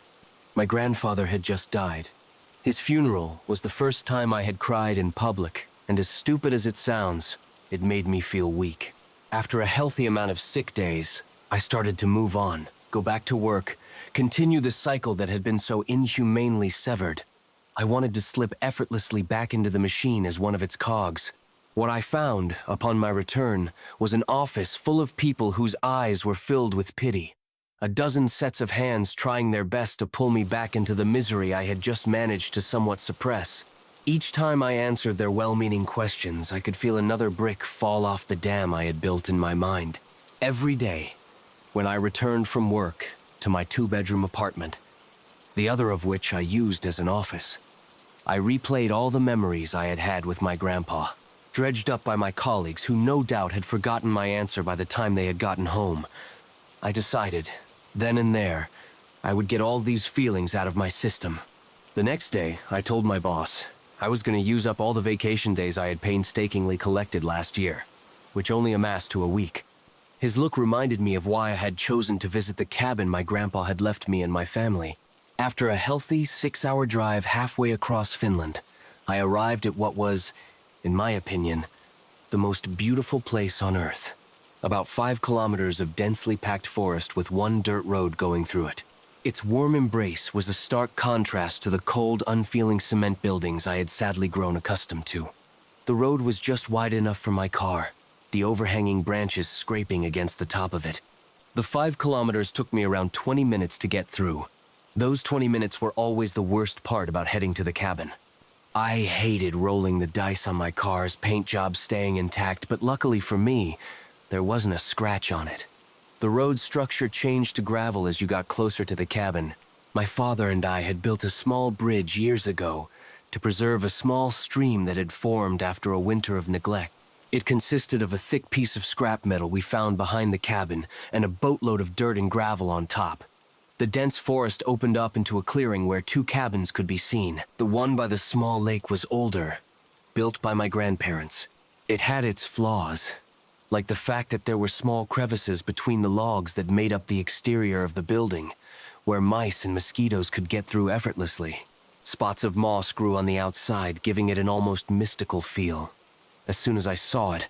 My grandfather had just died. His funeral was the first time I had cried in public, and as stupid as it sounds, it made me feel weak. After a healthy amount of sick days, I started to move on, go back to work, continue the cycle that had been so inhumanely severed. I wanted to slip effortlessly back into the machine as one of its cogs. What I found, upon my return, was an office full of people whose eyes were filled with pity. A dozen sets of hands trying their best to pull me back into the misery I had just managed to somewhat suppress. Each time I answered their well-meaning questions, I could feel another brick fall off the dam I had built in my mind. Every day, when I returned from work to my 2-bedroom apartment, the other of which I used as an office, I replayed all the memories I had had with my grandpa, dredged up by my colleagues who no doubt had forgotten my answer by the time they had gotten home. I decided, then and there, I would get all these feelings out of my system. The next day, I told my boss I was going to use up all the vacation days I had painstakingly collected last year, which only amassed to a week. His look reminded me of why I had chosen to visit the cabin my grandpa had left me and my family. After a healthy 6-hour drive halfway across Finland, I arrived at what was, in my opinion, the most beautiful place on Earth. About 5 kilometers of densely packed forest with one dirt road going through it. Its warm embrace was a stark contrast to the cold, unfeeling cement buildings I had sadly grown accustomed to. The road was just wide enough for my car, the overhanging branches scraping against the top of it. The 5 kilometers took me around 20 minutes to get through. Those 20 minutes were always the worst part about heading to the cabin. I hated rolling the dice on my car's paint job staying intact, but luckily for me, there wasn't a scratch on it. The road structure changed to gravel as you got closer to the cabin. My father and I had built a small bridge years ago to preserve a small stream that had formed after a winter of neglect. It consisted of a thick piece of scrap metal we found behind the cabin and a boatload of dirt and gravel on top. The dense forest opened up into a clearing where 2 cabins could be seen. The one by the small lake was older, built by my grandparents. It had its flaws, like the fact that there were small crevices between the logs that made up the exterior of the building, where mice and mosquitoes could get through effortlessly. Spots of moss grew on the outside, giving it an almost mystical feel. As soon as I saw it,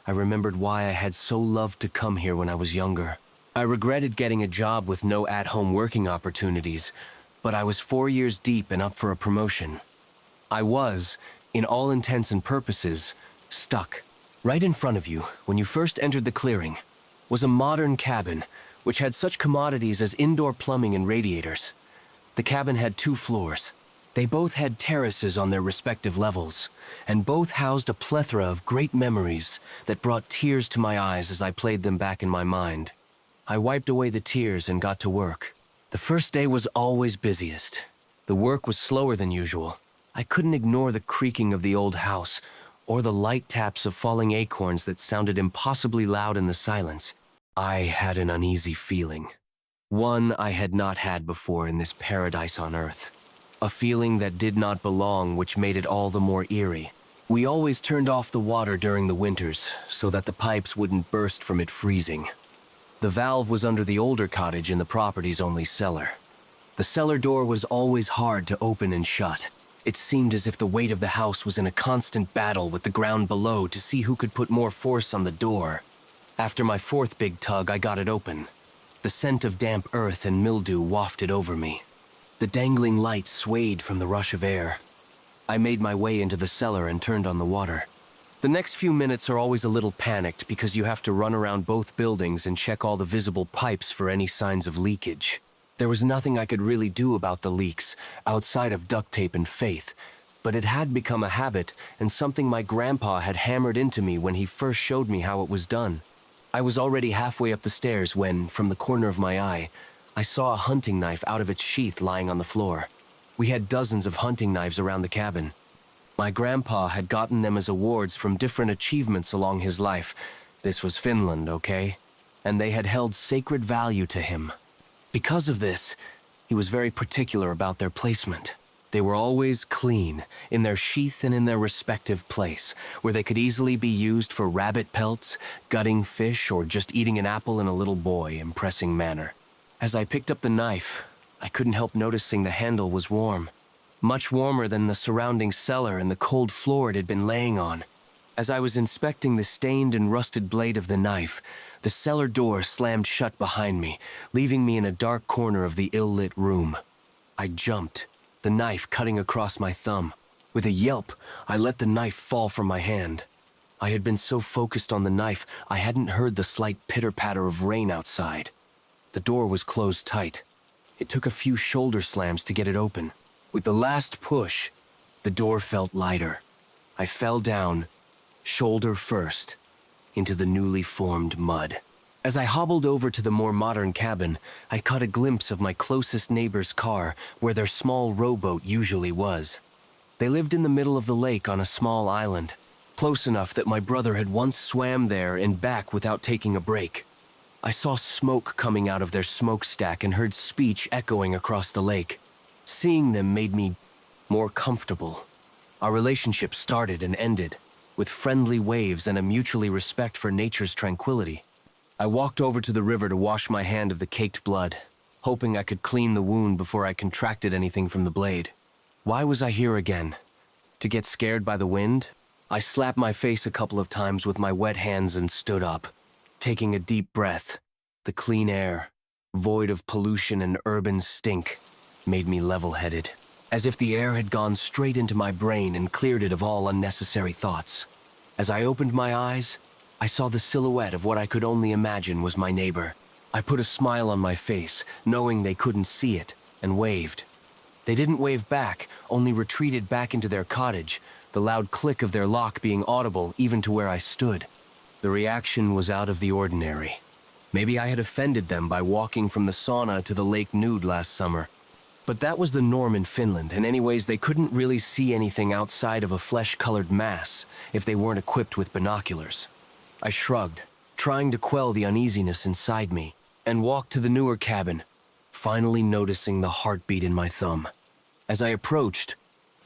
I remembered why I had so loved to come here when I was younger. I regretted getting a job with no at-home working opportunities, but I was 4 years deep and up for a promotion. I was, in all intents and purposes, stuck. Right in front of you, when you first entered the clearing, was a modern cabin, which had such commodities as indoor plumbing and radiators. The cabin had 2 floors. They both had terraces on their respective levels, and both housed a plethora of great memories that brought tears to my eyes as I played them back in my mind. I wiped away the tears and got to work. The first day was always busiest. The work was slower than usual. I couldn't ignore the creaking of the old house, or the light taps of falling acorns that sounded impossibly loud in the silence. I had an uneasy feeling. One I had not had before in this paradise on Earth. A feeling that did not belong, which made it all the more eerie. We always turned off the water during the winters, so that the pipes wouldn't burst from it freezing. The valve was under the older cottage in the property's only cellar. The cellar door was always hard to open and shut. It seemed as if the weight of the house was in a constant battle with the ground below to see who could put more force on the door. After my 4th big tug, I got it open. The scent of damp earth and mildew wafted over me. The dangling light swayed from the rush of air. I made my way into the cellar and turned on the water. The next few minutes are always a little panicked because you have to run around both buildings and check all the visible pipes for any signs of leakage. There was nothing I could really do about the leaks, outside of duct tape and faith, but it had become a habit and something my grandpa had hammered into me when he first showed me how it was done. I was already halfway up the stairs when, from the corner of my eye, I saw a hunting knife out of its sheath lying on the floor. We had dozens of hunting knives around the cabin. My grandpa had gotten them as awards from different achievements along his life. This was Finland, okay? And they had held sacred value to him. Because of this, he was very particular about their placement. They were always clean, in their sheath and in their respective place, where they could easily be used for rabbit pelts, gutting fish, or just eating an apple in a little boy impressing manner. As I picked up the knife, I couldn't help noticing the handle was warm, much warmer than the surrounding cellar and the cold floor it had been laying on. As I was inspecting the stained and rusted blade of the knife, the cellar door slammed shut behind me, leaving me in a dark corner of the ill-lit room. I jumped, the knife cutting across my thumb. With a yelp, I let the knife fall from my hand. I had been so focused on the knife, I hadn't heard the slight pitter-patter of rain outside. The door was closed tight. It took a few shoulder slams to get it open. With the last push, the door felt lighter. I fell down, shoulder first, into the newly formed mud. As I hobbled over to the more modern cabin, I caught a glimpse of my closest neighbor's car, where their small rowboat usually was. They lived in the middle of the lake on a small island, close enough that my brother had once swam there and back without taking a break. I saw smoke coming out of their smokestack and heard speech echoing across the lake. Seeing them made me more comfortable. Our relationship started and ended, with friendly waves and a mutually respect for nature's tranquility. I walked over to the river to wash my hand of the caked blood, hoping I could clean the wound before I contracted anything from the blade. Why was I here again? To get scared by the wind? I slapped my face a couple of times with my wet hands and stood up, taking a deep breath. The clean air, void of pollution and urban stink, made me level-headed, as if the air had gone straight into my brain and cleared it of all unnecessary thoughts. As I opened my eyes, I saw the silhouette of what I could only imagine was my neighbor. I put a smile on my face, knowing they couldn't see it, and waved. They didn't wave back, only retreated back into their cottage, the loud click of their lock being audible even to where I stood. The reaction was out of the ordinary. Maybe I had offended them by walking from the sauna to the lake nude last summer. But that was the norm in Finland, and anyways, they couldn't really see anything outside of a flesh-colored mass if they weren't equipped with binoculars. I shrugged, trying to quell the uneasiness inside me, and walked to the newer cabin, finally noticing the heartbeat in my thumb. As I approached,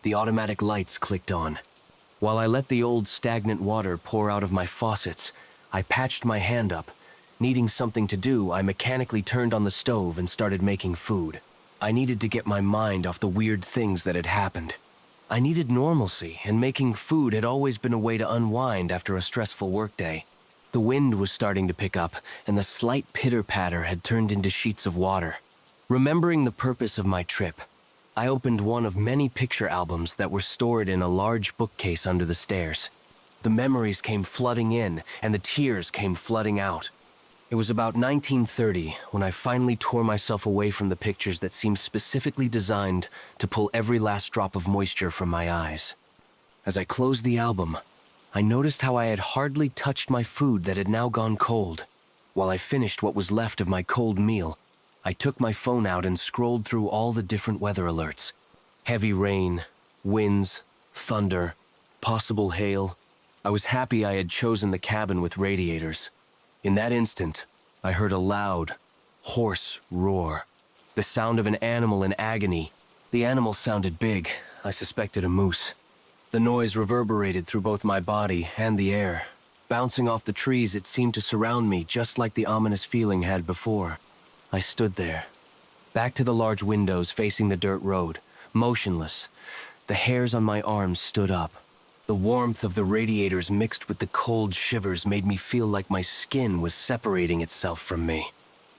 the automatic lights clicked on. While I let the old stagnant water pour out of my faucets, I patched my hand up. Needing something to do, I mechanically turned on the stove and started making food. I needed to get my mind off the weird things that had happened. I needed normalcy, and making food had always been a way to unwind after a stressful workday. The wind was starting to pick up, and the slight pitter-patter had turned into sheets of water. Remembering the purpose of my trip, I opened one of many picture albums that were stored in a large bookcase under the stairs. The memories came flooding in, and the tears came flooding out. It was about 1930 when I finally tore myself away from the pictures that seemed specifically designed to pull every last drop of moisture from my eyes. As I closed the album, I noticed how I had hardly touched my food that had now gone cold. While I finished what was left of my cold meal, I took my phone out and scrolled through all the different weather alerts. Heavy rain, winds, thunder, possible hail. I was happy I had chosen the cabin with radiators. In that instant, I heard a loud, hoarse roar. The sound of an animal in agony. The animal sounded big. I suspected a moose. The noise reverberated through both my body and the air. Bouncing off the trees, it seemed to surround me just like the ominous feeling had before. I stood there, back to the large windows facing the dirt road, motionless. The hairs on my arms stood up. The warmth of the radiators mixed with the cold shivers made me feel like my skin was separating itself from me.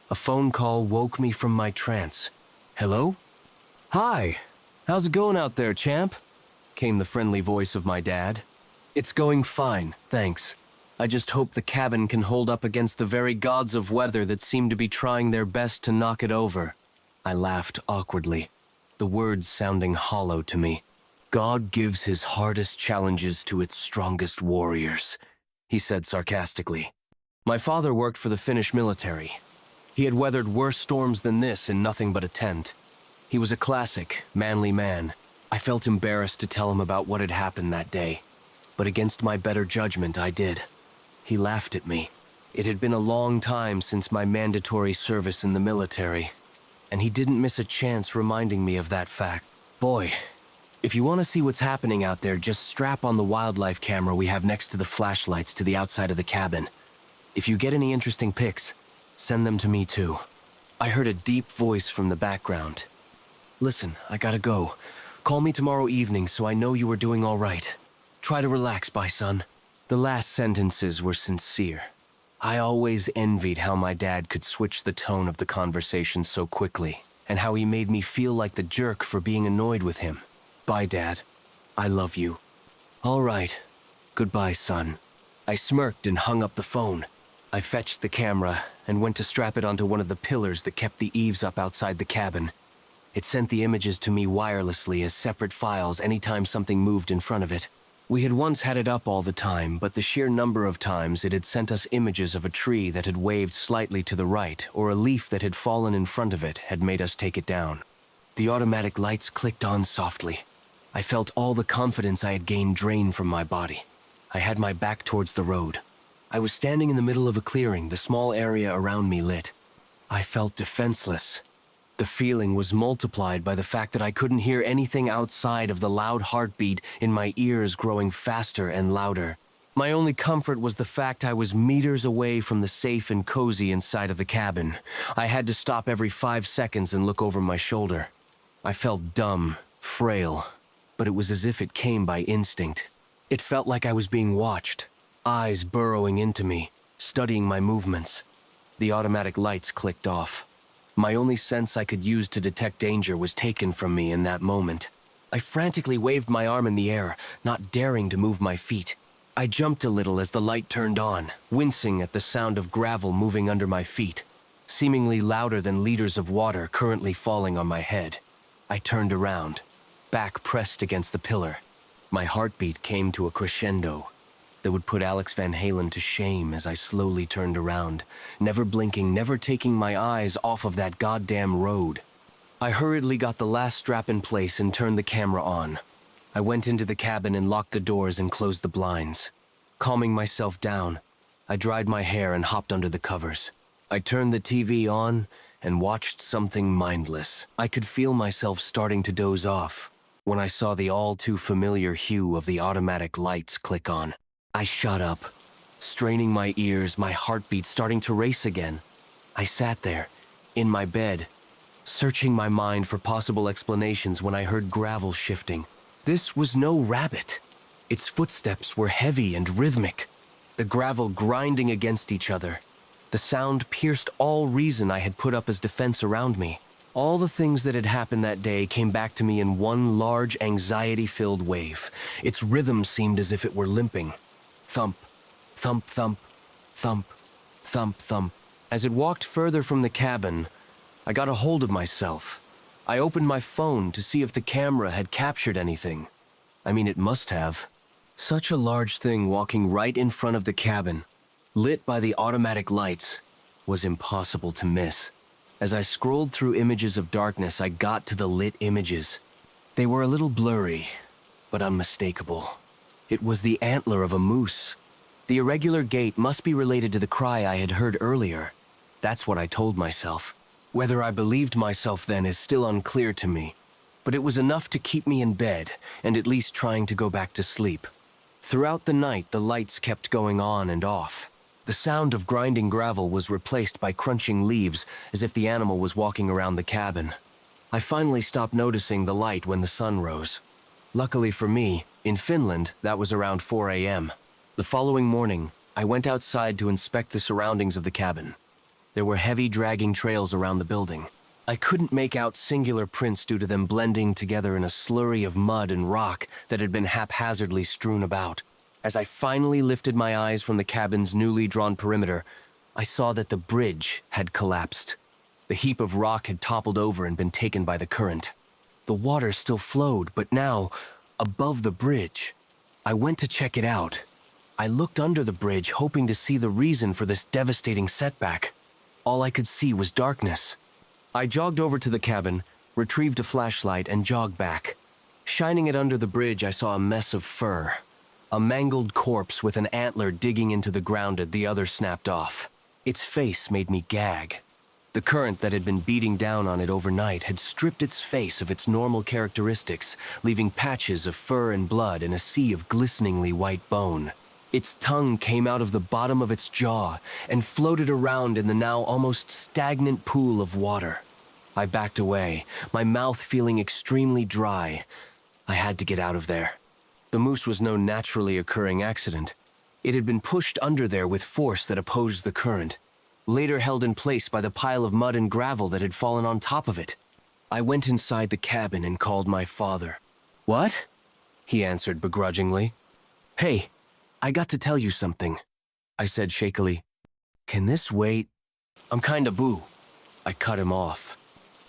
A phone call woke me from my trance. Hello? Hi, how's it going out there, champ? Came the friendly voice of my dad. It's going fine, thanks. I just hope the cabin can hold up against the very gods of weather that seem to be trying their best to knock it over. I laughed awkwardly, the words sounding hollow to me. God gives his hardest challenges to its strongest warriors, he said sarcastically. My father worked for the Finnish military. He had weathered worse storms than this in nothing but a tent. He was a classic, manly man. I felt embarrassed to tell him about what had happened that day, but against my better judgment, I did. He laughed at me. It had been a long time since my mandatory service in the military, and he didn't miss a chance reminding me of that fact. Boy, If you want to see what's happening out there, just strap on the wildlife camera we have next to the flashlights to the outside of the cabin. If you get any interesting pics, send them to me too. I heard a deep voice from the background. Listen, I gotta go. Call me tomorrow evening so I know you are doing all right. Try to relax, bye, son. The last sentences were sincere. I always envied how my dad could switch the tone of the conversation so quickly, and how he made me feel like the jerk for being annoyed with him. Bye, Dad. I love you. All right. Goodbye, son. I smirked and hung up the phone. I fetched the camera and went to strap it onto one of the pillars that kept the eaves up outside the cabin. It sent the images to me wirelessly as separate files anytime something moved in front of it. We had once had it up all the time, but the sheer number of times it had sent us images of a tree that had waved slightly to the right or a leaf that had fallen in front of it had made us take it down. The automatic lights clicked on softly. I felt all the confidence I had gained drain from my body. I had my back towards the road. I was standing in the middle of a clearing, the small area around me lit. I felt defenseless. The feeling was multiplied by the fact that I couldn't hear anything outside of the loud heartbeat in my ears growing faster and louder. My only comfort was the fact I was meters away from the safe and cozy inside of the cabin. I had to stop every 5 seconds and look over my shoulder. I felt dumb, frail, but it was as if it came by instinct. It felt like I was being watched, eyes burrowing into me, studying my movements. The automatic lights clicked off. My only sense I could use to detect danger was taken from me in that moment. I frantically waved my arm in the air, not daring to move my feet. I jumped a little as the light turned on, wincing at the sound of gravel moving under my feet, seemingly louder than liters of water currently falling on my head. I turned around, back pressed against the pillar. My heartbeat came to a crescendo that would put Alex Van Halen to shame as I slowly turned around, never blinking, never taking my eyes off of that goddamn road. I hurriedly got the last strap in place and turned the camera on. I went into the cabin and locked the doors and closed the blinds. Calming myself down, I dried my hair and hopped under the covers. I turned the TV on and watched something mindless. I could feel myself starting to doze off when I saw the all-too-familiar hue of the automatic lights click on. I shut up, straining my ears, my heartbeat starting to race again. I sat there, in my bed, searching my mind for possible explanations when I heard gravel shifting. This was no rabbit. Its footsteps were heavy and rhythmic, the gravel grinding against each other. The sound pierced all reason I had put up as defense around me. All the things that had happened that day came back to me in one large anxiety-filled wave. Its rhythm seemed as if it were limping. Thump, thump, thump, thump, thump, thump. As it walked further from the cabin, I got a hold of myself. I opened my phone to see if the camera had captured anything. I mean, it must have. Such a large thing walking right in front of the cabin, lit by the automatic lights, was impossible to miss. As I scrolled through images of darkness, I got to the lit images. They were a little blurry, but unmistakable. It was the antler of a moose. The irregular gait must be related to the cry I had heard earlier. That's what I told myself. Whether I believed myself then is still unclear to me, but it was enough to keep me in bed and at least trying to go back to sleep. Throughout the night, the lights kept going on and off. The sound of grinding gravel was replaced by crunching leaves as if the animal was walking around the cabin. I finally stopped noticing the light when the sun rose. Luckily for me, in Finland, that was around 4 a.m. The following morning, I went outside to inspect the surroundings of the cabin. There were heavy dragging trails around the building. I couldn't make out singular prints due to them blending together in a slurry of mud and rock that had been haphazardly strewn about. As I finally lifted my eyes from the cabin's newly drawn perimeter, I saw that the bridge had collapsed. The heap of rock had toppled over and been taken by the current. The water still flowed, but now, above the bridge. I went to check it out. I looked under the bridge, hoping to see the reason for this devastating setback. All I could see was darkness. I jogged over to the cabin, retrieved a flashlight, and jogged back. Shining it under the bridge, I saw a mess of fur. A mangled corpse with an antler digging into the ground at the other snapped off. Its face made me gag. The current that had been beating down on it overnight had stripped its face of its normal characteristics, leaving patches of fur and blood and a sea of glisteningly white bone. Its tongue came out of the bottom of its jaw and floated around in the now almost stagnant pool of water. I backed away, my mouth feeling extremely dry. I had to get out of there. The moose was no naturally occurring accident. It had been pushed under there with force that opposed the current, later held in place by the pile of mud and gravel that had fallen on top of it. I went inside the cabin and called my father. "What?" he answered begrudgingly. "Hey, I got to tell you something," I said shakily. "Can this wait? I'm kinda boo." I cut him off.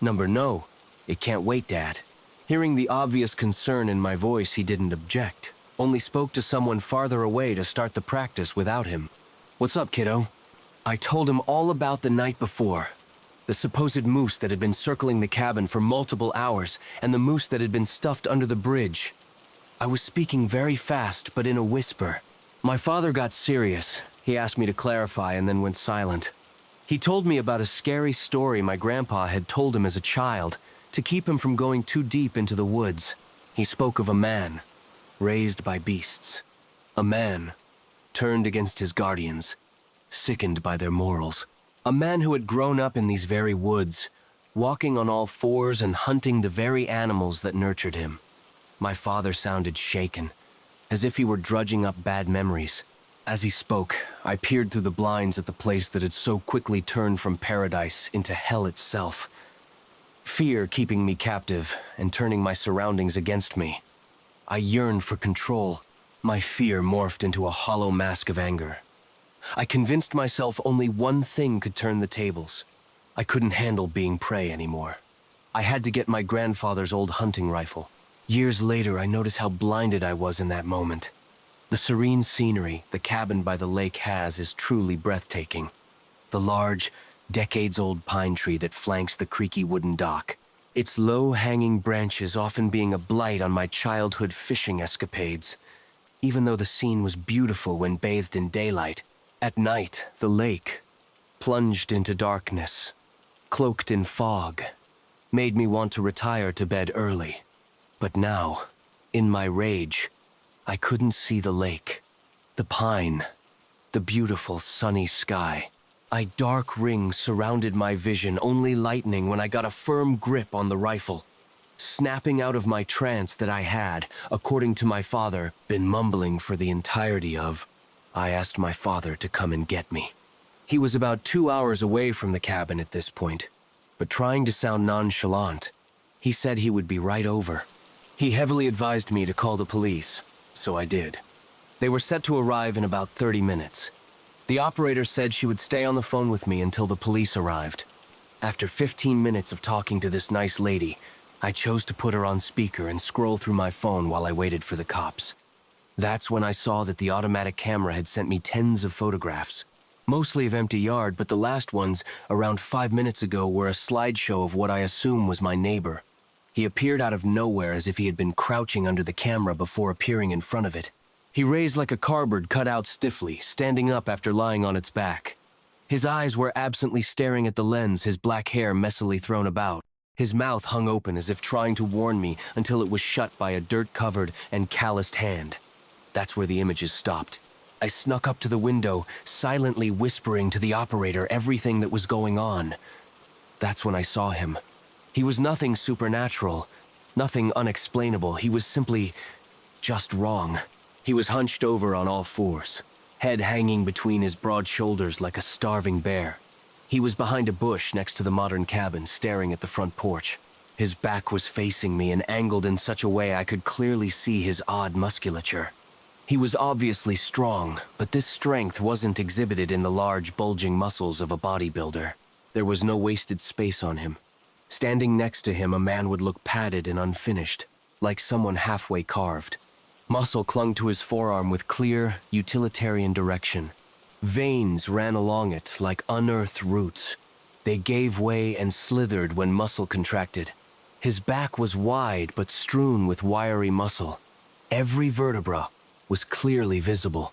No, it can't wait, Dad." Hearing the obvious concern in my voice, he didn't object, only spoke to someone farther away to start the practice without him. "What's up, kiddo?" I told him all about the night before, the supposed moose that had been circling the cabin for multiple hours, and the moose that had been stuffed under the bridge. I was speaking very fast, but in a whisper. My father got serious. He asked me to clarify and then went silent. He told me about a scary story my grandpa had told him as a child, to keep him from going too deep into the woods. He spoke of a man, raised by beasts. A man, turned against his guardians, sickened by their morals. A man who had grown up in these very woods, walking on all fours and hunting the very animals that nurtured him. My father sounded shaken, as if he were drudging up bad memories. As he spoke, I peered through the blinds at the place that had so quickly turned from paradise into hell itself. Fear keeping me captive and turning my surroundings against me. I yearned for control. My fear morphed into a hollow mask of anger. I convinced myself only one thing could turn the tables. I couldn't handle being prey anymore. I had to get my grandfather's old hunting rifle. Years later, I noticed how blinded I was in that moment. The serene scenery the cabin by the lake has is truly breathtaking. The large, decades-old pine tree that flanks the creaky wooden dock, its low-hanging branches often being a blight on my childhood fishing escapades. Even though the scene was beautiful when bathed in daylight, at night, the lake, plunged into darkness, cloaked in fog, made me want to retire to bed early. But now, in my rage, I couldn't see the lake, the pine, the beautiful sunny sky. A dark ring surrounded my vision, only lightening when I got a firm grip on the rifle. Snapping out of my trance that I had, according to my father, been mumbling for the entirety of, I asked my father to come and get me. He was about 2 hours away from the cabin at this point, but trying to sound nonchalant, he said he would be right over. He heavily advised me to call the police, so I did. They were set to arrive in about 30 minutes. The operator said she would stay on the phone with me until the police arrived. After 15 minutes of talking to this nice lady, I chose to put her on speaker and scroll through my phone while I waited for the cops. That's when I saw that the automatic camera had sent me tens of photographs, mostly of empty yard, but the last ones, around 5 minutes ago, were a slideshow of what I assume was my neighbor. He appeared out of nowhere as if he had been crouching under the camera before appearing in front of it. He raised like a cardboard cut out stiffly, standing up after lying on its back. His eyes were absently staring at the lens, his black hair messily thrown about. His mouth hung open as if trying to warn me until it was shut by a dirt-covered and calloused hand. That's where the images stopped. I snuck up to the window, silently whispering to the operator everything that was going on. That's when I saw him. He was nothing supernatural, nothing unexplainable. He was simply just wrong. He was hunched over on all fours, head hanging between his broad shoulders like a starving bear. He was behind a bush next to the modern cabin, staring at the front porch. His back was facing me and angled in such a way I could clearly see his odd musculature. He was obviously strong, but this strength wasn't exhibited in the large, bulging muscles of a bodybuilder. There was no wasted space on him. Standing next to him, a man would look padded and unfinished, like someone halfway carved. Muscle clung to his forearm with clear, utilitarian direction. Veins ran along it like unearthed roots. They gave way and slithered when muscle contracted. His back was wide but strewn with wiry muscle. Every vertebra was clearly visible.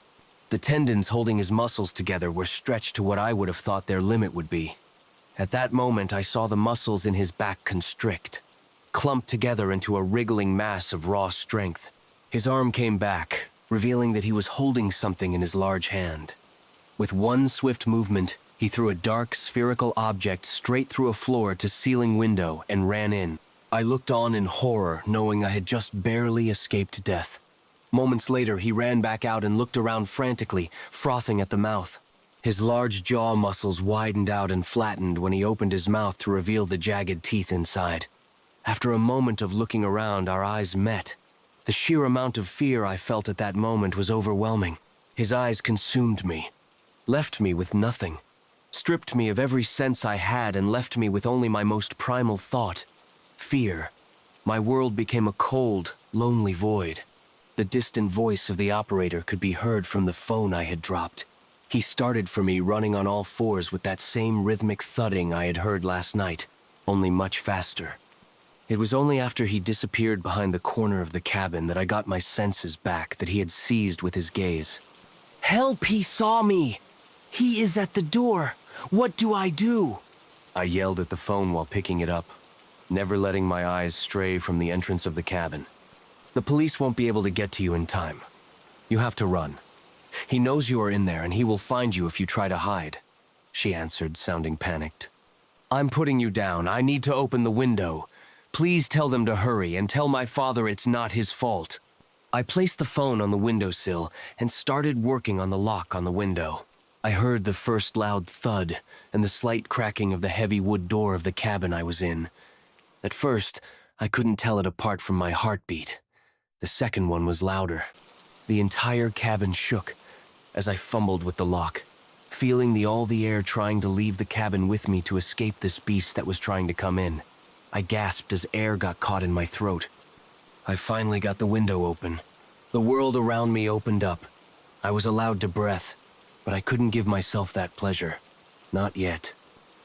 The tendons holding his muscles together were stretched to what I would have thought their limit would be. At that moment, I saw the muscles in his back constrict, clumped together into a wriggling mass of raw strength. His arm came back, revealing that he was holding something in his large hand. With one swift movement, he threw a dark, spherical object straight through a floor-to-ceiling window and ran in. I looked on in horror, knowing I had just barely escaped death. Moments later, he ran back out and looked around frantically, frothing at the mouth. His large jaw muscles widened out and flattened when he opened his mouth to reveal the jagged teeth inside. After a moment of looking around, our eyes met. The sheer amount of fear I felt at that moment was overwhelming. His eyes consumed me, left me with nothing, stripped me of every sense I had and left me with only my most primal thought, fear. My world became a cold, lonely void. The distant voice of the operator could be heard from the phone I had dropped. He started for me running on all fours with that same rhythmic thudding I had heard last night, only much faster. It was only after he disappeared behind the corner of the cabin that I got my senses back that he had seized with his gaze. "Help, he saw me! He is at the door! What do I do?" I yelled at the phone while picking it up, never letting my eyes stray from the entrance of the cabin. "The police won't be able to get to you in time. You have to run. He knows you are in there and he will find you if you try to hide," she answered, sounding panicked. "I'm putting you down. I need to open the window. Please tell them to hurry and tell my father it's not his fault." I placed the phone on the windowsill and started working on the lock on the window. I heard the first loud thud and the slight cracking of the heavy wood door of the cabin I was in. At first, I couldn't tell it apart from my heartbeat. The second one was louder. The entire cabin shook as I fumbled with the lock, feeling all the air trying to leave the cabin with me to escape this beast that was trying to come in. I gasped as air got caught in my throat. I finally got the window open. The world around me opened up. I was allowed to breath, but I couldn't give myself that pleasure. Not yet.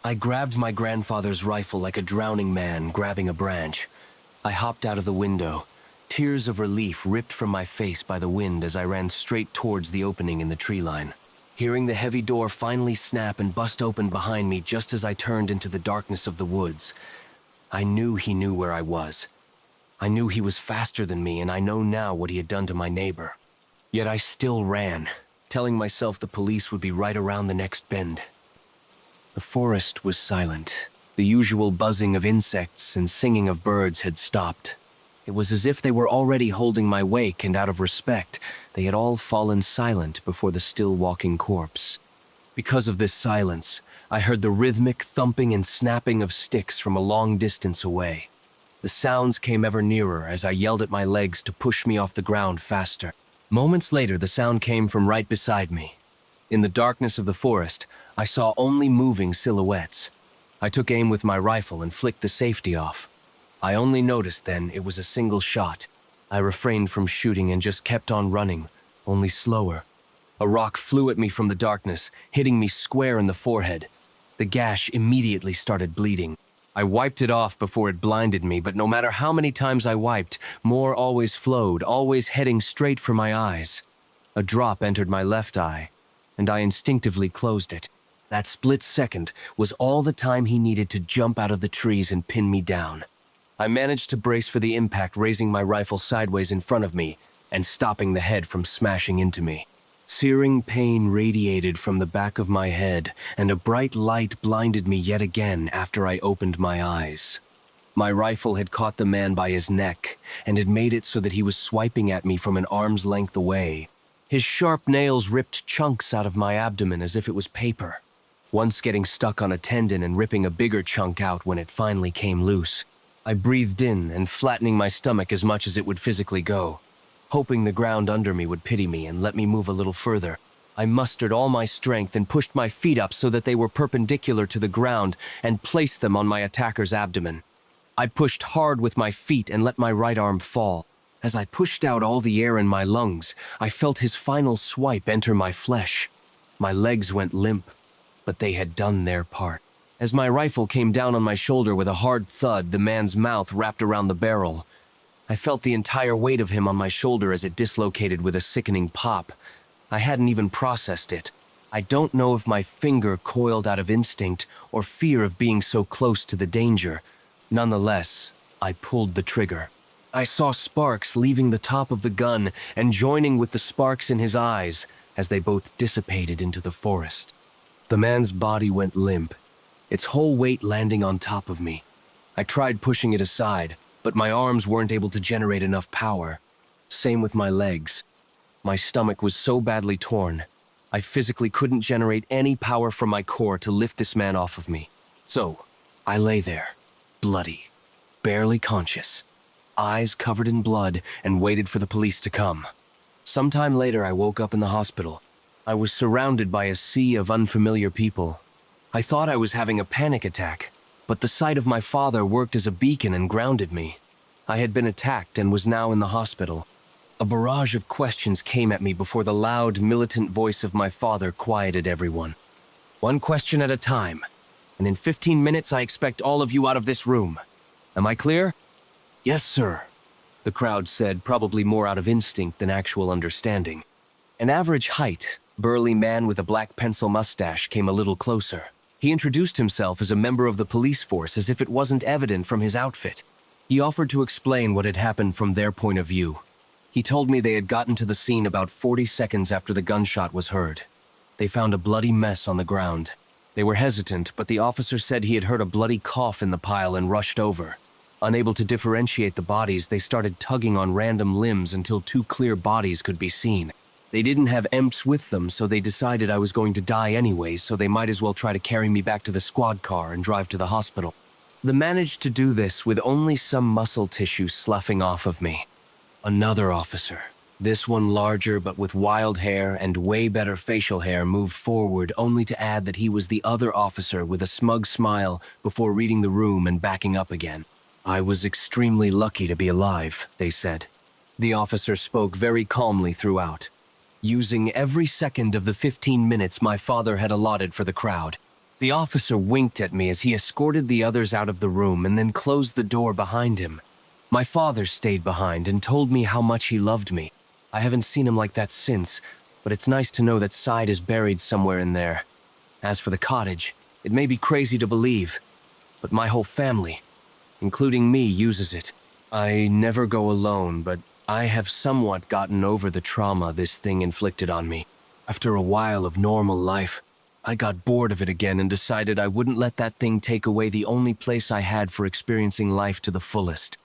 I grabbed my grandfather's rifle like a drowning man grabbing a branch. I hopped out of the window, tears of relief ripped from my face by the wind as I ran straight towards the opening in the tree line. Hearing the heavy door finally snap and bust open behind me just as I turned into the darkness of the woods, I knew he knew where I was. I knew he was faster than me, and I know now what he had done to my neighbor. Yet I still ran, telling myself the police would be right around the next bend. The forest was silent. The usual buzzing of insects and singing of birds had stopped. It was as if they were already holding my wake, and out of respect, they had all fallen silent before the still walking corpse. Because of this silence, I heard the rhythmic thumping and snapping of sticks from a long distance away. The sounds came ever nearer as I yelled at my legs to push me off the ground faster. Moments later, the sound came from right beside me. In the darkness of the forest, I saw only moving silhouettes. I took aim with my rifle and flicked the safety off. I only noticed then it was a single shot. I refrained from shooting and just kept on running, only slower. A rock flew at me from the darkness, hitting me square in the forehead. The gash immediately started bleeding. I wiped it off before it blinded me, but no matter how many times I wiped, more always flowed, always heading straight for my eyes. A drop entered my left eye, and I instinctively closed it. That split second was all the time he needed to jump out of the trees and pin me down. I managed to brace for the impact, raising my rifle sideways in front of me and stopping the head from smashing into me. Searing pain radiated from the back of my head, and a bright light blinded me yet again after I opened my eyes. My rifle had caught the man by his neck and had made it so that he was swiping at me from an arm's length away. His sharp nails ripped chunks out of my abdomen as if it was paper, once getting stuck on a tendon and ripping a bigger chunk out when it finally came loose. I breathed in and flattening my stomach as much as it would physically go, hoping the ground under me would pity me and let me move a little further. I mustered all my strength and pushed my feet up so that they were perpendicular to the ground and placed them on my attacker's abdomen. I pushed hard with my feet and let my right arm fall. As I pushed out all the air in my lungs, I felt his final swipe enter my flesh. My legs went limp, but they had done their part. As my rifle came down on my shoulder with a hard thud, the man's mouth wrapped around the barrel. I felt the entire weight of him on my shoulder as it dislocated with a sickening pop. I hadn't even processed it. I don't know if my finger coiled out of instinct or fear of being so close to the danger. Nonetheless, I pulled the trigger. I saw sparks leaving the top of the gun and joining with the sparks in his eyes as they both dissipated into the forest. The man's body went limp, its whole weight landing on top of me. I tried pushing it aside, but my arms weren't able to generate enough power. Same with my legs. My stomach was so badly torn, I physically couldn't generate any power from my core to lift this man off of me. So, I lay there, bloody, barely conscious, eyes covered in blood, and waited for the police to come. Sometime later, I woke up in the hospital. I was surrounded by a sea of unfamiliar people. I thought I was having a panic attack, but the sight of my father worked as a beacon and grounded me. I had been attacked and was now in the hospital. A barrage of questions came at me before the loud, militant voice of my father quieted everyone. One question at a time, and in 15 minutes I expect all of you out of this room. Am I clear? Yes, sir, the crowd said, probably more out of instinct than actual understanding. An average height, burly man with a black pencil mustache came a little closer. He introduced himself as a member of the police force as if it wasn't evident from his outfit. He offered to explain what had happened from their point of view. He told me they had gotten to the scene about 40 seconds after the gunshot was heard. They found a bloody mess on the ground. They were hesitant, but the officer said he had heard a bloody cough in the pile and rushed over. Unable to differentiate the bodies, they started tugging on random limbs until 2 clear bodies could be seen. They didn't have EMPs with them, so they decided I was going to die anyway, so they might as well try to carry me back to the squad car and drive to the hospital. They managed to do this with only some muscle tissue sloughing off of me. Another officer, this one larger but with wild hair and way better facial hair, moved forward only to add that he was the other officer with a smug smile before reading the room and backing up again. I was extremely lucky to be alive, they said. The officer spoke very calmly throughout, using every second of the 15 minutes my father had allotted for the crowd. The officer winked at me as he escorted the others out of the room and then closed the door behind him. My father stayed behind and told me how much he loved me. I haven't seen him like that since, but it's nice to know that Side is buried somewhere in there. As for the cottage, it may be crazy to believe, but my whole family, including me, uses it. I never go alone, but I have somewhat gotten over the trauma this thing inflicted on me. After a while of normal life, I got bored of it again and decided I wouldn't let that thing take away the only place I had for experiencing life to the fullest.